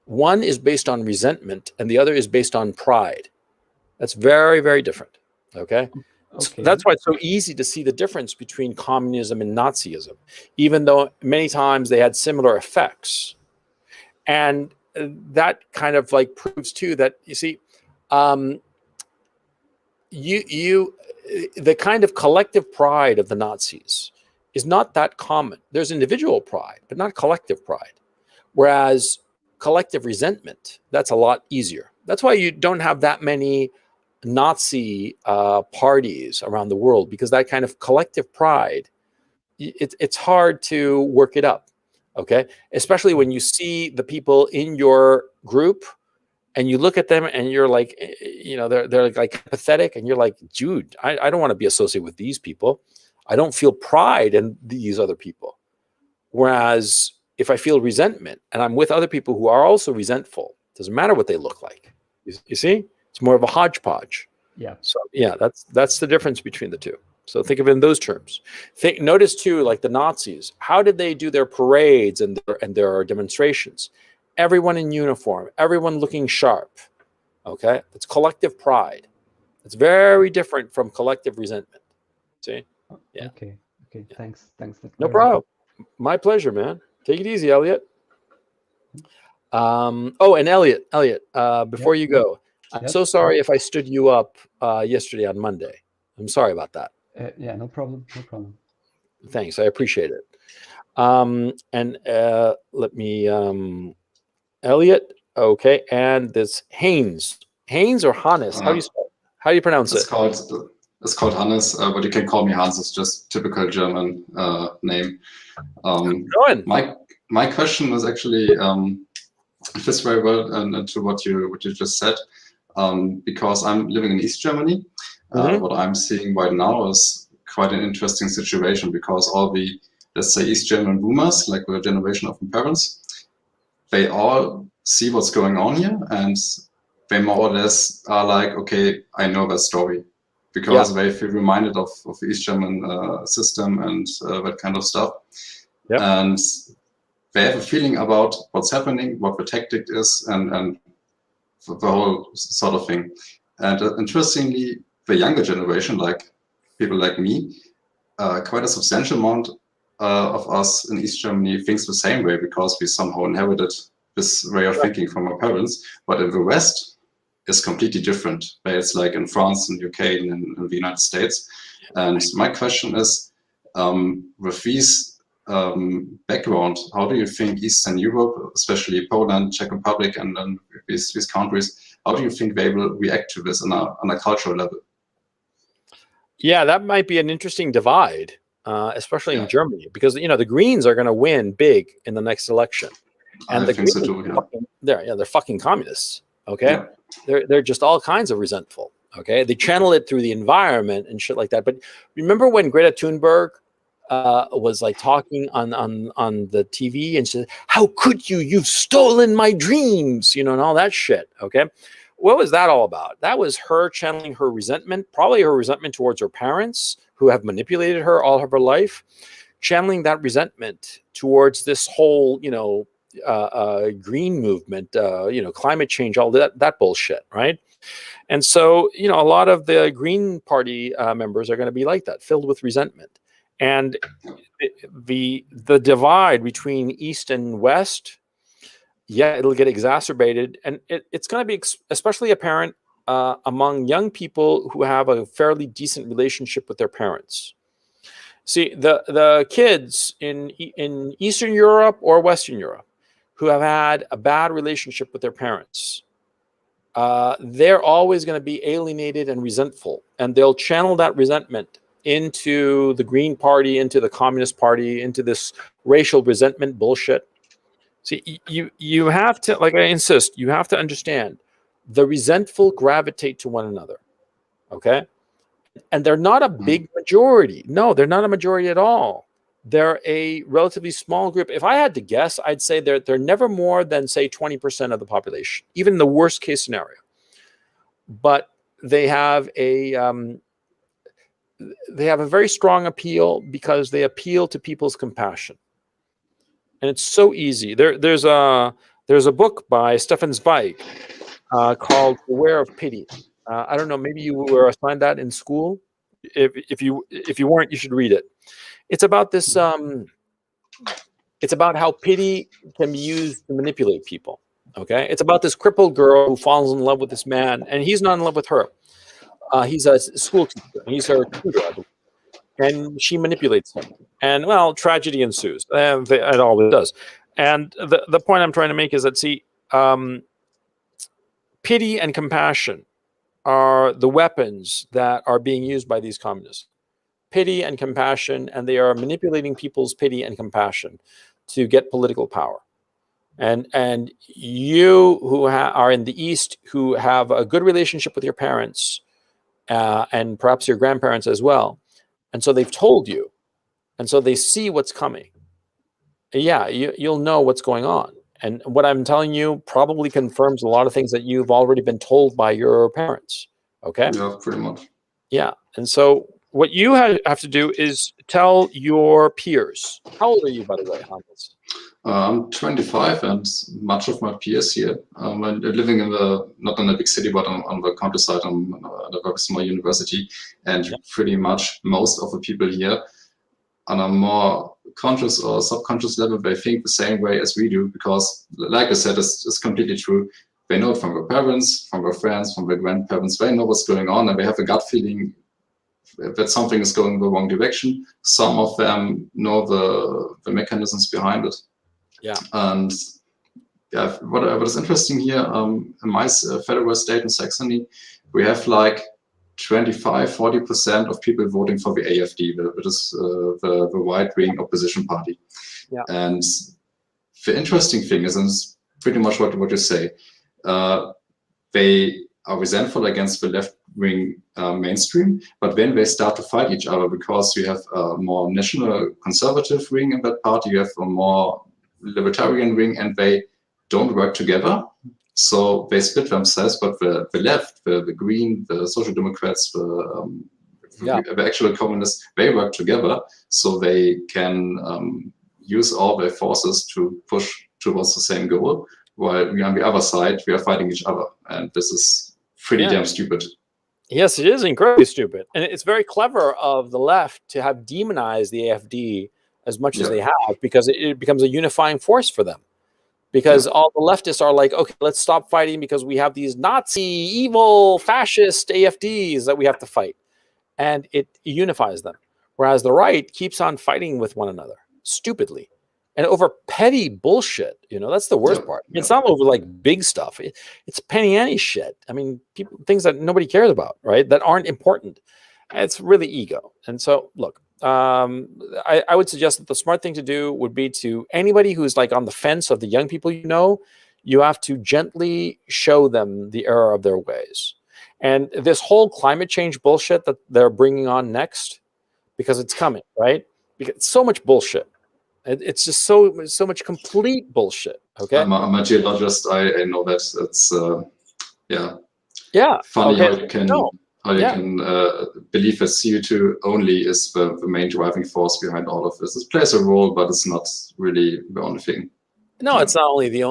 One is based on resentment and the other is based on pride. That's very, very different. Okay. Okay. That's why it's so easy to see the difference between communism and Nazism, even though many times they had similar effects. And that kind of like proves too that you see, the kind of collective pride of the Nazis is not that common. There's individual pride, but not collective pride. Whereas collective resentment, that's a lot easier. That's why you don't have that many Nazi parties around the world, because that kind of collective pride, it's hard to work it up. Okay, especially when you see the people in your group and you look at them and you're like, they're like pathetic, and you're like, dude, I don't want to be associated with these people. I don't feel pride in these other people. Whereas if I feel resentment and I'm with other people who are also resentful, doesn't matter what they look like. You see, it's more of a hodgepodge. Yeah. So yeah, that's the difference between the two. So think of it in those terms. Notice too, like the Nazis, how did they do their parades and their demonstrations? Everyone in uniform, everyone looking sharp. Okay, it's collective pride. It's very different from collective resentment. See? Yeah. Okay. Yeah. Thanks. That's No very problem. My pleasure, man. Take it easy, Elliot. Oh, and Elliot, before you go, I'm Yes. so sorry if I stood you up yesterday on Monday. I'm sorry about that. Yeah, no problem. No problem. Thanks. I appreciate it. And let me, Elliot. Okay. And this Haynes or Hannes. How do you pronounce it? It's called Hannes, but you can call me Hans. It's just typical German name. My question was actually fits very well into what you just said, because I'm living in East Germany. What I'm seeing right now is quite an interesting situation, because all the, let's say, East German boomers, like the generation of my parents, they all see what's going on here, and they more or less are like, okay, I know that story, because they feel reminded of the East German system and that kind of stuff. Yep. And they have a feeling about what's happening, what the tactic is, and the whole sort of thing. And interestingly, the younger generation, like people like me, quite a substantial amount of us in East Germany thinks the same way, because we somehow inherited this way of thinking from our parents. But in the West, it's completely different. It's like in France and UK and in the United States. And my question is, with these background, how do you think Eastern Europe, especially Poland, Czech Republic, and then these countries, how do you think they will react to this on a cultural level? Yeah, that might be an interesting divide, especially in Germany, because the Greens are going to win big in the next election, and I think so too. They're fucking communists. Okay, they're just all kinds of resentful. Okay, they channel it through the environment and shit like that. But remember when Greta Thunberg was like talking on the TV and said, "How could you? You've stolen my dreams," and all that shit. Okay, what was that all about? That was her channeling her resentment, probably her resentment towards her parents who have manipulated her all of her life, channeling that resentment towards this whole, green movement, climate change, all that bullshit, right? And so, a lot of the Green Party members are going to be like that, filled with resentment. And the divide between East and West, it'll get exacerbated, and it's going to be especially apparent among young people who have a fairly decent relationship with their parents. See, the kids in Eastern Europe or Western Europe who have had a bad relationship with their parents, they're always going to be alienated and resentful, and they'll channel that resentment into the Green Party, into the Communist Party, into this racial resentment bullshit. See, you have to, like I insist, you have to understand, the resentful gravitate to one another, okay? And they're not a big majority. No, they're not a majority at all. They're a relatively small group. If I had to guess, I'd say they're never more than, say, 20% of the population, even in the worst case scenario. But they have a very strong appeal because they appeal to people's compassion. And it's so easy. There's a book by Stefan Zweig called "Beware of Pity." I don't know. Maybe you were assigned that in school. If you weren't, you should read it. It's about this. It's about how pity can be used to manipulate people. Okay. It's about this crippled girl who falls in love with this man, and he's not in love with her. He's a school teacher. He's her tutor, I believe. And she manipulates him, and well, tragedy ensues. It always does. And the point I'm trying to make is that, see, pity and compassion are the weapons that are being used by these communists. Pity and compassion, and they are manipulating people's pity and compassion to get political power. And you who are in the East, who have a good relationship with your parents, and perhaps your grandparents as well, and so they've told you, and so they see what's coming. Yeah, you'll know what's going on. And what I'm telling you probably confirms a lot of things that you've already been told by your parents. Okay? Yeah, pretty much. Yeah. And so what you have to do is tell your peers. How old are you, by the way, Hans? I'm 25, and much of my peers here, I'm living in not in a big city, but on the countryside, at a very small university, and pretty much most of the people here on a more conscious or subconscious level, they think the same way as we do, because like I said, it's completely true. They know it from their parents, from their friends, from their grandparents. They know what's going on, and they have a gut feeling that something is going the wrong direction. Some of them know the mechanisms behind it. Yeah. And yeah, what is interesting here, in my federal state in Saxony, we have like 25–40% of people voting for the AfD, which is the right-wing opposition party. Yeah. And the interesting thing is, and it's pretty much what you say, they are resentful against the left-wing mainstream, but then they start to fight each other, because you have a more national conservative wing in that party, you have a more libertarian wing, and they don't work together. So they split themselves, but the left, the Green, the Social Democrats, the actual communists, they work together, so they can use all their forces to push towards the same goal, while we on the other side, we are fighting each other. And this is pretty damn stupid. Yes, it is incredibly stupid. And it's very clever of the left to have demonized the AfD as much as they have, because it becomes a unifying force for them. Because all the leftists are like, okay, let's stop fighting because we have these Nazi, evil, fascist AfDs that we have to fight. And it unifies them. Whereas the right keeps on fighting with one another, stupidly. And over petty bullshit, that's the worst part. It's not over like big stuff. It's penny ante shit. I mean, things that nobody cares about, right? That aren't important. It's really ego. And so, look, I would suggest that the smart thing to do would be to anybody who's like on the fence of the young people, you have to gently show them the error of their ways. And this whole climate change bullshit that they're bringing on next, because it's coming, right? Because it's so much bullshit. It's just so much complete bullshit. Okay. I'm a geologist. I know that it's funny how you can. How you can believe that CO2 only is the main driving force behind all of this. It plays a role, but it's not really the only thing. No, it's not only the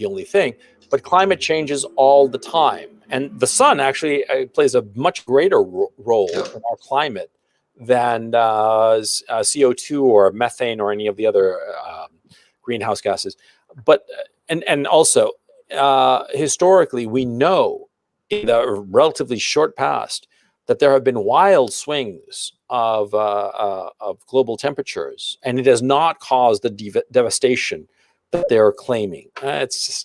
only thing, but climate changes all the time, and the sun actually plays a much greater role in our climate than CO2 or methane or any of the other greenhouse gases. But and also historically, we know in the relatively short past that there have been wild swings of global temperatures, and it has not caused the devastation that they're claiming. It's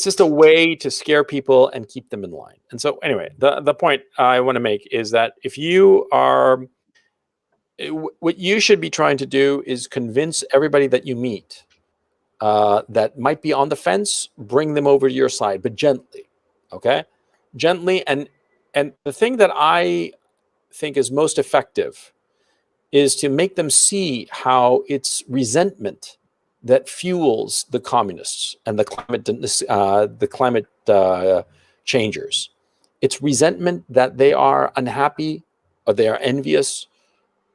just a way to scare people and keep them in line. And so anyway, the point I want to make is that if you are, what you should be trying to do is convince everybody that you meet that might be on the fence, bring them over to your side, but gently. Okay, gently. And the thing that I think is most effective is to make them see how it's resentment that fuels the communists and the climate changers. It's resentment that they are unhappy or they are envious,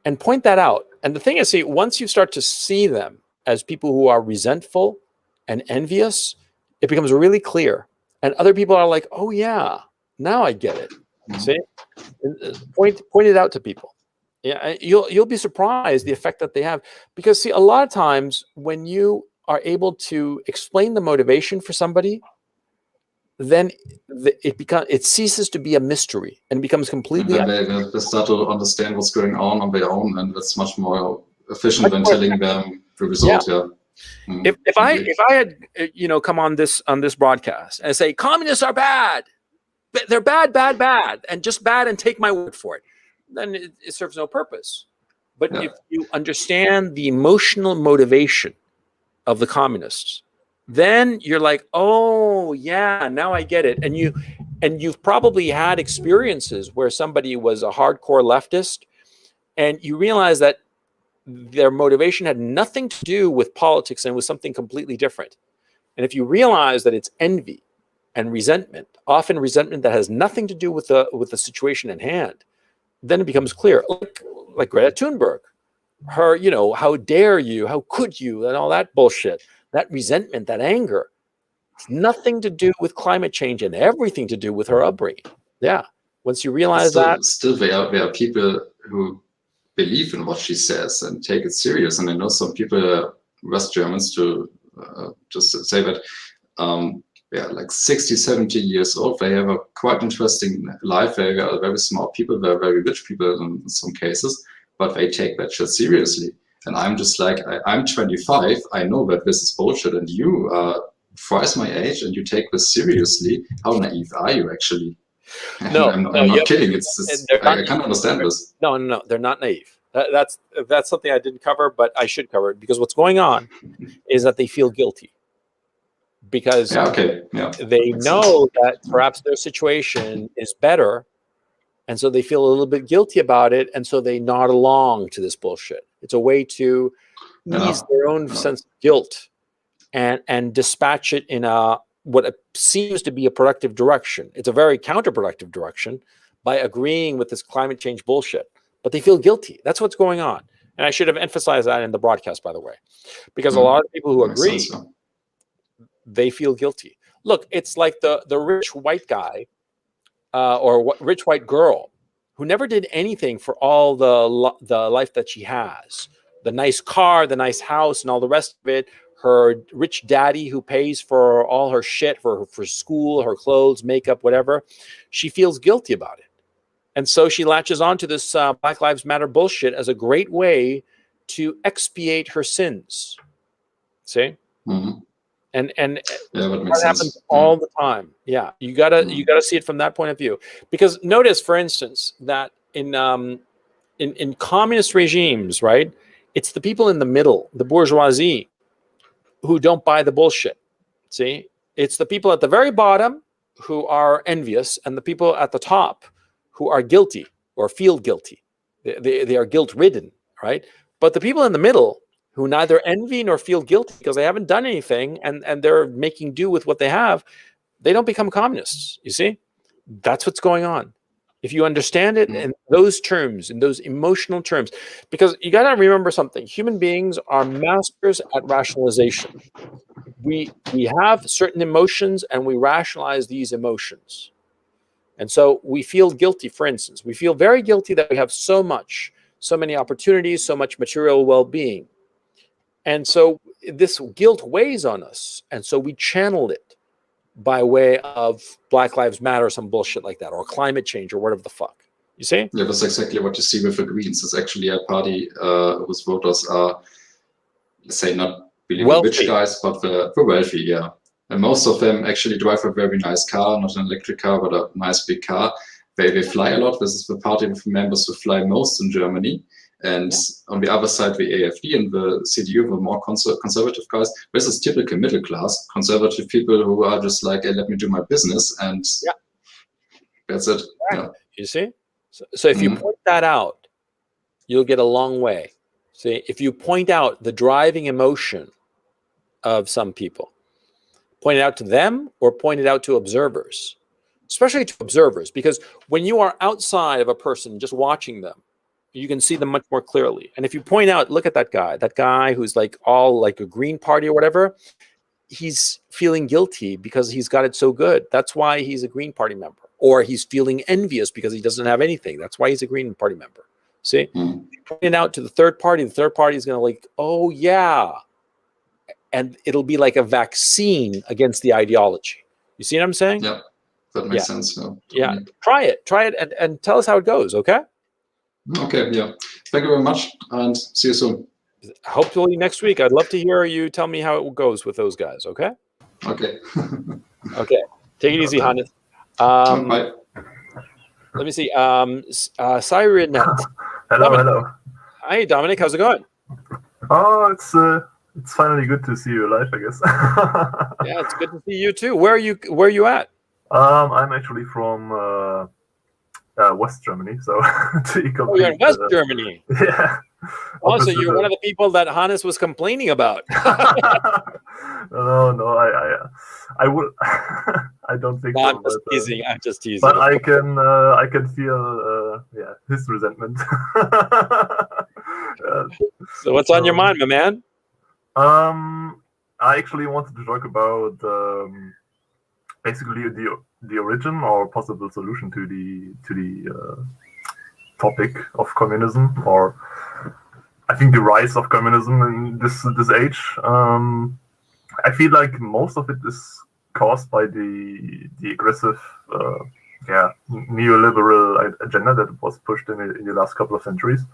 and point that out. And the thing is, see, once you start to see them as people who are resentful and envious, it becomes really clear. And other people are like, oh yeah, now I get it. See, point it out to people. Yeah, you'll be surprised the effect that they have, because see, a lot of times when you are able to explain the motivation for somebody, then it ceases to be a mystery and becomes completely. They start to understand what's going on their own, and that's much more efficient than telling them the result. Yeah. If I had come on this broadcast and say communists are bad, they're bad, bad, bad, and just bad, and take my word for it, then it serves no purpose. But if you understand the emotional motivation of the communists, then you're like, oh yeah, now I get it. And you've probably had experiences where somebody was a hardcore leftist, and you realize that their motivation had nothing to do with politics and was something completely different. And if you realize that it's envy and resentment, often resentment that has nothing to do with the situation at hand, then it becomes clear. Like Greta Thunberg, her, how dare you, how could you, and all that bullshit, that resentment, that anger, it's nothing to do with climate change and everything to do with her upbringing. Yeah, once you realize still there are people who believe in what she says and take it serious. And I know some people, West Germans, to just say that like 60, 70 years old, they have a quite interesting life. They are very smart people, they're very rich people in some cases, but they take that shit seriously. And I'm just like, I'm 25, I know that this is bullshit, and you are twice my age and you take this seriously. How naive are you actually? No, I'm not kidding. I can't understand this. No, they're not naive. That's something I didn't cover, but I should cover it, because what's going on is that they feel guilty because they know that perhaps their situation is better, and so they feel a little bit guilty about it, and so they nod along to this bullshit. It's a way to ease their own sense of guilt and dispatch it in what seems to be a productive direction. It's a very counterproductive direction by agreeing with this climate change bullshit. But they feel guilty. That's what's going on. And I should have emphasized that in the broadcast, by the way, because a lot of people who agree, they feel guilty. Look, it's like the rich white guy or rich white girl who never did anything for all the life that she has, the nice car, the nice house, and all the rest of it. Her rich daddy who pays for all her shit, for school, her clothes, makeup, whatever. She feels guilty about it. And so she latches onto this Black Lives Matter bullshit as a great way to expiate her sins. See? Mm-hmm. And that happens all the time. Yeah, you gotta see it from that point of view. Because notice, for instance, that in communist regimes, right, it's the people in the middle, the bourgeoisie, who don't buy the bullshit. See, it's the people at the very bottom who are envious, and the people at the top who are guilty or feel guilty. They are guilt-ridden, right? But the people in the middle who neither envy nor feel guilty because they haven't done anything and they're making do with what they have, they don't become communists. You see, that's what's going on. If you understand it in those terms, in those emotional terms, because you got to remember something: human beings are masters at rationalization. We have certain emotions and we rationalize these emotions. And so we feel guilty, for instance. We feel very guilty that we have so many opportunities, so much material well-being. And so this guilt weighs on us. And so we channel it by way of Black Lives Matter, some bullshit like that, or climate change, or whatever the fuck. You see? Yeah, that's exactly what you see with the Greens. It's actually a party whose voters are, let's say, not really the rich guys, but the wealthy, yeah. And most of them actually drive a very nice car, not an electric car, but a nice big car. They fly a lot. This is the party with members who fly most in Germany. And on the other side, the AfD and the CDU, the more conservative guys. This is typical middle class, conservative people who are just like, hey, let me do my business, and that's it. Yeah. You see? So if you point that out, you'll get a long way. See, if you point out the driving emotion of some people, point it out to them or point it out to observers, especially to observers, because when you are outside of a person just watching them, you can see them much more clearly. And if you point out, look at that guy who's like all like a Green Party or whatever, he's feeling guilty because he's got it so good. That's why he's a Green Party member. Or he's feeling envious because he doesn't have anything. That's why he's a Green Party member. See? You point it out to the third party is going to like, oh yeah. And it'll be like a vaccine against the ideology. You see what I'm saying? Yeah, that makes sense. Totally. Yeah, try it and tell us how it goes, okay? Okay, yeah. Thank you very much, and see you soon. Hopefully next week. I'd love to hear you tell me how it goes with those guys, okay? Okay. Okay. Take it easy, Hannes. Bye. Let me see. Cyrenet. Hello, hello. Hi, Dominic. How's it going? Oh, it's finally good to see you live, I guess. Yeah, it's good to see you too. Where are you at? I'm actually from West Germany, so to be Oh, you're in West Germany. Yeah. Also, you're one of the people that Hannes was complaining about. No, I would. I don't think No, so. I'm just teasing. I'm just teasing. But I can feel his resentment. So what's on your mind, my man? I actually wanted to talk about basically the origin or possible solution to the topic of communism, or I think the rise of communism in this age. I feel like most of it is caused by the aggressive neoliberal agenda that was pushed in the last couple of centuries.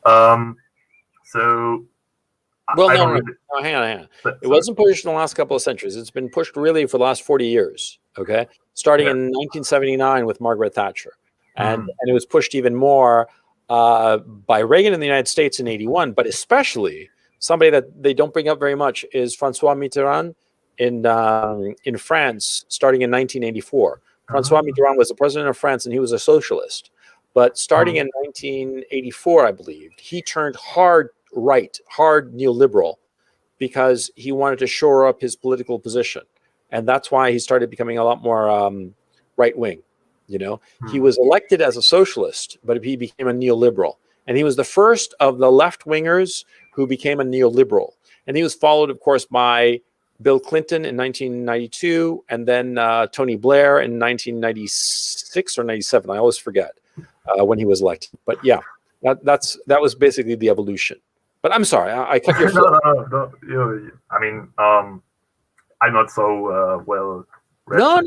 So well, no, hang on. It wasn't pushed in the last couple of centuries. It's been pushed really for the last 40 years. Okay, starting in 1979 with Margaret Thatcher, and it was pushed even more by Reagan in the United States in '81, but especially somebody that they don't bring up very much is François Mitterrand in France, starting in 1984. François Mitterrand was the president of France, and he was a socialist. But starting in 1984, I believe, he turned hard right, hard neoliberal, because he wanted to shore up his political position. And that's why he started becoming a lot more right wing. You know, he was elected as a socialist, but he became a neoliberal. And he was the first of the left wingers who became a neoliberal. And he was followed, of course, by Bill Clinton in 1992, and then Tony Blair in 1996 or 97. I always forget when he was elected. But yeah, that was basically the evolution. But I'm sorry, I cut your flow. No. I mean, I'm not so well read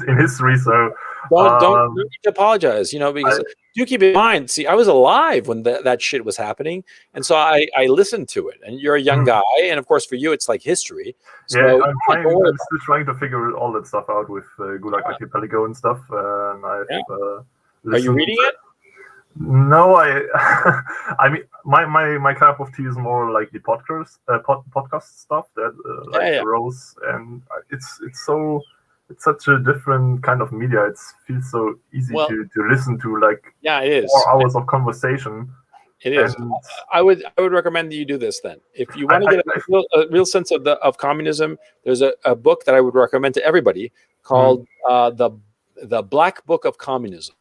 in history, so don't need to apologize. You know, because do keep in mind. See, I was alive when that shit was happening, and so I listened to it. And you're a young guy, and of course for you it's like history. So I'm still trying to figure all that stuff out with Gulag Archipelago and stuff. And are you reading it? No, I mean, my cup of tea is more like the podcast stuff that Rose, and it's such a different kind of media. It feels so easy to listen to, like it is 4 hours of conversation. It is. I would recommend that you do this then. If you want to get a real sense of communism, there's a book that I would recommend to everybody called the Black Book of Communism.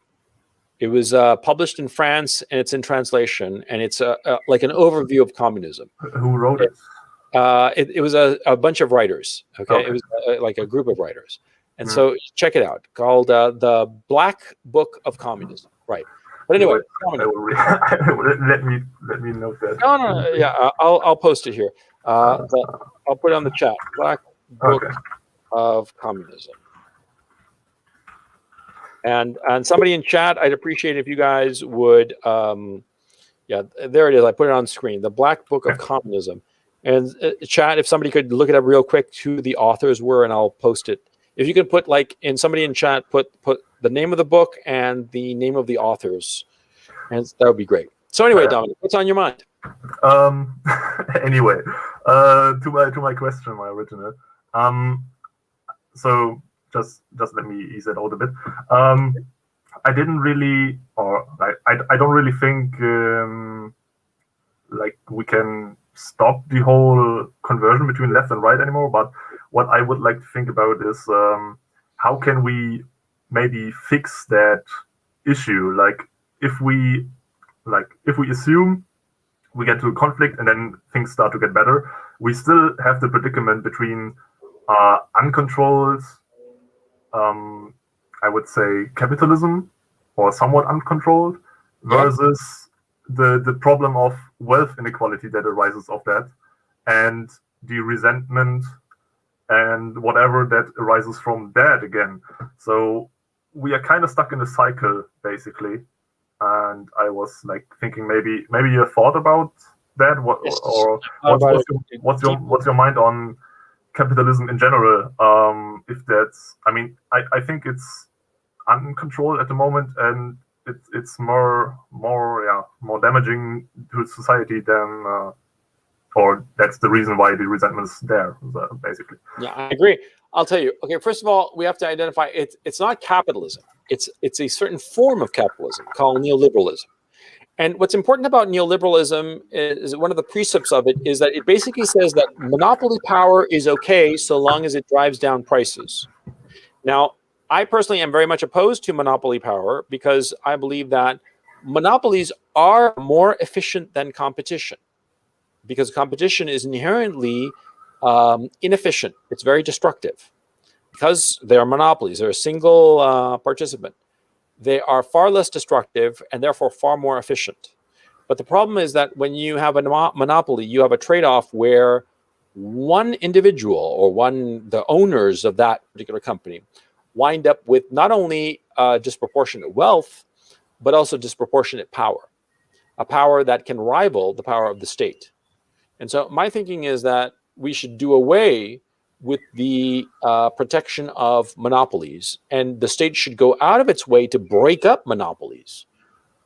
It was published in France, and it's in translation, and it's like an overview of communism. Who wrote it? It was a bunch of writers. Okay, it was like a group of writers, and so check it out. Called the Black Book of Communism. Right. But anyway, let me note that. No. Yeah, I'll post it here. I'll put it on the chat. Black Book of Communism. And somebody in chat, I'd appreciate if you guys would, there it is. I put it on screen. The Black Book of Communism. And chat, if somebody could look it up real quick who the authors were, and I'll post it. If you could put somebody in chat, put the name of the book and the name of the authors, and that would be great. So anyway, Dominic, what's on your mind? Anyway, to my question, my original. So just let me ease it out a bit. I didn't really, or I don't really think like we can stop the whole conversion between left and right anymore. But what I would like to think about is how can we maybe fix that issue? Like if we assume we get to a conflict and then things start to get better, we still have the predicament between uncontrolled, I would say, capitalism, or somewhat uncontrolled, versus the problem of wealth inequality that arises of that, and the resentment and whatever that arises from that again. So we are kind of stuck in a cycle, basically. And I was like thinking maybe you thought about that, what's your mind on capitalism in general? If that's, I mean, I think it's uncontrolled at the moment, and it's more damaging to society than or that's the reason why the resentment is there, basically. Yeah, I agree. I'll tell you. Okay, first of all, we have to identify it's not capitalism. It's a certain form of capitalism called neoliberalism. And what's important about neoliberalism is one of the precepts of it is that it basically says that monopoly power is okay so long as it drives down prices. Now, I personally am very much opposed to monopoly power because I believe that monopolies are more efficient than competition, because competition is inherently inefficient. It's very destructive because they are monopolies. They're a single participant. They are far less destructive and therefore far more efficient. But the problem is that when you have a monopoly, you have a trade-off where one individual or the owners of that particular company wind up with not only disproportionate wealth, but also disproportionate power, a power that can rival the power of the state. And so my thinking is that we should do away with the protection of monopolies, and the state should go out of its way to break up monopolies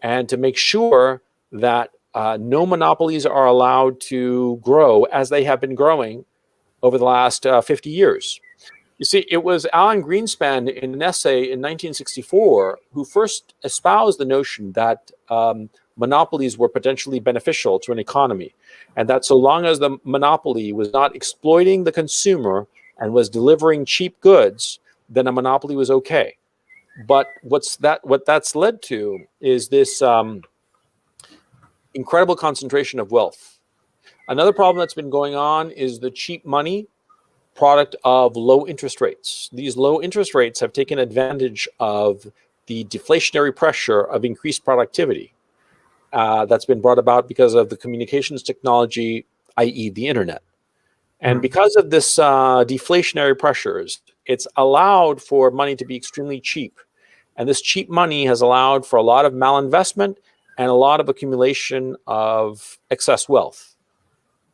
and to make sure that no monopolies are allowed to grow as they have been growing over the last 50 years. You see, it was Alan Greenspan in an essay in 1964 who first espoused the notion that monopolies were potentially beneficial to an economy, and that so long as the monopoly was not exploiting the consumer and was delivering cheap goods, then a monopoly was okay. But what that's led to is this incredible concentration of wealth. Another problem that's been going on is the cheap money product of low interest rates. These low interest rates have taken advantage of the deflationary pressure of increased productivity that's been brought about because of the communications technology, i.e. the internet. And because of this deflationary pressures, it's allowed for money to be extremely cheap. And this cheap money has allowed for a lot of malinvestment and a lot of accumulation of excess wealth.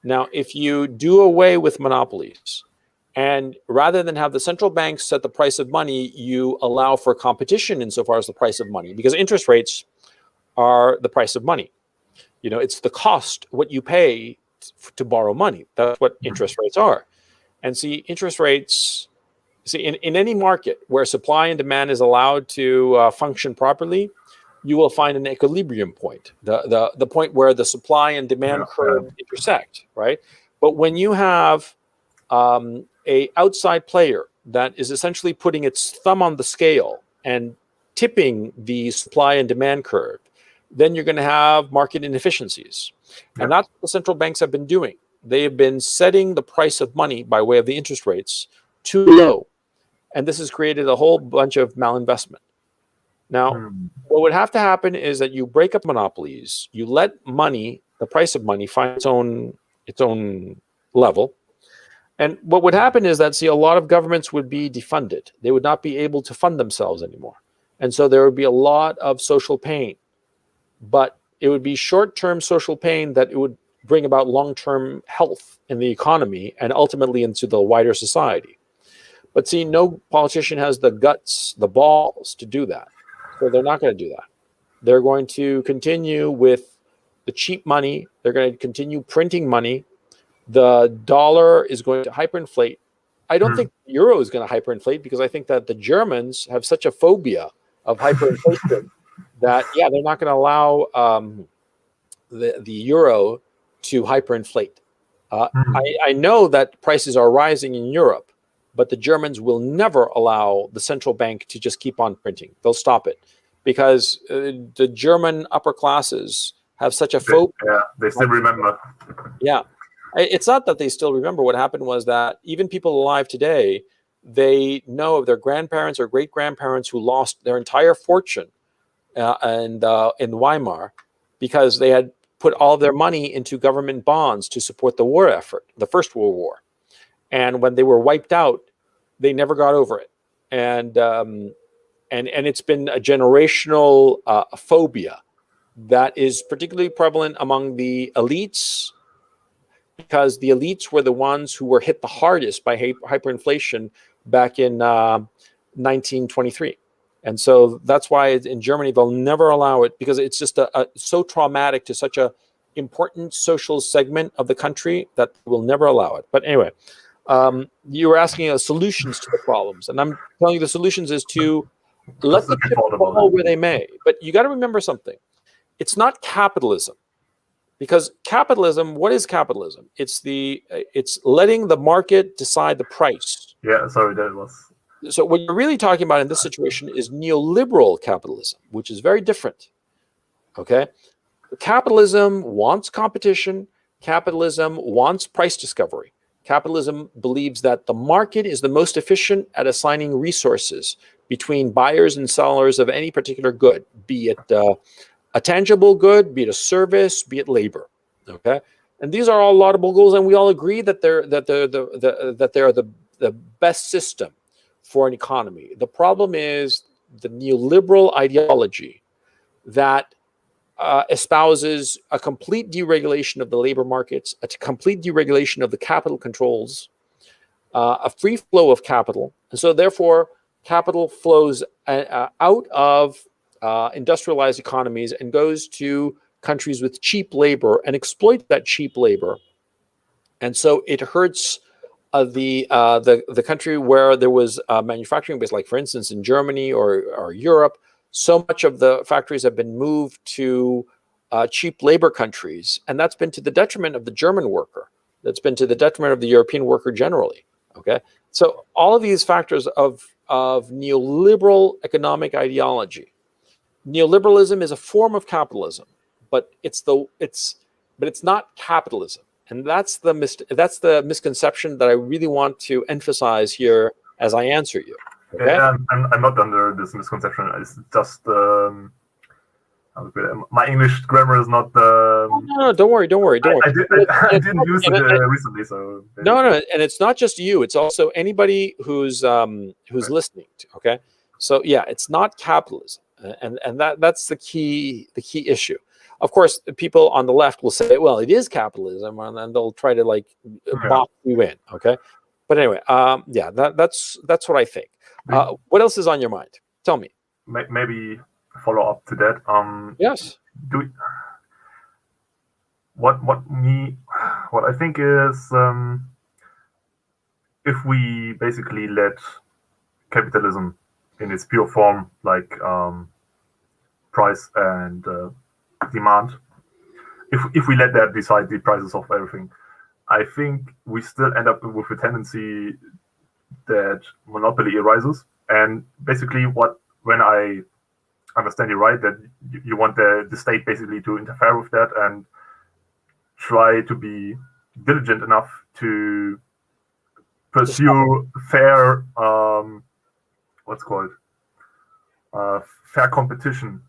Now, if you do away with monopolies, and rather than have the central banks set the price of money, you allow for competition insofar as the price of money, because interest rates are the price of money. You know, it's the cost, what you pay to borrow money. That's what interest rates are. And see, interest rates, in any market where supply and demand is allowed to function properly, you will find an equilibrium point, the point where the supply and demand curve intersect, right? But when you have a outside player that is essentially putting its thumb on the scale and tipping the supply and demand curve, then you're going to have market inefficiencies. And that's what the central banks have been doing. They have been setting the price of money by way of the interest rates too low. And this has created a whole bunch of malinvestment. Now, what would have to happen is that you break up monopolies, you let money, the price of money, find its own level. And what would happen is that, see, a lot of governments would be defunded. They would not be able to fund themselves anymore. And so there would be a lot of social pain. But it would be short-term social pain that it would bring about long-term health in the economy and ultimately into the wider society. But see, no politician has the guts, the balls to do that. So they're not going to do that. They're going to continue with the cheap money. They're going to continue printing money. The dollar is going to hyperinflate. I don't think the euro is going to hyperinflate, because I think that the Germans have such a phobia of hyperinflation that, they're not going to allow the euro to hyperinflate. I know that prices are rising in Europe, but the Germans will never allow the central bank to just keep on printing. They'll stop it, because the German upper classes have such a phobia. Yeah, they still remember. Yeah. It's not that they still remember. What happened was that even people alive today, they know of their grandparents or great-grandparents who lost their entire fortune in Weimar, because they had put all their money into government bonds to support the war effort, the First World War. And when they were wiped out, they never got over it. And it's been a generational phobia that is particularly prevalent among the elites, because the elites were the ones who were hit the hardest by hyperinflation back in 1923. And so that's why in Germany they'll never allow it, because it's just so traumatic to such a important social segment of the country that will never allow it. But anyway, you were asking solutions to the problems, and I'm telling you the solutions is to let the chips fall where they may. But you got to remember something. It's not capitalism, because capitalism, what is capitalism? It's letting the market decide the price. Yeah, sorry, that was. So what you're really talking about in this situation is neoliberal capitalism, which is very different. Okay? Capitalism wants competition. Capitalism wants price discovery. Capitalism believes that the market is the most efficient at assigning resources between buyers and sellers of any particular good, be it a tangible good, be it a service, be it labor. Okay? And these are all laudable goals, and we all agree that they're the best system for an economy. The problem is the neoliberal ideology that espouses a complete deregulation of the labor markets, a complete deregulation of the capital controls, a free flow of capital. And so therefore, capital flows out of industrialized economies and goes to countries with cheap labor and exploit that cheap labor. And so it hurts the country where there was manufacturing base, like for instance in Germany or Europe. So much of the factories have been moved to cheap labor countries, and that's been to the detriment of the German worker. That's been to the detriment of the European worker generally. Okay, so all of these factors of neoliberal economic ideology. Neoliberalism is a form of capitalism, but it's not capitalism. And that's the misconception that I really want to emphasize here as I answer you. Okay? Yeah, I'm not under this misconception. It's just my English grammar is not. No, don't worry. I didn't use it recently, so. No, and it's not just you. It's also anybody who's listening. Okay, so yeah, it's not capitalism, and that's the key issue. Of course, people on the left will say, well, it is capitalism, and then they'll try to box you in. Okay, but anyway, yeah, that's what I think. What else is on your mind? Tell me. Maybe follow up to that. Yes. What I think is, if we basically let capitalism in its pure form, like price and demand, if we let that decide the prices of everything, I think we still end up with a tendency that monopoly arises. And basically when I understand you right, that you want the state basically to interfere with that and try to be diligent enough to pursue fair fair competition.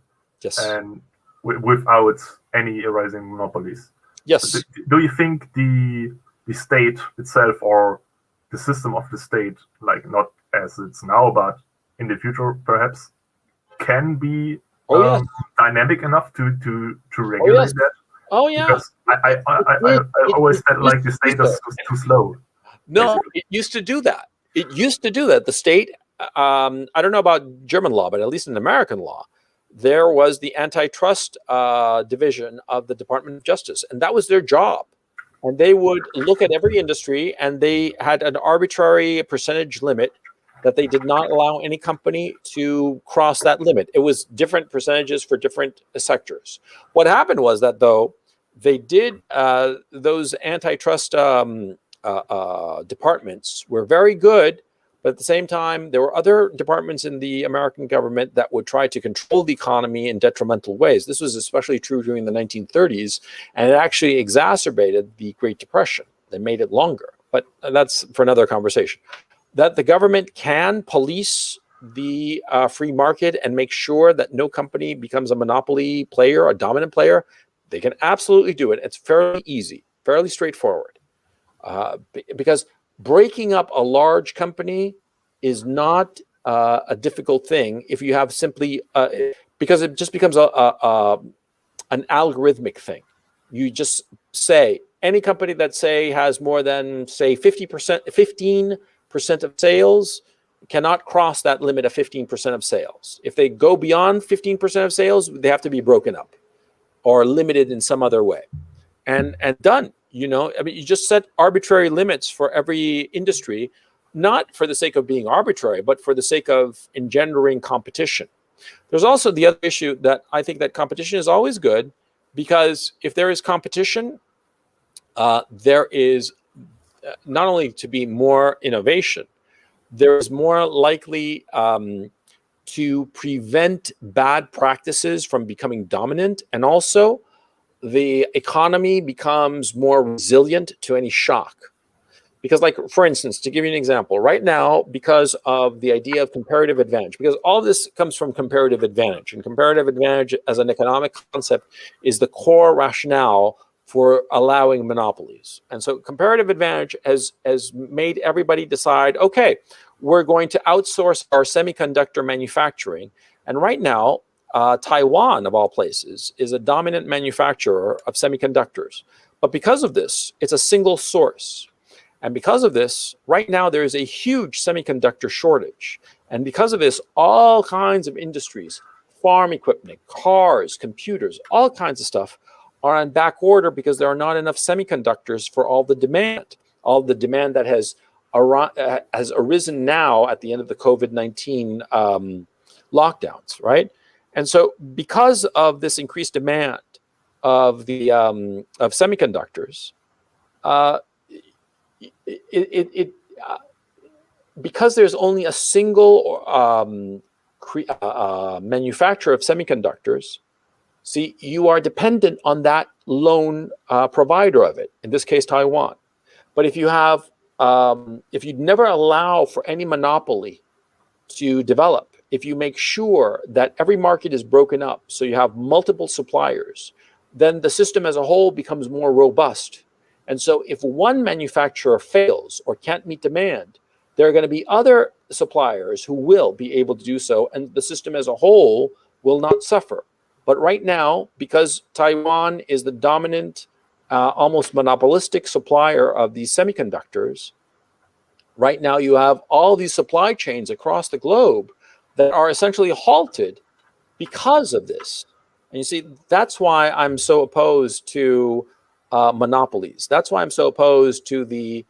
Yes. And without any arising monopolies. Yes. Do you think the state itself, or the system of the state, like not as it's now, but in the future perhaps, can be dynamic enough to regulate that? Oh yeah. Because I always felt like the state is too slow. No, basically. it used to do that. The state, I don't know about German law, but at least in American law, there was the antitrust division of the Department of Justice, and that was their job. And they would look at every industry, and they had an arbitrary percentage limit that they did not allow any company to cross that limit. It was different percentages for different sectors. What happened was that, though, they did those antitrust departments were very good, but at the same time, there were other departments in the American government that would try to control the economy in detrimental ways. This was especially true during the 1930s, and it actually exacerbated the Great Depression. They made it longer, but that's for another conversation. That the government can police the free market and make sure that no company becomes a monopoly player, a dominant player, they can absolutely do it. It's fairly easy, fairly straightforward. Because breaking up a large company is not a difficult thing if you have simply because it just becomes an algorithmic thing. You just say any company that has more than 15% of sales, cannot cross that limit of 15% of sales. If they go beyond 15% of sales, they have to be broken up or limited in some other way. And done. You know, I mean, you just set arbitrary limits for every industry, not for the sake of being arbitrary, but for the sake of engendering competition. There's also the other issue that I think that competition is always good, because if there is competition, there is not only to be more innovation, there is more likely to prevent bad practices from becoming dominant, and also the economy becomes more resilient to any shock. Because, like, for instance, to give you an example, right now, because of the idea of comparative advantage, because all of this comes from comparative advantage, and comparative advantage as an economic concept is the core rationale for allowing monopolies. And so comparative advantage has made everybody decide, okay, we're going to outsource our semiconductor manufacturing. And right now, Taiwan, of all places, is a dominant manufacturer of semiconductors. But because of this, it's a single source. And because of this, right now there is a huge semiconductor shortage. And because of this, all kinds of industries, farm equipment, cars, computers, all kinds of stuff are on back order because there are not enough semiconductors for all the demand that has arisen now at the end of the COVID-19 lockdowns, right? And so because of this increased demand of the of semiconductors, because there's only a single manufacturer of semiconductors, see, you are dependent on that lone provider of it, in this case, Taiwan. But if you have, if you never allow for any monopoly to develop, if you make sure that every market is broken up, so you have multiple suppliers, then the system as a whole becomes more robust. And so if one manufacturer fails or can't meet demand, there are going to be other suppliers who will be able to do so, and the system as a whole will not suffer. But right now, because Taiwan is the dominant, almost monopolistic supplier of these semiconductors, right now you have all these supply chains across the globe that are essentially halted because of this. And you see, that's why I'm so opposed to monopolies. That's why I'm so opposed to the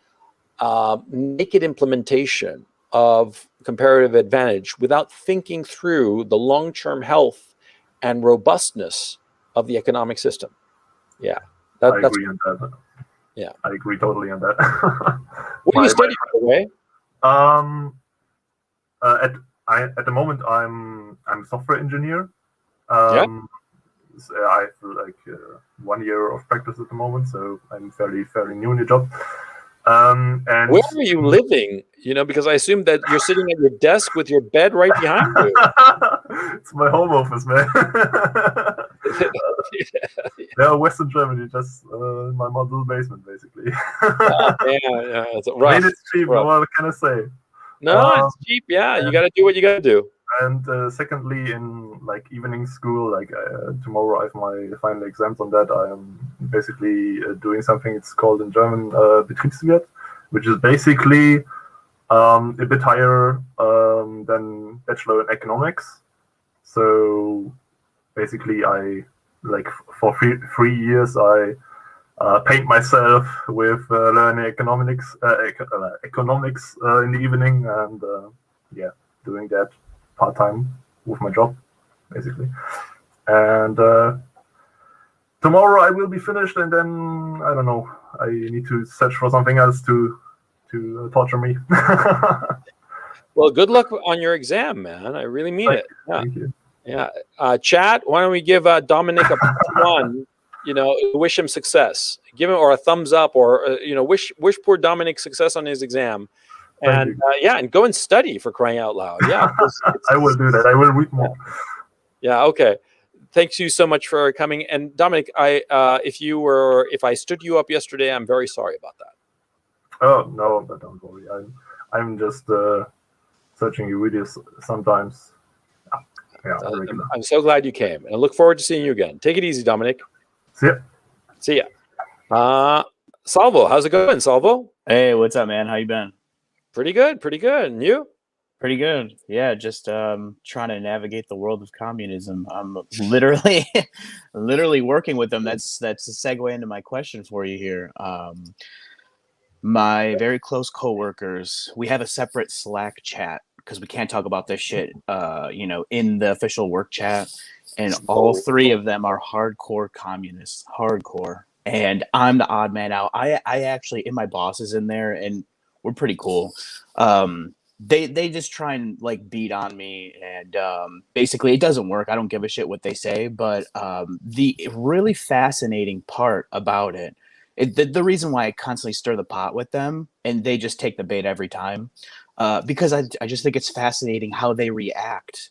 naked implementation of comparative advantage without thinking through the long-term health and robustness of the economic system. Yeah. I agree on that. Yeah. I agree totally on that. What do you study, by the way? At the moment, I'm a software engineer. Yeah. So I have like 1 year of practice at the moment, so I'm fairly new in the job. And where are you living? You know, because I assume that you're sitting at your desk with your bed right behind you. It's my home office, man. Yeah, Western Germany, just my little basement, basically. Yeah, it's rough. I mean, it's cheap. Rough. What can I say? No, it's cheap. Yeah, you got to do what you got to do. And secondly, in like evening school, like tomorrow I have my final exams on that. I am basically doing something. It's called in German Betriebswirt, which is basically a bit higher than bachelor in economics. So basically, I like for 3 years I paid myself with learning economics in the evening, and yeah, doing that part-time with my job, basically. And tomorrow I will be finished, and then I don't know, I need to search for something else to torture me. Well, good luck on your exam, man. I really mean it. Yeah. Thank you. Yeah. Chat, why don't we give Dominic a +1, you know, wish him success. Give him, or a thumbs up, or you know, wish poor Dominic success on his exam. And yeah, and go and study, for crying out loud. Yeah, I will do that. I will read more. Yeah. Okay. Thanks you so much for coming. And Dominic, if I stood you up yesterday, I'm very sorry about that. Oh no, but don't worry. I'm just searching your videos sometimes. Yeah, I'm so glad you came, and I look forward to seeing you again. Take it easy, Dominic. See ya. See ya. Salvo, how's it going, Salvo? Hey, what's up, man? How you been? Pretty good, pretty good. And you? Pretty good. Yeah, just trying to navigate the world of communism. I'm literally literally working with them. That's a segue into my question for you here. My very close coworkers, we have a separate Slack chat because we can't talk about this shit in the official work chat. And all three of them are hardcore communists. Hardcore. And I'm the odd man out. I actually, and my boss is in there, and we're pretty cool. They just try and like beat on me, and basically it doesn't work. I don't give a shit what they say, but the really fascinating part about the reason why I constantly stir the pot with them, and they just take the bait every time, because I just think it's fascinating how they react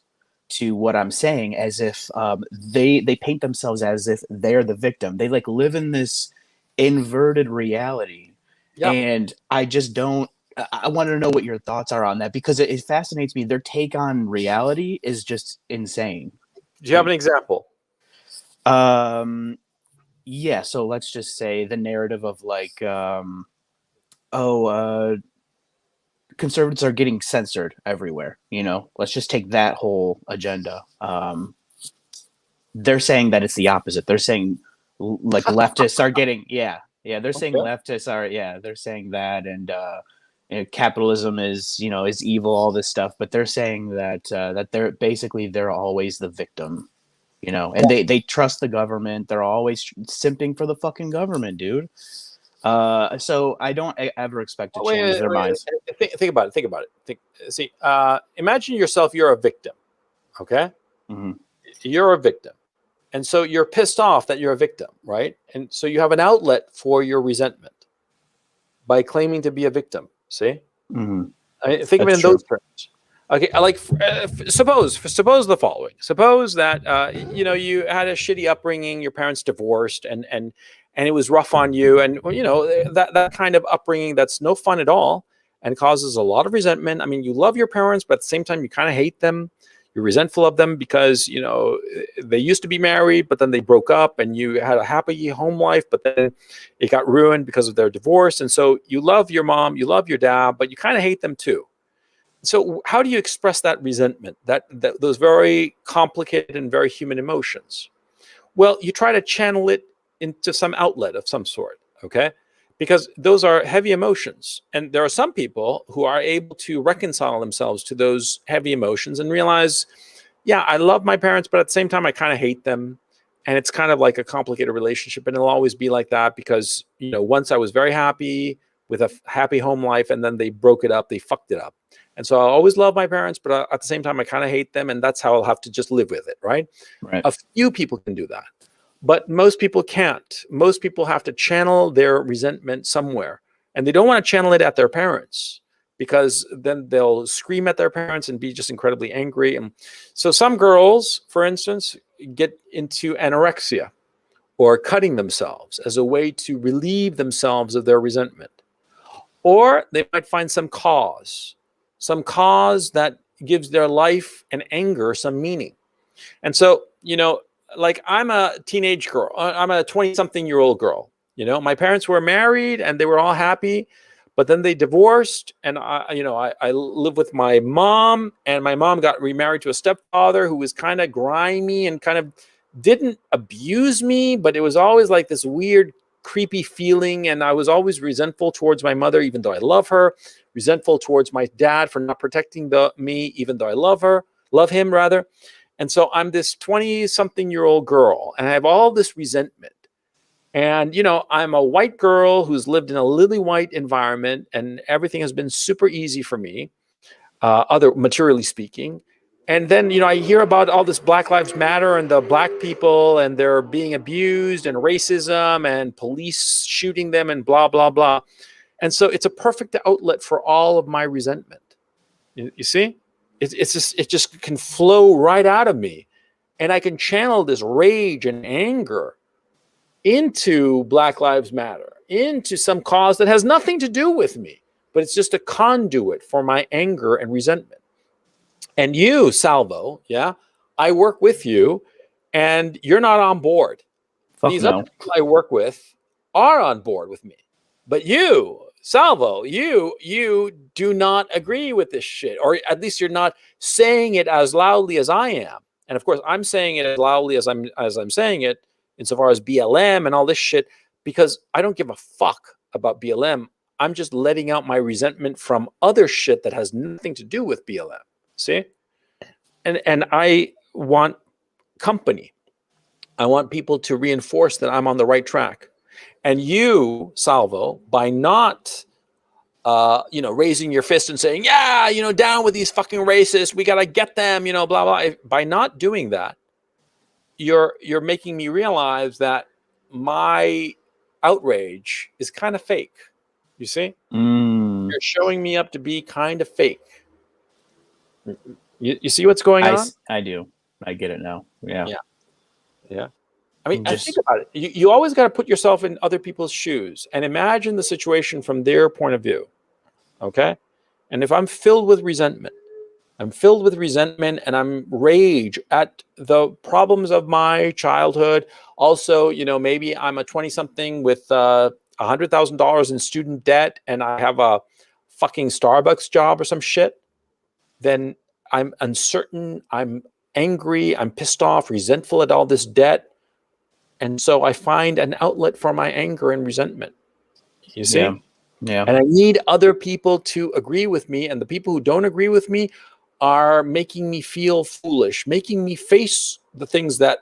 to what I'm saying, as if they paint themselves as if they're the victim. They like live in this inverted reality, and I just don't. I want to know what your thoughts are on that, because it fascinates me. Their take on reality is just insane. Do you have an example? Yeah. So let's just say the narrative of like, conservatives are getting censored everywhere. Let's just take that whole agenda. They're saying that it's the opposite. They're saying like leftists are getting, they're saying leftists are, they're saying that, and capitalism is evil, all this stuff, but they're saying that they're always the victim, and they trust the government. They're always simping for the fucking government, dude. So I don't ever expect to change their minds. Think about it. Imagine yourself, you're a victim. Okay. Mm-hmm. You're a victim. And so you're pissed off that you're a victim, right? And so you have an outlet for your resentment by claiming to be a victim. See? Mm-hmm. Think of it in those terms. Okay, like suppose the following. Suppose that you had a shitty upbringing, your parents divorced, and it was rough on you, and that kind of upbringing that's no fun at all and causes a lot of resentment. I mean, you love your parents, but at the same time you kind of hate them. You're resentful of them because they used to be married, but then they broke up, and you had a happy home life, but then it got ruined because of their divorce. And so you love your mom, you love your dad, but you kind of hate them too. So how do you express that resentment, that those very complicated and very human emotions? Well, you try to channel it into some outlet of some sort, okay? Because those are heavy emotions. And there are some people who are able to reconcile themselves to those heavy emotions and realize, yeah, I love my parents, but at the same time, I kind of hate them. And it's kind of like a complicated relationship. And it'll always be like that because, once I was very happy with a happy home life, and then they broke it up, they fucked it up. And so I always love my parents, but at the same time, I kind of hate them. And that's how I'll have to just live with it, right? A few people can do that. But most people can't. Most people have to channel their resentment somewhere. And they don't want to channel it at their parents, because then they'll scream at their parents and be just incredibly angry. And so some girls, for instance, get into anorexia or cutting themselves as a way to relieve themselves of their resentment. Or they might find some cause that gives their life and anger some meaning. And so, like I'm a teenage girl. I'm a 20-something-year-old girl. My parents were married and they were all happy, but then they divorced. And I live with my mom, and my mom got remarried to a stepfather who was kind of grimy and kind of didn't abuse me, but it was always like this weird, creepy feeling. And I was always resentful towards my mother, even though I love her, resentful towards my dad for not protecting me, even though I love him rather. And so I'm this 20-something-year-old girl, and I have all this resentment. And, I'm a white girl who's lived in a lily white environment, and everything has been super easy for me, materially speaking. And then, I hear about all this Black Lives Matter and the black people, and they're being abused, and racism and police shooting them and blah, blah, blah. And so it's a perfect outlet for all of my resentment. You see? It just can flow right out of me, and I can channel this rage and anger into Black Lives Matter, into some cause that has nothing to do with me, but it's just a conduit for my anger and resentment. And you, Salvo, I work with you, and you're not on board. These other people I work with are on board with me, but you, Salvo, you do not agree with this shit, or at least you're not saying it as loudly as I am. And of course, I'm saying it as loudly as I'm saying it, insofar as BLM and all this shit, because I don't give a fuck about BLM. I'm just letting out my resentment from other shit that has nothing to do with BLM. See? And I want company. I want people to reinforce that I'm on the right track. And you, Salvo, by not, raising your fist and saying, yeah, down with these fucking racists, we got to get them, blah, blah. By not doing that, you're making me realize that my outrage is kind of fake. You see? You're showing me up to be kind of fake. You see what's going on? I do. I get it now. Yeah. I mean, think about it. You always got to put yourself in other people's shoes and imagine the situation from their point of view. Okay? And if I'm filled with resentment, and I'm rage at the problems of my childhood. Also, maybe I'm a 20-something with $100,000 in student debt and I have a fucking Starbucks job or some shit. Then I'm uncertain, I'm angry, I'm pissed off, resentful at all this debt. And so I find an outlet for my anger and resentment. You see? Yeah. And I need other people to agree with me. And the people who don't agree with me are making me feel foolish, making me face the things that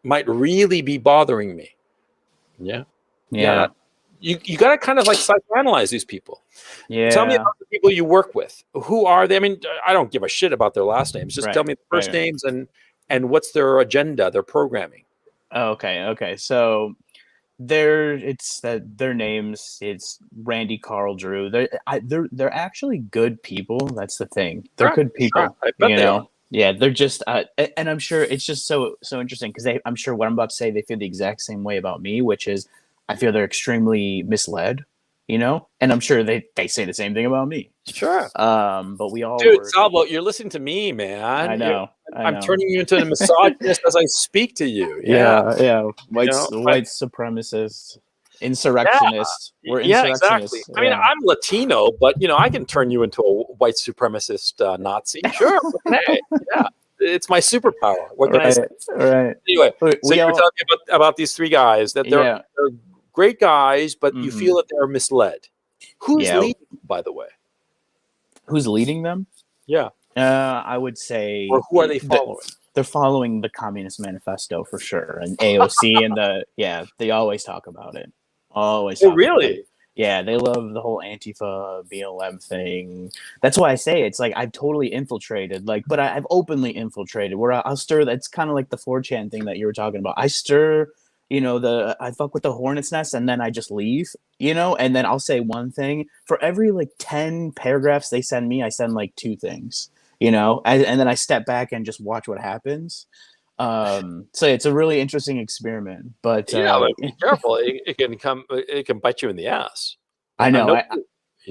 might really be bothering me. Yeah. You got to kind of like psychoanalyze these people. Yeah. Tell me about the people you work with. Who are they? I mean, I don't give a shit about their last names. Just tell me the first names and what's their agenda, their programming. Okay. So their names. It's Randy, Carl, Drew. They're actually good people. That's the thing. They're good people. Sure. I bet they are. Yeah, they're just, and I'm sure it's just so interesting because I'm sure what I'm about to say, they feel the exact same way about me, which is I feel they're extremely misled, and I'm sure they say the same thing about me. Sure. But we all, dude, Salvo, you're listening to me, man. I know. I'm turning you into a misogynist as I speak to you. Yeah. White supremacist, insurrectionist. Yeah. We're Exactly. insurrectionists. I mean, I'm Latino, but I can turn you into a white supremacist Nazi. Sure. Hey, yeah. It's my superpower. What can I say? Right. Anyway, so you were telling me about these three guys that they're great guys, but you feel that they're misled. Who's leading, by the way? Who's leading them? Yeah. I would say. Or who are they following? They're following the Communist Manifesto for sure, and AOC and they always talk about it. Always. Oh, really? Yeah, they love the whole Antifa BLM thing. That's why I say it's like I've totally infiltrated, but I've openly infiltrated. Where I'll stir. That's kind of like the 4chan thing that you were talking about. I stir. I fuck with the hornet's nest and then I just leave, and then I'll say one thing for every 10 paragraphs they send me. I send 2 things, and then I step back and just watch what happens. So it's a really interesting experiment, but be careful. It can bite you in the ass. I know.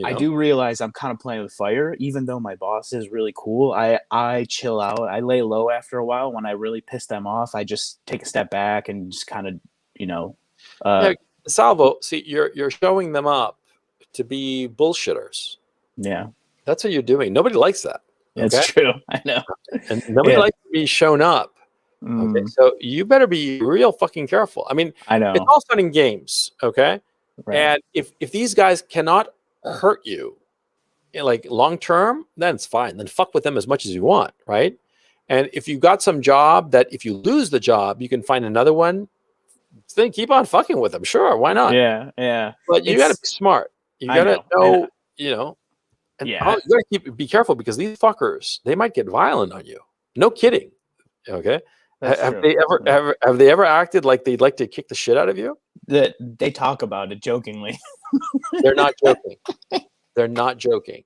I do realize I'm kind of playing with fire, even though my boss is really cool. I chill out. I lay low after a while. When I really piss them off, I just take a step back and just kind of, Salvo, see, you're showing them up to be bullshitters. Yeah. That's what you're doing. Nobody likes that. That's true. I know. And nobody likes to be shown up. Okay. So you better be real fucking careful. I mean, I know. It's all fun and games. Okay. Right. And if these guys cannot hurt you long term, then it's fine. Then fuck with them as much as you want, right? And if you've got some job that if you lose the job, you can find another one, then keep on fucking with them. Sure, why not? Yeah. But you got to be smart. You got to know, and you got to be careful because these fuckers, they might get violent on you. No kidding. Okay. Have they ever acted like they'd like to kick the shit out of you? That they talk about it jokingly. They're not joking. They're not joking.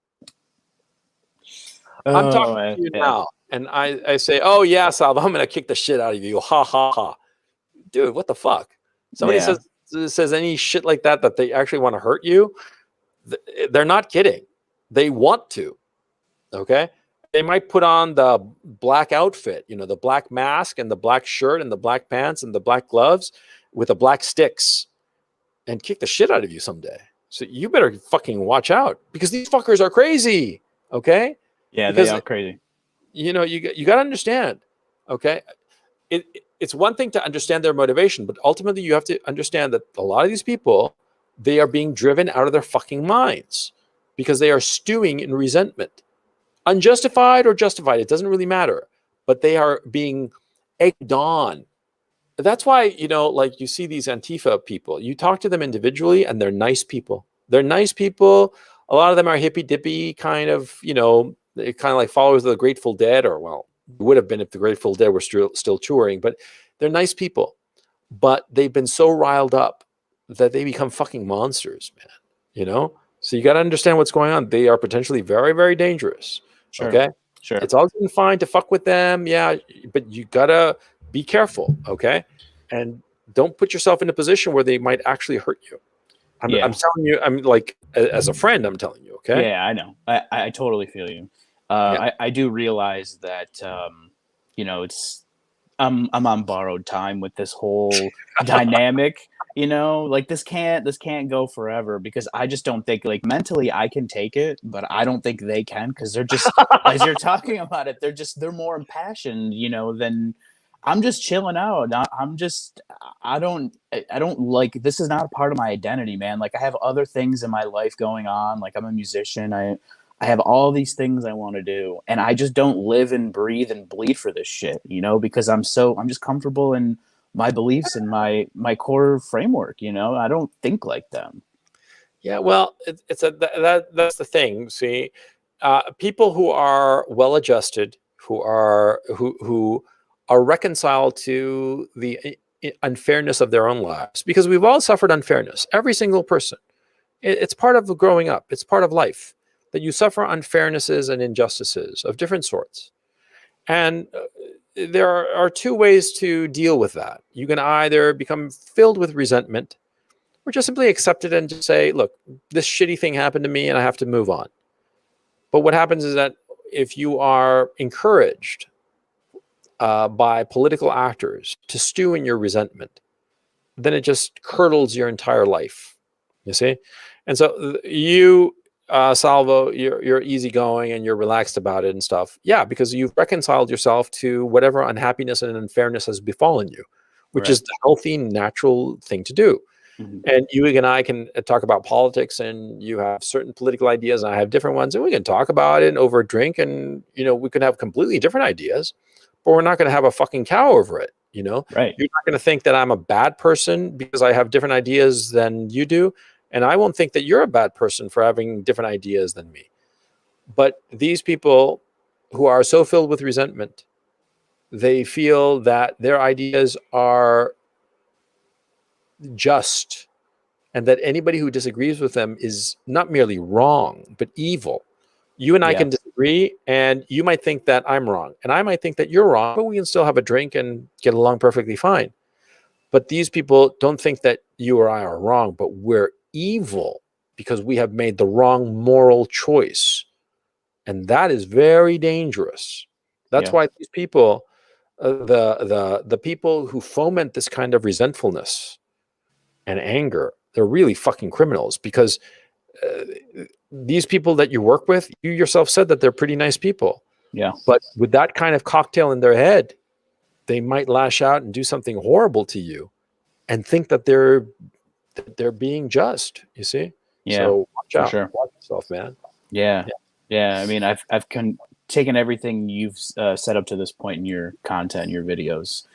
I'm talking to you now, and I say, "Oh yeah, Salvo, I'm gonna kick the shit out of you." Ha ha ha, dude. What the fuck? Somebody says any shit like that they actually want to hurt you. They're not kidding. They want to. Okay. They might put on the black outfit, the black mask and the black shirt and the black pants and the black gloves with the black sticks and kick the shit out of you someday. So you better fucking watch out because these fuckers are crazy. Okay. Yeah, because, they are crazy. You got to understand. Okay. It's one thing to understand their motivation, but ultimately you have to understand that a lot of these people, they are being driven out of their fucking minds because they are stewing in resentment, unjustified or justified. It doesn't really matter, but they are being egged on. That's why, like you see these Antifa people, you talk to them individually and they're nice people. They're nice people. A lot of them are hippy dippy kind of, kind of like followers of the Grateful Dead, or well, would have been if the Grateful Dead were still touring, but they're nice people. But they've been so riled up that they become fucking monsters, man. So you got to understand what's going on. They are potentially very, very dangerous. Sure. Okay. Sure. It's all been fine to fuck with them. Yeah. But you got to be careful. Okay. And don't put yourself in a position where they might actually hurt you. I'm telling you, I'm like, as a friend, I'm telling you. Okay. Yeah, I know. I totally feel you. I do realize that, it's, I'm on borrowed time with this whole dynamic, like this can't go forever because I just don't think, like, mentally I can take it, but I don't think they can, because they're just, as you're talking about it, they're more impassioned, than I'm just chilling out. I don't like, this is not a part of my identity, man. Like, I have other things in my life going on. Like, I'm a musician. I have all these things I want to do, and I just don't live and breathe and bleed for this shit, because I'm just comfortable in my beliefs and my core framework. I don't think like them. Yeah, well, that's the thing. See, people who are well-adjusted, who are reconciled to the unfairness of their own lives, because we've all suffered unfairness. Every single person. It's part of growing up. It's part of life that you suffer unfairnesses and injustices of different sorts. And there are two ways to deal with that. You can either become filled with resentment, or just simply accept it and just say, look, this shitty thing happened to me and I have to move on. But what happens is that if you are encouraged by political actors to stew in your resentment, then it just curdles your entire life, you see? And so you, Salvo, you're easygoing and you're relaxed about it and stuff. Yeah, because you've reconciled yourself to whatever unhappiness and unfairness has befallen you, which is the healthy, natural thing to do. Mm-hmm. And you and I can talk about politics, and you have certain political ideas and I have different ones, and we can talk about it over a drink, and we could have completely different ideas, but we're not going to have a fucking cow over it. Right. You're not going to think that I'm a bad person because I have different ideas than you do. And I won't think that you're a bad person for having different ideas than me. But these people who are so filled with resentment, they feel that their ideas are just, and that anybody who disagrees with them is not merely wrong, but evil. You and I can disagree, and you might think that I'm wrong, and I might think that you're wrong, but we can still have a drink and get along perfectly fine. But these people don't think that you or I are wrong, but we're evil because we have made the wrong moral choice. And that is very dangerous. That's why these people, the people who foment this kind of resentfulness and anger, they're really fucking criminals, because these people that you work with, you yourself said that they're pretty nice people. Yeah. But with that kind of cocktail in their head, they might lash out and do something horrible to you and think that they're being just, you see? Yeah. So watch out. Sure. Watch yourself, man. Yeah. I mean, I've taken everything you've set up to this point in your content, your videos,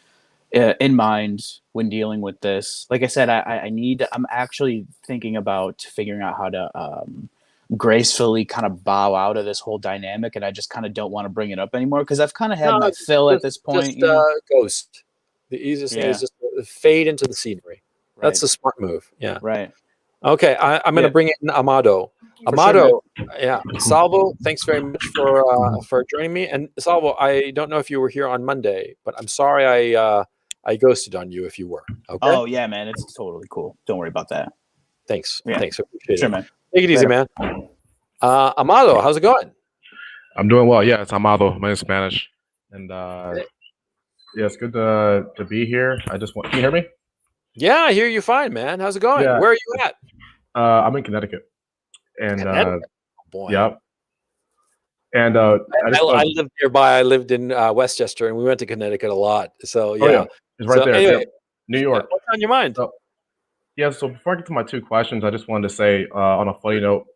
in mind when dealing with this. Like I said, I'm actually thinking about figuring out how to gracefully kind of bow out of this whole dynamic, and I just kind of don't want to bring it up anymore because I've kind of had my fill at this point. Just ghost. The easiest thing is just fade into the scenery. Right. That's a smart move. Yeah. Right. Okay, I'm going to bring in Amado. Amado, Salvo, thanks very much for joining me. And Salvo, I don't know if you were here on Monday, but I'm sorry I ghosted on you if you were. Okay. Oh yeah, man, it's totally cool. Don't worry about that. Thanks. Yeah. Thanks. I appreciate it. Man. Take it easy, man. Amado, how's it going? I'm doing well. Yeah, it's Amado. My name's Spanish, and it's good to be here. Can you hear me? Yeah, I hear you fine, man. How's it going? Yeah. Where are you at? I'm in Connecticut, and Connecticut? Oh, boy. yep. And I lived nearby. I lived in Westchester, and we went to Connecticut a lot. So yeah, oh yeah, it's right so there. anyway, Yep. New York. what's on your mind? So, yeah. So before I get to my two questions, I just wanted to say, on a funny note,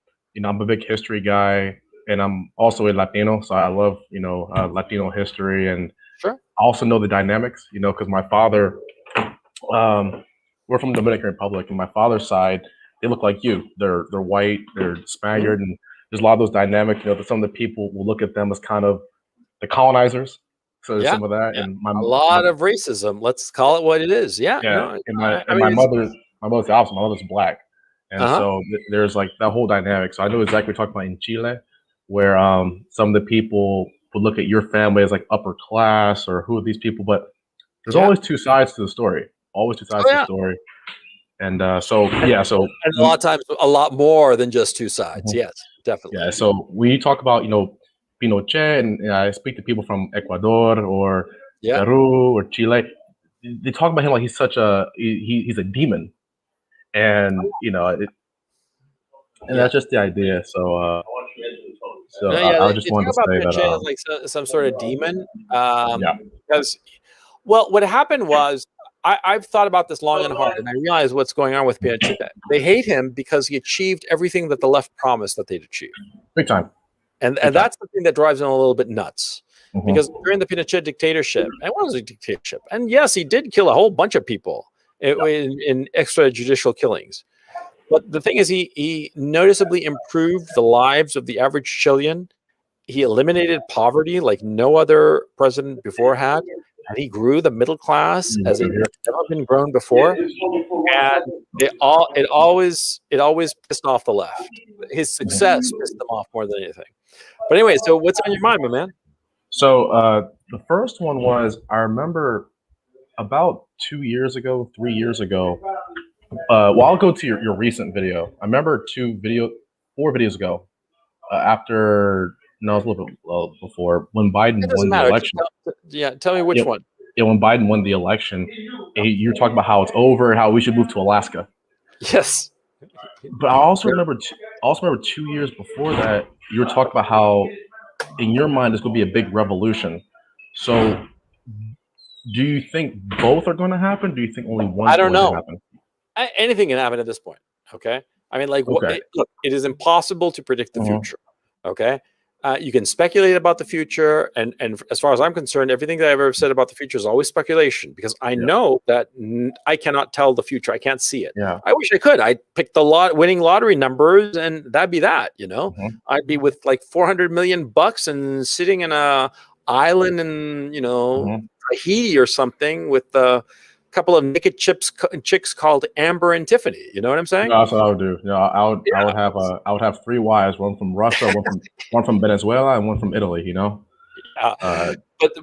I'm a big history guy, and I'm also a Latino, so I love Latino history, and Sure. I also know the dynamics, because my father, we're from the Dominican Republic, and my father's side, they look like you. They're white, they're Spaniard, and there's a lot of those dynamics. That some of the people will look at them as kind of the colonizers. So there's Yeah, some of that, yeah. and A lot of racism. Let's call it what it is. Yeah, no, and I my mean, mother's the opposite. My mother's black, and Uh-huh. so there's like that whole dynamic. So I know exactly what you're talking about in Chile, where some of the people would look at your family as like upper class or who are these people, but there's Yeah. always two sides to the story. Always two sides Oh, to the yeah. story. And so so and a lot of times, a lot more than just two sides. Mhm. Yes, definitely. yeah, so when you talk about Pinochet, and I speak to people from Ecuador or Yeah. Peru or Chile, they talk about him like he's such he's a demon, and and Yeah. that's just the idea. So No, yeah, I they just talk wanted to about say that Pinochet as like some sort of demon. yeah. Because, well, what happened was I've thought about this long and hard, and I realize what's going on with Pinochet. They hate him because he achieved everything that the left promised that they'd achieve. Big time. And time. that's the thing that drives him a little bit nuts. Mhm. Because during the Pinochet dictatorship, and it was a dictatorship, and yes, he did kill a whole bunch of people in extrajudicial killings. But the thing is, he noticeably improved the lives of the average Chilean. He eliminated poverty like no other president before had, and he grew the middle class as it had never been grown before. And it always pissed off the left. His success pissed them off more than anything. But anyway, so what's on your mind, my man? So the first one was, I remember about 2 years ago, 3 years ago. Well, I'll go to your recent video. I remember 4 videos ago, after no, it was a little bit before, when Biden It doesn't won the matter. election. Tell me which Yeah, one. yeah, when Biden won the election, you're talking about how it's over and how we should move to Alaska. Yes. But I also remember 2 years before that, you were talking about how in your mind there's going to be a big revolution. So do you think both are going to happen? Do you think only one's I don't going to know. happen? Anything can happen at this point. Okay. I mean, like, Okay. look, it is impossible to predict the Mhm. future. Okay. You can speculate about the future, and as far as I'm concerned, everything that I've ever said about the future is always speculation, because I know that I cannot tell the future. I can't see it. Yeah. I wish I could. I'd pick the winning lottery numbers, and that'd be that. Mhm. I'd be with like $400 million and sitting in a island in Mhm. Tahiti or something with a couple of naked chicks called Amber and Tiffany. You know what I'm saying? No, that's what I would do. I would have 3 wives, one from Russia, one from Venezuela, and one from Italy.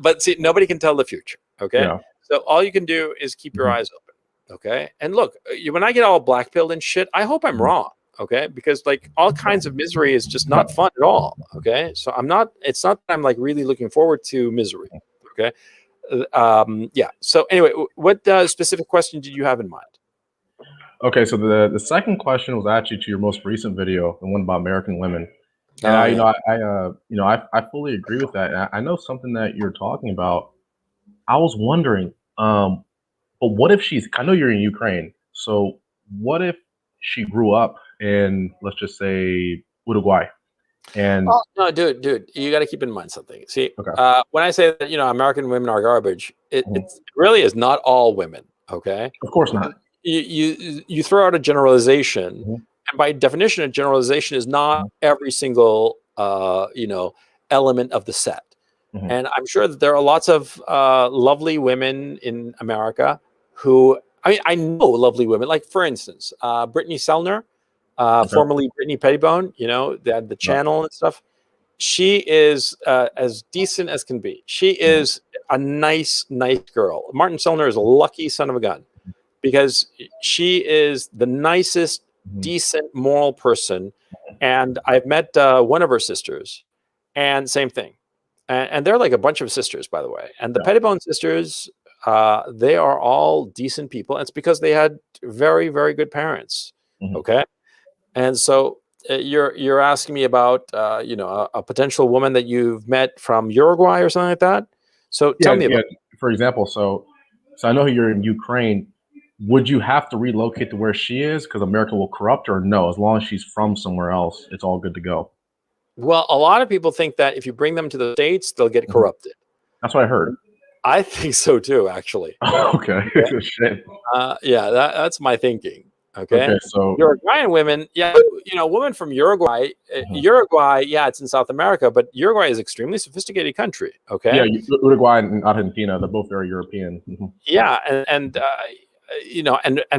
But see, nobody can tell the future. Okay. Yeah. So all you can do is keep your Mhm. eyes open. Okay. And look, when I get all black pilled and shit, I hope I'm Mhm. wrong. Okay. Because like all kinds of misery is just not fun at all. Okay. So it's not that I'm like really looking forward to misery. Okay. Yeah. So anyway, what specific question did you have in mind? Okay, so the second question was actually to your most recent video, the one about American women. And I fully agree with that. And I know something that you're talking about. I was wondering, but what if I know you're in Ukraine, so what if she grew up in, let's just say, Uruguay? And Oh, no, dude, you got to keep in mind something. See, Okay. when I say that, American women are garbage, it really is not all women. Okay. Of course not. You throw out a generalization, Mhm. and by definition, a generalization is not every single element of the set. Mhm. And I'm sure that there are lots of lovely women in America who, I know lovely women. Like for instance, Brittany Sellner, formerly Brittany Pettibone. They had the channel and stuff. She is as decent as can be. She is a nice girl. Martin Sellner is a lucky son of a gun, because she is the nicest, decent, moral person. And I've met one of her sisters, and same thing. And they're like a bunch of sisters, by the way. And the Pettibone sisters, they are all decent people. And it's because they had very, very good parents. Mhm. Okay. And so you're asking me about a potential woman that you've met from Uruguay or something like that. So tell me about. For example, so I know you're in Ukraine. Would you have to relocate to where she is because America will corrupt her? Or no, as long as she's from somewhere else, it's all good to go. Well, a lot of people think that if you bring them to the States, they'll get corrupted. That's what I heard. I think so too, actually. Okay. Shit. Yeah, that's my thinking. Okay. So Uruguayan women, women from Uruguay, Uruguay, it's in South America, but Uruguay is an extremely sophisticated country. Okay. Yeah, Uruguay and Argentina, they're both very European. Yeah, and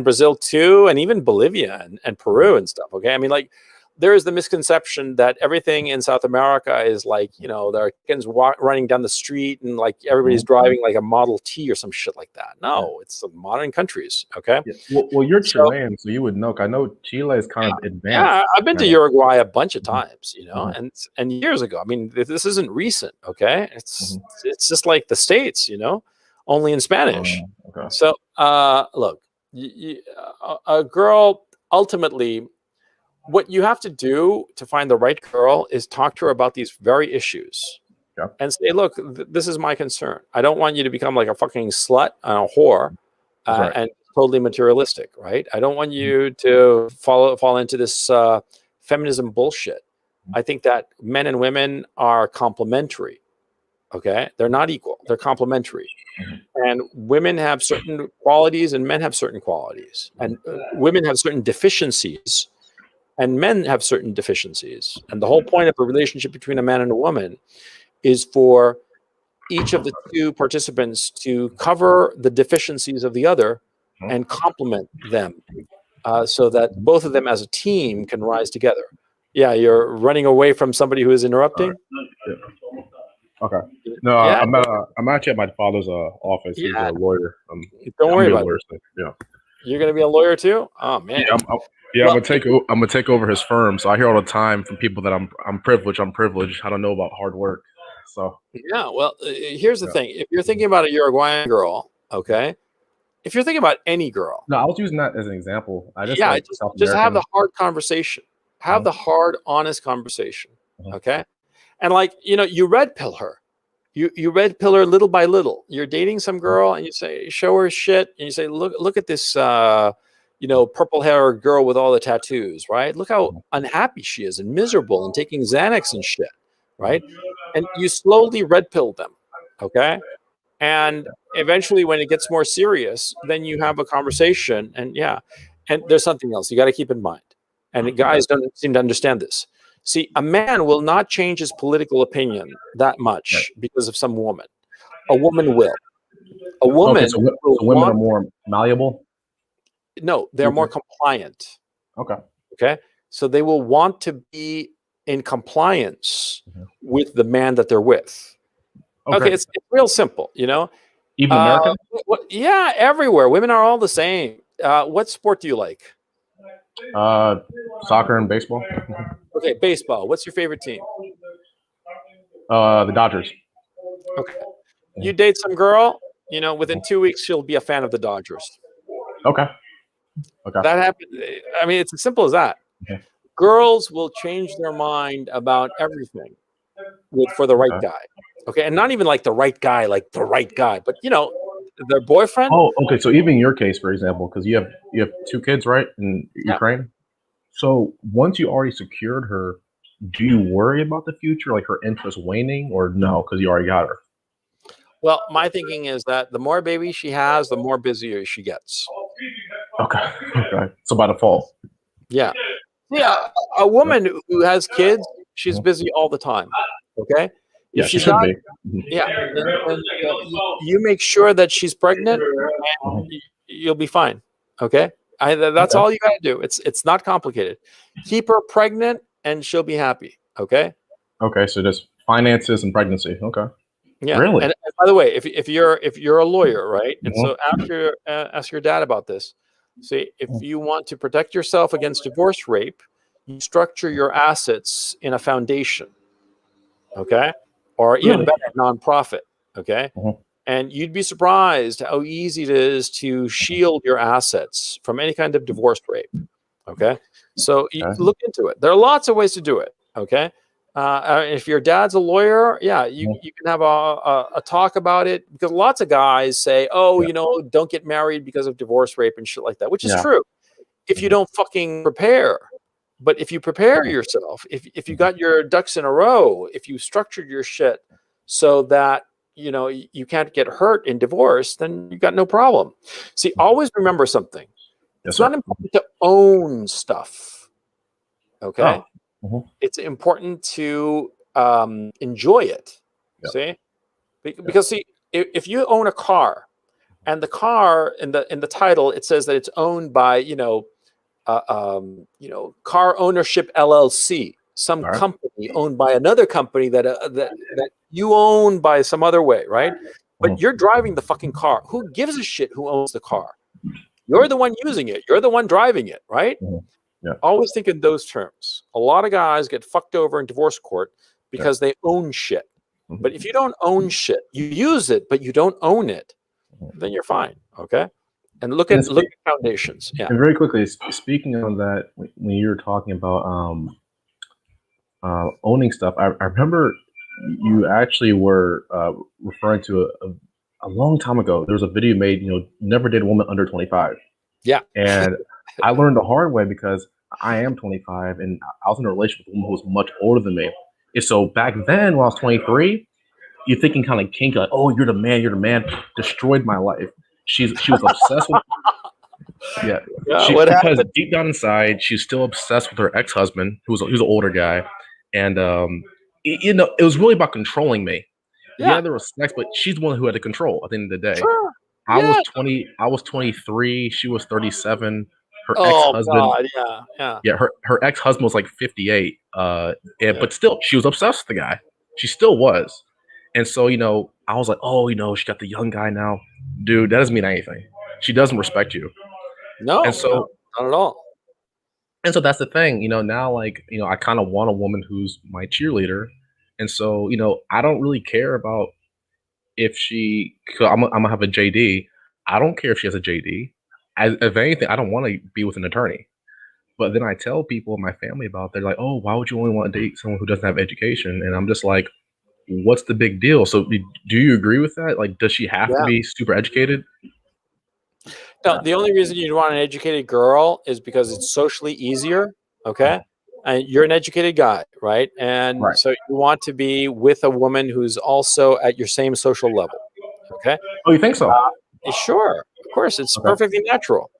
Brazil too, and even Bolivia and Peru and stuff. Okay, I mean, like, there is the misconception that everything in South America is like, there are kids running down the street and like everybody's driving like a Model T or some shit like that. No, it's modern countries. Okay. Yeah. Well, you're Chilean, so you would know. I know Chile is kind of advanced. Yeah, I've been to Uruguay a bunch of times, and years ago. I mean, this isn't recent. Okay, it's just like the States, only in Spanish. Okay. So, look, a girl ultimately. What you have to do to find the right girl is talk to her about these very issues and say, look, this is my concern. I don't want you to become like a fucking slut and a whore and totally materialistic, right? I don't want you to fall into this feminism bullshit. I think that men and women are complementary. Okay. They're not equal. They're complementary. And women have certain qualities and men have certain qualities. And women have certain deficiencies. And men have certain deficiencies. And the whole point of a relationship between a man and a woman is for each of the two participants to cover the deficiencies of the other and complement them so that both of them as a team can rise together. Yeah, you're running away from somebody who is interrupting? Okay. No, I'm actually at my father's office. He's a lawyer. Don't worry about it. Yeah. You're going to be a lawyer too? Oh, man. Yeah, I'm gonna take over his firm. So I hear all the time from people that I'm privileged. I don't know about hard work. So yeah, well, here's the thing: if you're thinking about a Uruguayan girl, okay, if you're thinking about any girl, no, I was using that as an example. Just have the hard conversation, have the hard, honest conversation, okay, and like you red pill her. You red pill her little by little. You're dating some girl, and you show her shit, and you say, look at this. Purple hair girl with all the tattoos, right? Look how unhappy she is and miserable and taking Xanax and shit, right? And you slowly red pill them, okay? And eventually when it gets more serious, then you have a conversation and there's something else you got to keep in mind. And guys don't seem to understand this. See, a man will not change his political opinion that much because of some woman. A woman will. A woman women are more malleable? No, they're more compliant. Okay. So they will want to be in compliance with the man that they're with. Okay, it's real simple, Even American? Yeah, everywhere. Women are all the same. What sport do you like? Soccer and baseball. Okay, baseball. What's your favorite team? The Dodgers. Okay. You date some girl, within 2 weeks she'll be a fan of the Dodgers. Okay. That happened. I mean, it's as simple as that. Okay. Girls will change their mind about everything for the right guy. Okay, and not even like the right guy, but their boyfriend. Oh, okay. So even your case, for example, because you have 2 kids, right, in Ukraine. So once you already secured her, do you worry about the future, like her interest waning, or no, because you already got her? Well, my thinking is that the more babies she has, the more busier she gets. Okay. So by default. Yeah. A woman who has kids, she's busy all the time. Okay. Yeah, she should be. Yeah. And you make sure that she's pregnant, and you'll be fine. Okay. That's all you got to do. It's not complicated. Keep her pregnant, and she'll be happy. Okay. Okay. So just finances and pregnancy. Okay. Yeah. Really? And by the way, if you're a lawyer, right? And so after ask your dad about this. See, if you want to protect yourself against divorce rape, you structure your assets in a foundation, okay, or even better, nonprofit, okay. And you'd be surprised how easy it is to shield your assets from any kind of divorce rape, okay. So you Okay. look into it. There are lots of ways to do it. Okay. If your dad's a lawyer, yeah, you can have a talk about it, because lots of guys say, oh, don't get married because of divorce, rape, and shit like that, which is true. If you don't fucking prepare. But if you prepare yourself, if you got your ducks in a row, if you structured your shit so that you can't get hurt in divorce, then you got no problem. See, always remember something. It's not important to own stuff. Okay. It's important to enjoy it. See, because see, if you own a car, and the car in the title it says that it's owned by Car Ownership LLC, some company owned by another company that you own by some other way, right? But you're driving the fucking car. Who gives a shit who owns the car? You're the one using it. You're the one driving it, right? Always think in those terms. A lot of guys get fucked over in divorce court because they own shit. But if you don't own shit, you use it, but you don't own it, then you're fine. Okay. And look at foundations. Yeah. And very quickly, speaking on that, when you were talking about owning stuff, I remember you actually were referring to a long time ago. There was a video made, never date a woman under 25. Yeah. And I learned the hard way because I am 25 and I was in a relationship with a woman who was much older than me. And so back then, when I was 23, you're thinking kind of kinky, like, oh, you're the man, destroyed my life. She was obsessed with. Because deep down inside, she's still obsessed with her ex-husband, who's an older guy, and it was really about controlling me. Yeah, there was sex, but she's the one who had to control at the end of the day. Sure. I was 20. I was 23. She was 37. Her ex-husband. Her ex-husband was like 58. But still, she was obsessed with the guy. She still was. And so, I was like, oh, she got the young guy now. Dude, that doesn't mean anything. She doesn't respect you. No, and so not at all. And so that's the thing, now, like, I kind of want a woman who's my cheerleader. And so, I don't really care about if I'm going to have a JD. I don't care if she has a JD. If anything, I don't want to be with an attorney. But then I tell people in my family about it, they're like, oh, why would you only want to date someone who doesn't have education? And I'm just like, what's the big deal? So do you agree with that? Like, does she have to be super educated? No, the only reason you'd want an educated girl is because it's socially easier. Okay. And you're an educated guy, right? And so you want to be with a woman who's also at your same social level. Okay. Oh, you think so? Sure. Of course. It's perfectly natural.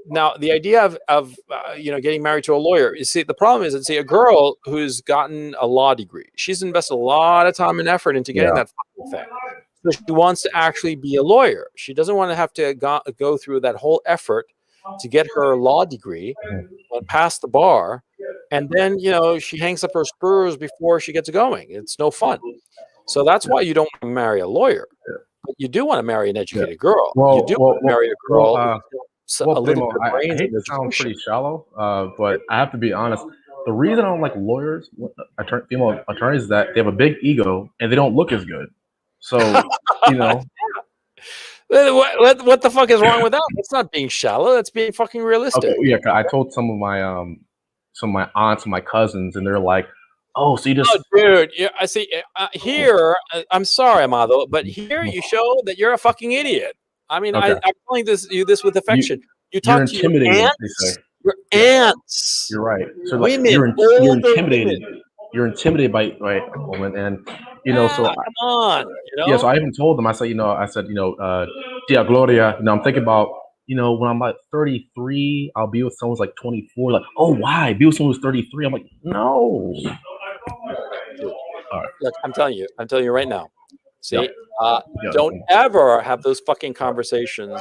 Now, the idea of getting married to a lawyer, you see, the problem is that, a girl who's gotten a law degree, she's invested a lot of time and effort into getting that fucking thing. So she wants to actually be a lawyer. She doesn't want to have to go through that whole effort to get her law degree and pass the bar. And then, she hangs up her spurs before she gets going. It's no fun. So that's why you don't want to marry a lawyer. But you do want to marry an educated girl. You do want to marry a girl a little bit of brains. I hate to sound pretty shallow, but I have to be honest. The reason I don't like lawyers, female attorneys, is that they have a big ego and they don't look as good. So, what the fuck is wrong with that? That's not being shallow. That's being fucking realistic. Okay, yeah, I told some of my aunts and my cousins, and they're like, "Oh, so you just..." Oh, dude, I see. Here, I'm sorry, Amado, but here you show that you're a fucking idiot. I mean, I'm telling you this with affection. You talk to your aunts. Your aunts. You're right. So women, you're intimidated. Women. You're intimidated by a woman, and so come on. Yeah, so I even told them. I said, Dia Gloria. I'm thinking about, when I'm like 33, I'll be with someone who's like 24. Like, oh, why? Be with someone who's 33. I'm like, no. All right. Look, I'm telling you right now. See, don't ever have those fucking conversations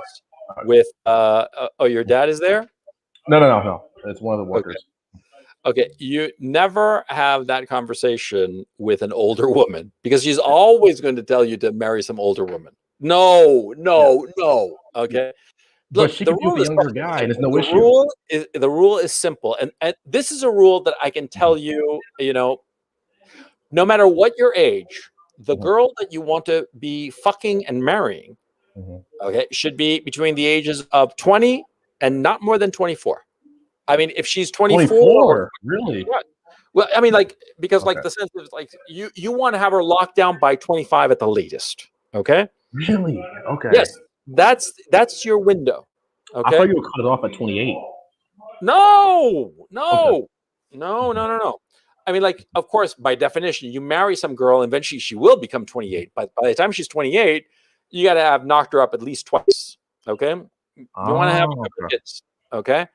with. Your dad is there? No. It's one of the workers. Okay, you never have that conversation with an older woman because she's always going to tell you to marry some older woman. No. Okay. Look, but she could be with a younger guy, and there's no issue. The rule is simple, and this is a rule that I can tell you. No matter what your age, the girl that you want to be fucking and marrying, okay, should be between the ages of 20 and not more than 24. I mean, if she's 24, 24, really? yeah. Well, I mean, like, because Okay. like the sense is like you want to have her locked down by 25 at the latest. Okay. Really? Okay. Yes, that's your window. I Okay. thought you would cut it off at 28. No. Okay. No. I mean, like, of course, by definition, you marry some girl, and eventually she will become 28. But by the time she's 28, you got to have knocked her up at least twice. Okay. You want to have a couple kids. Okay.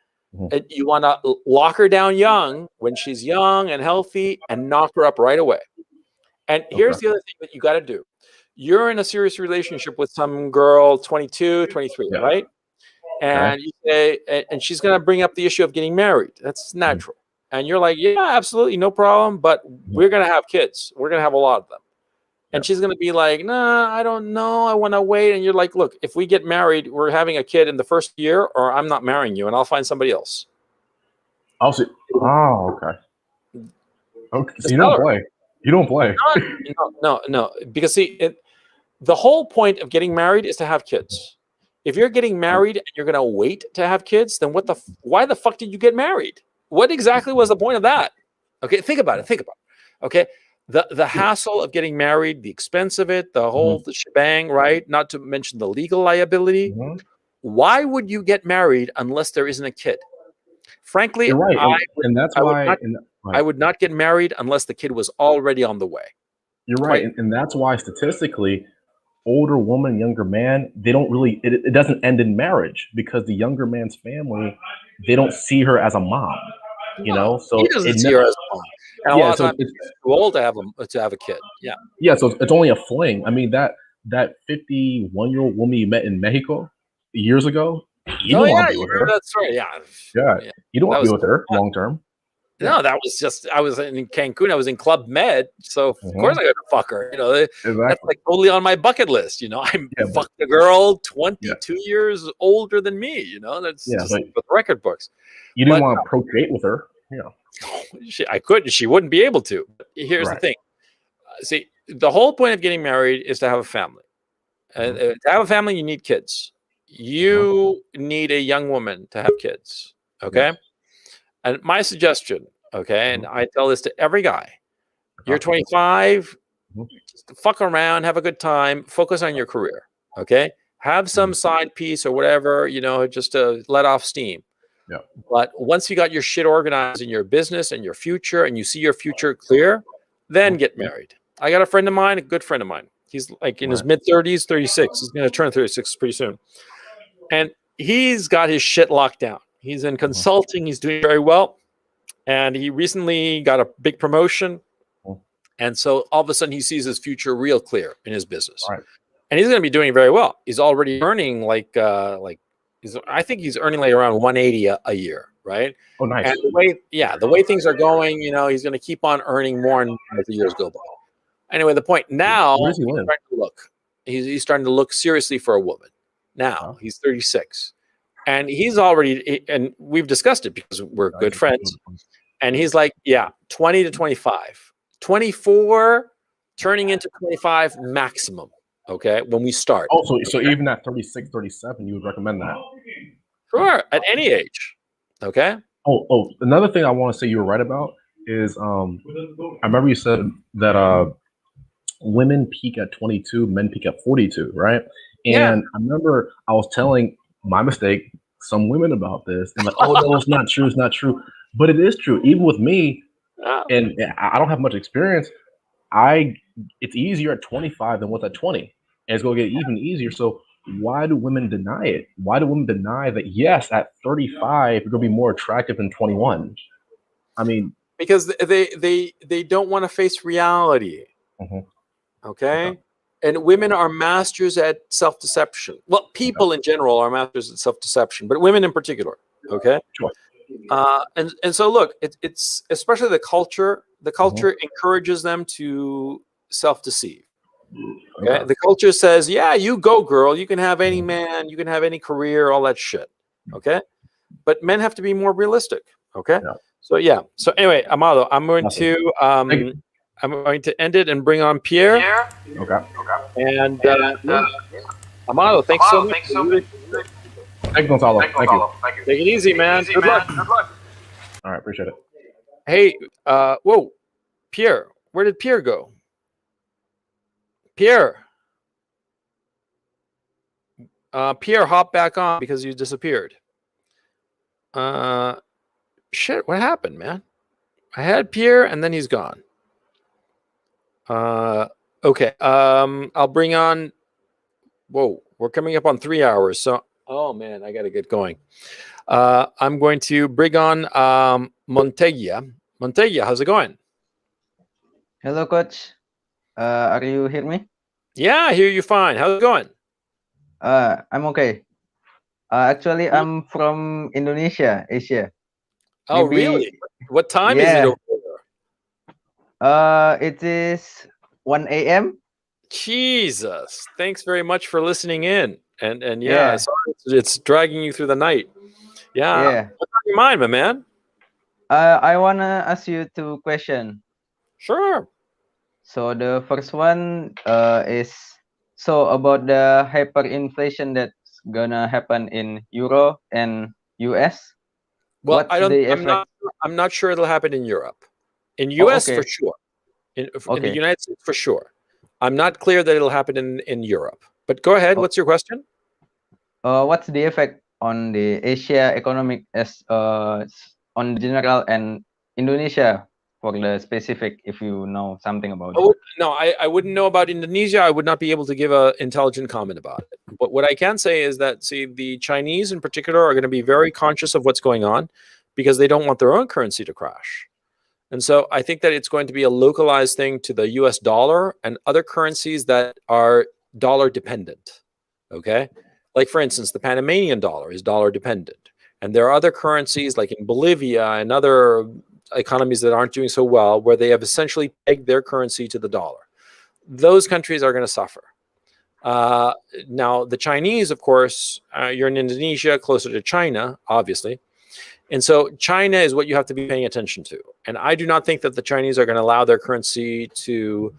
And you want to lock her down young when she's young and healthy and knock her up right away. And here's the other thing that you got to do. You're in a serious relationship with some girl, 22, 23, right? And you say, and she's going to bring up the issue of getting married. That's natural. And you're like, yeah, absolutely, no problem. But we're going to have kids. We're going to have a lot of them. And she's going to be like, nah, I don't know. I want to wait. And you're like, look, if we get married, we're having a kid in the first year, or I'm not marrying you, and I'll find somebody else. I'll see. Oh, okay. Okay. So you don't play. You don't play. No. Because see, the whole point of getting married is to have kids. If you're getting married and you're going to wait to have kids, then why the fuck did you get married? What exactly was the point of that? Okay, think about it. Okay. The hassle of getting married, the expense of it, the whole shebang, right? Not to mention the legal liability. Why would you get married unless there isn't a kid? Frankly, you're right. And that's why I would not get married unless the kid was already on the way. You're right. And that's why statistically, older woman, younger man, they don't really, it doesn't end in marriage because the younger man's family, they don't see her as a mom, you know? So he doesn't see her as a mom. And a lot of times it's too old to have a kid. Yeah. Yeah. So it's only a fling. I mean, that 51-year-old woman you met in Mexico years ago, you don't want to be with her. That's right. Yeah. You don't want to be with her long term. No, that was just, I was in Cancun. I was in Club Med. So, of course, I got to fuck her. You know, that's like totally on my bucket list. You know, I fucked a girl 22 years older than me. You know, that's just with record books. You didn't want to procreate with her. Yeah. I couldn't. She wouldn't be able to. Here's the thing. See, the whole point of getting married is to have a family. To have a family, you need kids. You need a young woman to have kids. Okay. And my suggestion, and I tell this to every guy, you're 25, just fuck around, have a good time, focus on your career. Okay. Have some side piece or whatever, you know, just to let off steam. Yeah. But once you got your shit organized in your business and your future, and you see your future clear, then get married. I got a friend of mine, a good friend of mine. He's like in his mid-30s, 36. He's going to turn 36 pretty soon. And he's got his shit locked down. He's in consulting. He's doing very well. And he recently got a big promotion. And so all of a sudden he sees his future real clear in his business. Right. And he's going to be doing very well. He's already earning I think he's earning like around 180 a year, right? Oh, nice. And the way things are going, you know, he's going to keep on earning more and more as the years go by. Anyway, the point now, he's starting to look seriously for a woman. Now he's 36, and he's already, and we've discussed it because we're good friends. And he's like, 20 to 25, 24, turning into 25 maximum. Okay, when we start. Oh, so even at 36, 37, you would recommend that? Sure, at any age. Okay. Oh, another thing I want to say you were right about is I remember you said that women peak at 22, men peak at 42, right? And I remember I was telling my mistake some women about this, and like, oh no, it's not true, but it is true. Even with me, and I don't have much experience. It's easier at 25 than what's at 20. And it's going to get even easier. So why do women deny it? Why do women deny that, yes, at 35, you're going to be more attractive than 21? I mean, because they don't want to face reality. Okay. And women are masters at self-deception. Well, people in general are masters at self-deception, but women in particular. Okay. Sure. And so look, it's especially the culture. The culture encourages them to self-deceive. Okay. The culture says, yeah, you go, girl. You can have any man. You can have any career, all that shit. Okay. But men have to be more realistic. Okay. Yeah. So anyway, Amado, I'm going to end it and bring on Pierre. Okay. And Amado, thanks so much. Thanks, Gonzalo. Thank you. Take it easy, man. Good luck. All right, appreciate it. Hey, whoa, Pierre, where did Pierre go? Pierre. Pierre, hop back on because you disappeared. Shit, what happened, man? I had Pierre and then he's gone. Okay. I'll bring on. Whoa, we're coming up on 3 hours. So, oh man, I got to get going. I'm going to bring on Montegia. Montegia, how's it going? Hello, coach. Are you hear me? Yeah, I hear you fine. How's it going? I'm okay. Actually, I'm from Indonesia, Asia. Oh, Maybe, really? What time is it yeah. over there? It is 1 a.m. Jesus, thanks very much for listening in. And yeah, Yeah. sorry, it's dragging you through the night. Yeah. Yeah. What's on your mind, my man? I wanna ask you 2 questions. Sure. So the first one is about the hyperinflation that's gonna happen in Euro and US. Well, What's the effect? I'm not sure it'll happen in Europe. In Oh, US for okay. sure. In the Okay. United States for sure. I'm not clear that it'll happen in Europe. But go ahead. Oh. What's your question? What's the effect on the Asia economic as on general and Indonesia for the specific, if you know something about it? No, I wouldn't know about Indonesia. I would not be able to give an intelligent comment about it. But what I can say is that, see, the Chinese in particular are going to be very conscious of what's going on because they don't want their own currency to crash. And so I think that it's going to be a localized thing to the US dollar and other currencies that are dollar dependent. Okay. Like, for instance, the Panamanian dollar is dollar dependent. And there are other currencies like in Bolivia and other economies that aren't doing so well where they have essentially pegged their currency to the dollar. Those countries are going to suffer. Now, the Chinese, of course, you're in Indonesia, closer to China, obviously. And so China is what you have to be paying attention to. And I do not think that the Chinese are going to allow their currency to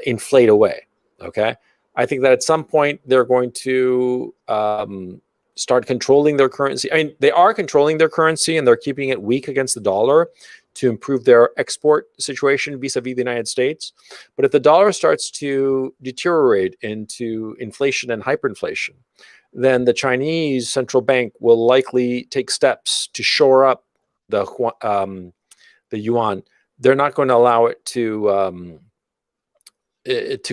inflate away. Okay. I think that at some point they're going to start controlling their currency. I mean, they are controlling their currency and they're keeping it weak against the dollar to improve their export situation vis-a-vis the United States. But if the dollar starts to deteriorate into inflation and hyperinflation, then the Chinese central bank will likely take steps to shore up the yuan. They're not going to allow it to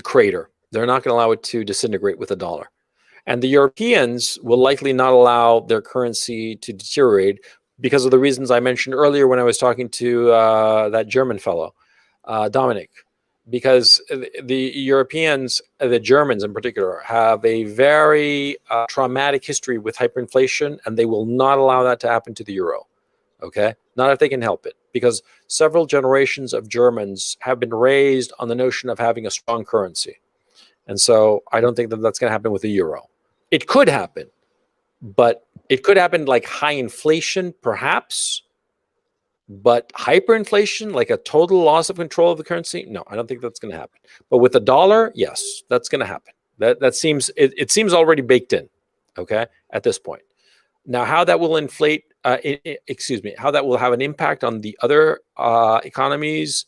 crater. They're not going to allow it to disintegrate with the dollar. And the Europeans will likely not allow their currency to deteriorate because of the reasons I mentioned earlier when I was talking to that German fellow, Dominic. Because the Europeans, the Germans in particular, have a very traumatic history with hyperinflation, and they will not allow that to happen to the euro. Okay? Not if they can help it. Because several generations of Germans have been raised on the notion of having a strong currency. And so I don't think that that's going to happen with the euro. It could happen, but it could happen like high inflation, perhaps. But hyperinflation, like a total loss of control of the currency, no, I don't think that's going to happen. But with the dollar, yes, that's going to happen. That seems it seems already baked in. Okay, at this point. Now, how that will inflate, how that will have an impact on the other economies,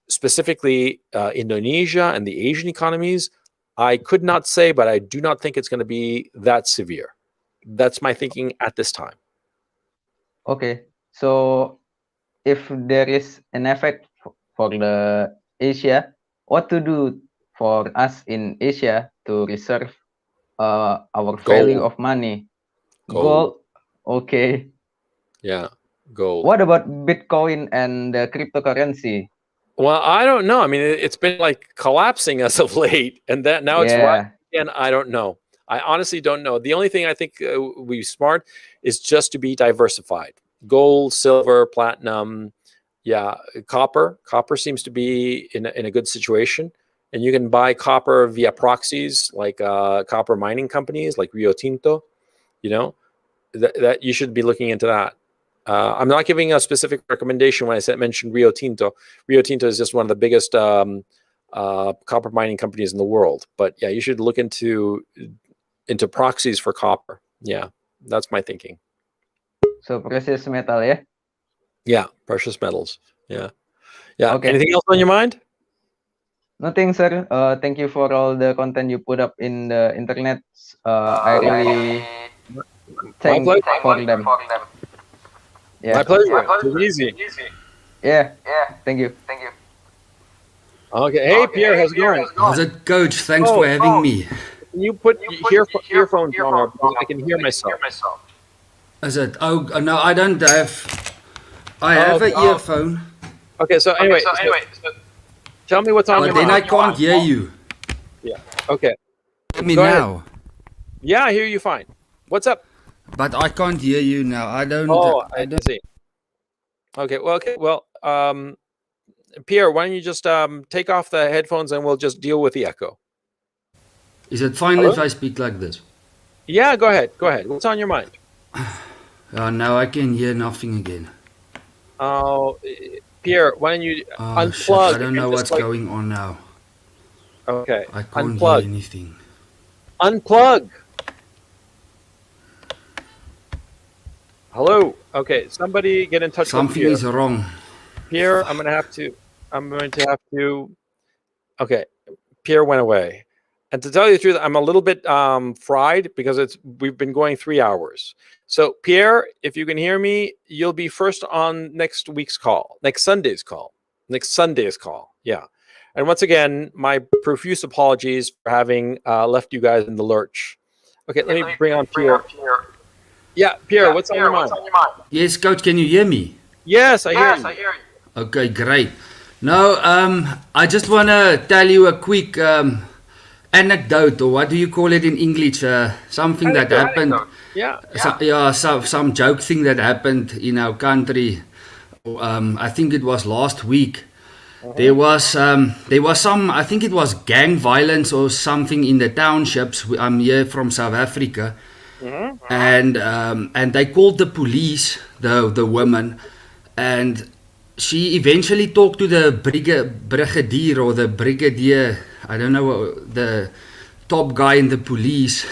specifically Indonesia and the Asian economies, I could not say, but I do not think it's going to be that severe. That's my thinking at this time. Okay, so if there is an effect for the Asia, what to do for us in Asia to reserve our value of money? Gold. Okay. Yeah, gold. What about Bitcoin and the cryptocurrency? Well, I don't know. I mean, it's been like collapsing as of late, and that now it's right again. I don't know. I honestly don't know. The only thing I think we smart is just to be diversified. Gold, silver, platinum, yeah, copper. Copper seems to be in a good situation, and you can buy copper via proxies like copper mining companies like Rio Tinto. You know, that you should be looking into that. I'm not giving a specific recommendation when I mentioned Rio Tinto. Rio Tinto is just one of the biggest copper mining companies in the world. But yeah, you should look into proxies for copper. Yeah, that's my thinking. So precious metal, yeah? Yeah, precious metals. Yeah. Yeah. Okay. Anything else on your mind? Nothing, sir. Thank you for all the content you put up in the internet. I really thank pleasure. for them. Yeah. My pleasure. Take it easy. Yeah. Thank you. Okay. Hey, Pierre, how's it going? How's it, Coach? Thanks for having me. Can you put earphones on? I can hear myself. Is it? Oh no, I don't have. I have an earphone, Okay. So anyway, so tell me what's on but your then I mind. can't hear you. Yeah. Okay. Hear me Go ahead. now, Yeah, I hear you fine. What's up? but I can't hear you now. I don't. Oh, I I don't. see. Okay. Well, Pierre, why don't you just take off the headphones and we'll just deal with the echo. Is it fine Hello? if I speak like this? Yeah, go ahead. Go ahead. What's on your mind? Now I can hear nothing again. Oh, Pierre, why don't you Shit, unplug? I don't know and what's just, going on now. Okay. I can't Unplug. hear anything. Unplug. Hello. Okay. Somebody get in touch Something with is Pierre. wrong. Pierre, I'm going to have to. Okay. Pierre went away. And to tell you the truth, I'm a little bit fried because we've been going 3 hours. So Pierre, if you can hear me, you'll be first on next Sunday's call. Yeah. And once again, my profuse apologies for having left you guys in the lurch. Okay, let me bring on Pierre. Yeah, Pierre, what's on your mind? Yes, Coach, can you hear me? Yes, I hear you. Okay, great. Now, I just want to tell you a quick anecdote, or what do you call it in English? Something that happened. Yeah. Some joke thing that happened in our country. I think it was last week. There was some, I think it was gang violence or something in the townships. I'm here from South Africa, and they called the police, the woman, and she eventually talked to the brigadier or the brigadier, I don't know, the top guy in the police.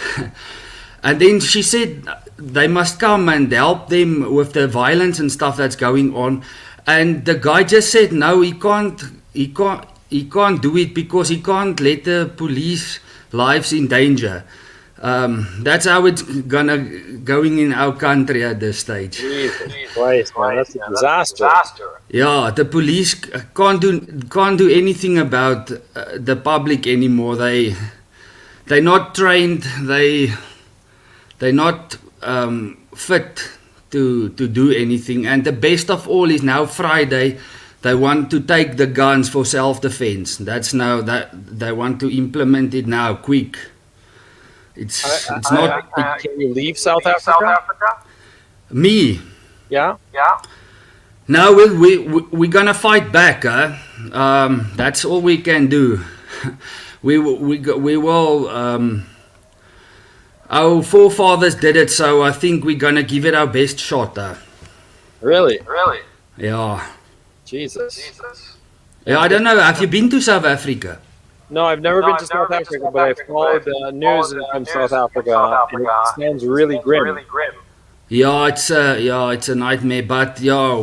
And then she said they must come and help them with the violence and stuff that's going on. And the guy just said no, he can't do it because he can't let the police lives in danger. That's how it's going in our country at this stage. Jesus Christ, man, that's a disaster. Yeah, the police can't do anything about the public anymore. They're not trained. They're not fit to do anything. And the best of all is now Friday, they want to take the guns for self-defense. That's now that they want to implement it now quick. It's not. Can you leave South Africa? Me? Yeah. No, we're gonna fight back. That's all we can do. we will. Our forefathers did it, so I think we're gonna give it our best shot. Really? Yeah. Jesus. Yeah, I don't know. Have you been to South Africa? No, I've never been to South Africa, but I've followed the news from South Africa, and it sounds really grim. Yeah, it's a nightmare. But yeah,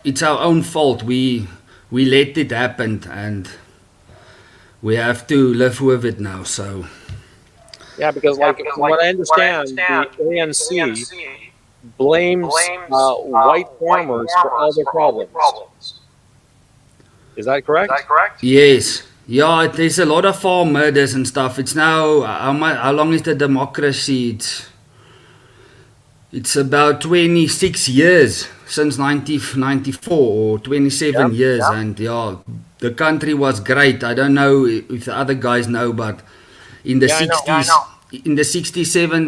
it's our own fault. We let it happen, and we have to live with it now. So. Yeah, because like from what I understand, the ANC blames white farmers for all their problems. Is that correct? Yes. Yeah, there's a lot of farm murders and stuff. It's now, how long is the democracy? It's about 26 years since 1994 or 27 years. Yep. And yeah, the country was great. I don't know if the other guys know, but in the 60s, in the 60s,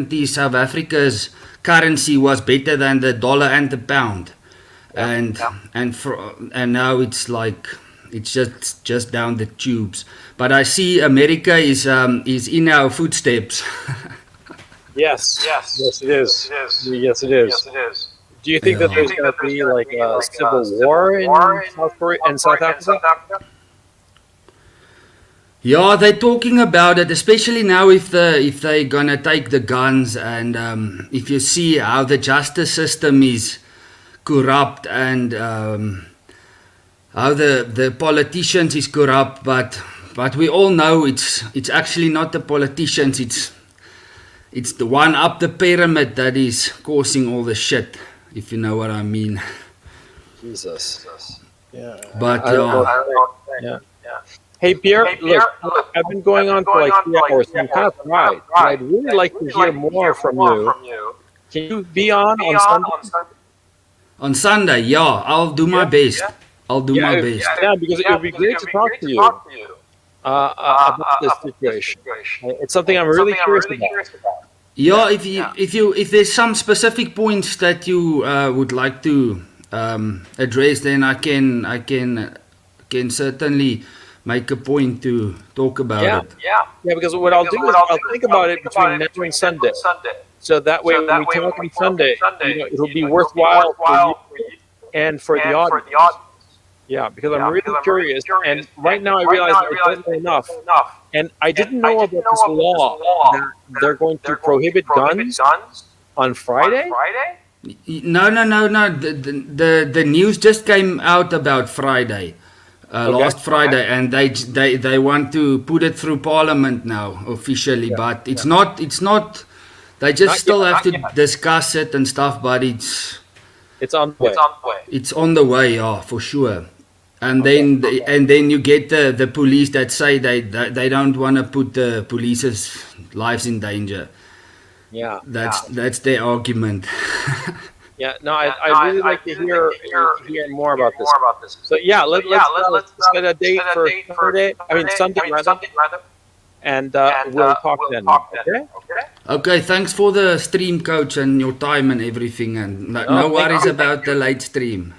70s, South Africa's currency was better than the dollar and the pound. And now it's like, it's just down the tubes. But I see America is in our footsteps. Yes, it is. Yes, it is. Do you think that there's going to be like a civil war in South Africa? Yeah, they're talking about it, especially now if they're gonna take the guns, and if you see how the justice system is corrupt and how the politicians is corrupt, but we all know it's actually not the politicians, it's the one up the pyramid that is causing all the shit, if you know what I mean. Jesus. Yeah. But yeah. Hey Pierre, look, I've been going on for like 3 hours, so I'm kind of fried. I'd really like to hear more from you. Can you be on Sunday? On Sunday, yeah, I'll do my best. I'll do my best. Yeah, because it would be great to talk to you about this situation. It's something I'm really curious about. Yeah, if there's some specific points that you would like to address, then I can certainly make a point to talk about it. Yeah, because what I'll do is I'll think about it between now and Sunday. So that way, when we talk on Sunday, it'll be worthwhile for you and for the audience. Yeah, because I'm really curious, and right now I realize I don't know enough, and I didn't know about this law that they're going to prohibit guns on Friday. No. The news just came out about Friday, last Friday, and they want to put it through Parliament now officially, but it's not. They just still have to discuss it and stuff, but it's on the way. It's on the way, yeah, for sure. And then you get the police that say they don't want to put the police's lives in danger. Yeah, that's their argument. Yeah, no, I really like to hear more about this. So yeah, let's set a date for Sunday. Sunday rather. And we'll talk then. Okay, thanks for the stream, coach, and your time and everything, and no worries about the late stream.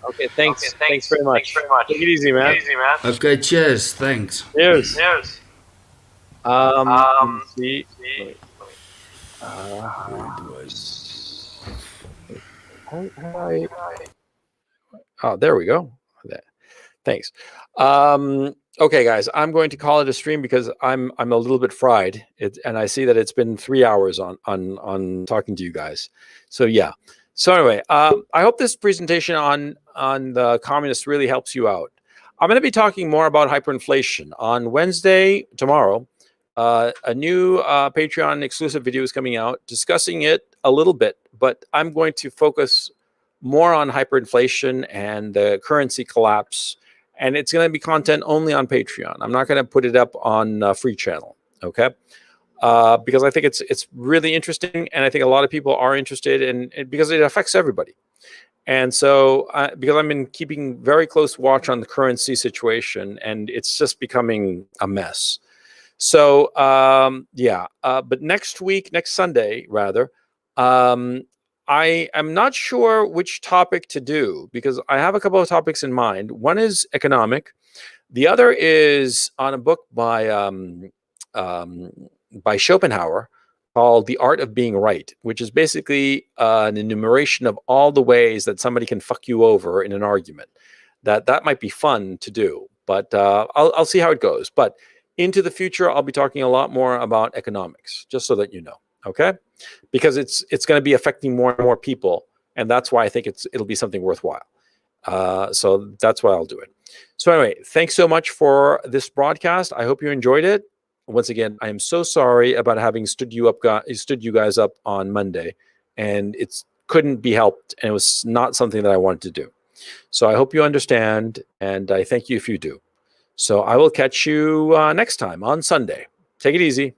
Okay, thanks very much. Take it easy, man. Okay, cheers. Thanks. Cheers. Let's see. Oh, there we go. Thanks. Okay, guys, I'm going to call it a stream because I'm a little bit fried, and I see that it's been 3 hours on talking to you guys. So yeah. So anyway, I hope this presentation on the communists really helps you out. I'm going to be talking more about hyperinflation on Wednesday, tomorrow. A new Patreon exclusive video is coming out discussing it a little bit, but I'm going to focus more on hyperinflation and the currency collapse. And it's going to be content only on Patreon. I'm not going to put it up on free channel, okay? Because I think it's really interesting, and I think a lot of people are interested in it because it affects everybody. And so, because I've been keeping very close watch on the currency situation, and it's just becoming a mess. So, but next Sunday, rather, I am not sure which topic to do because I have a couple of topics in mind. One is economic. The other is on a book by Schopenhauer called The Art of Being Right, which is basically an enumeration of all the ways that somebody can fuck you over in an argument. That might be fun to do, but I'll see how it goes. But into the future, I'll be talking a lot more about economics, just so that you know. Okay, because it's going to be affecting more and more people, and that's why I think it'll be something worthwhile. So that's why I'll do it. So anyway, thanks so much for this broadcast. I hope you enjoyed it. Once again, I am so sorry about having stood you guys up on Monday, and it couldn't be helped, and it was not something that I wanted to do. So I hope you understand, and I thank you if you do. So I will catch you next time on Sunday. Take it easy.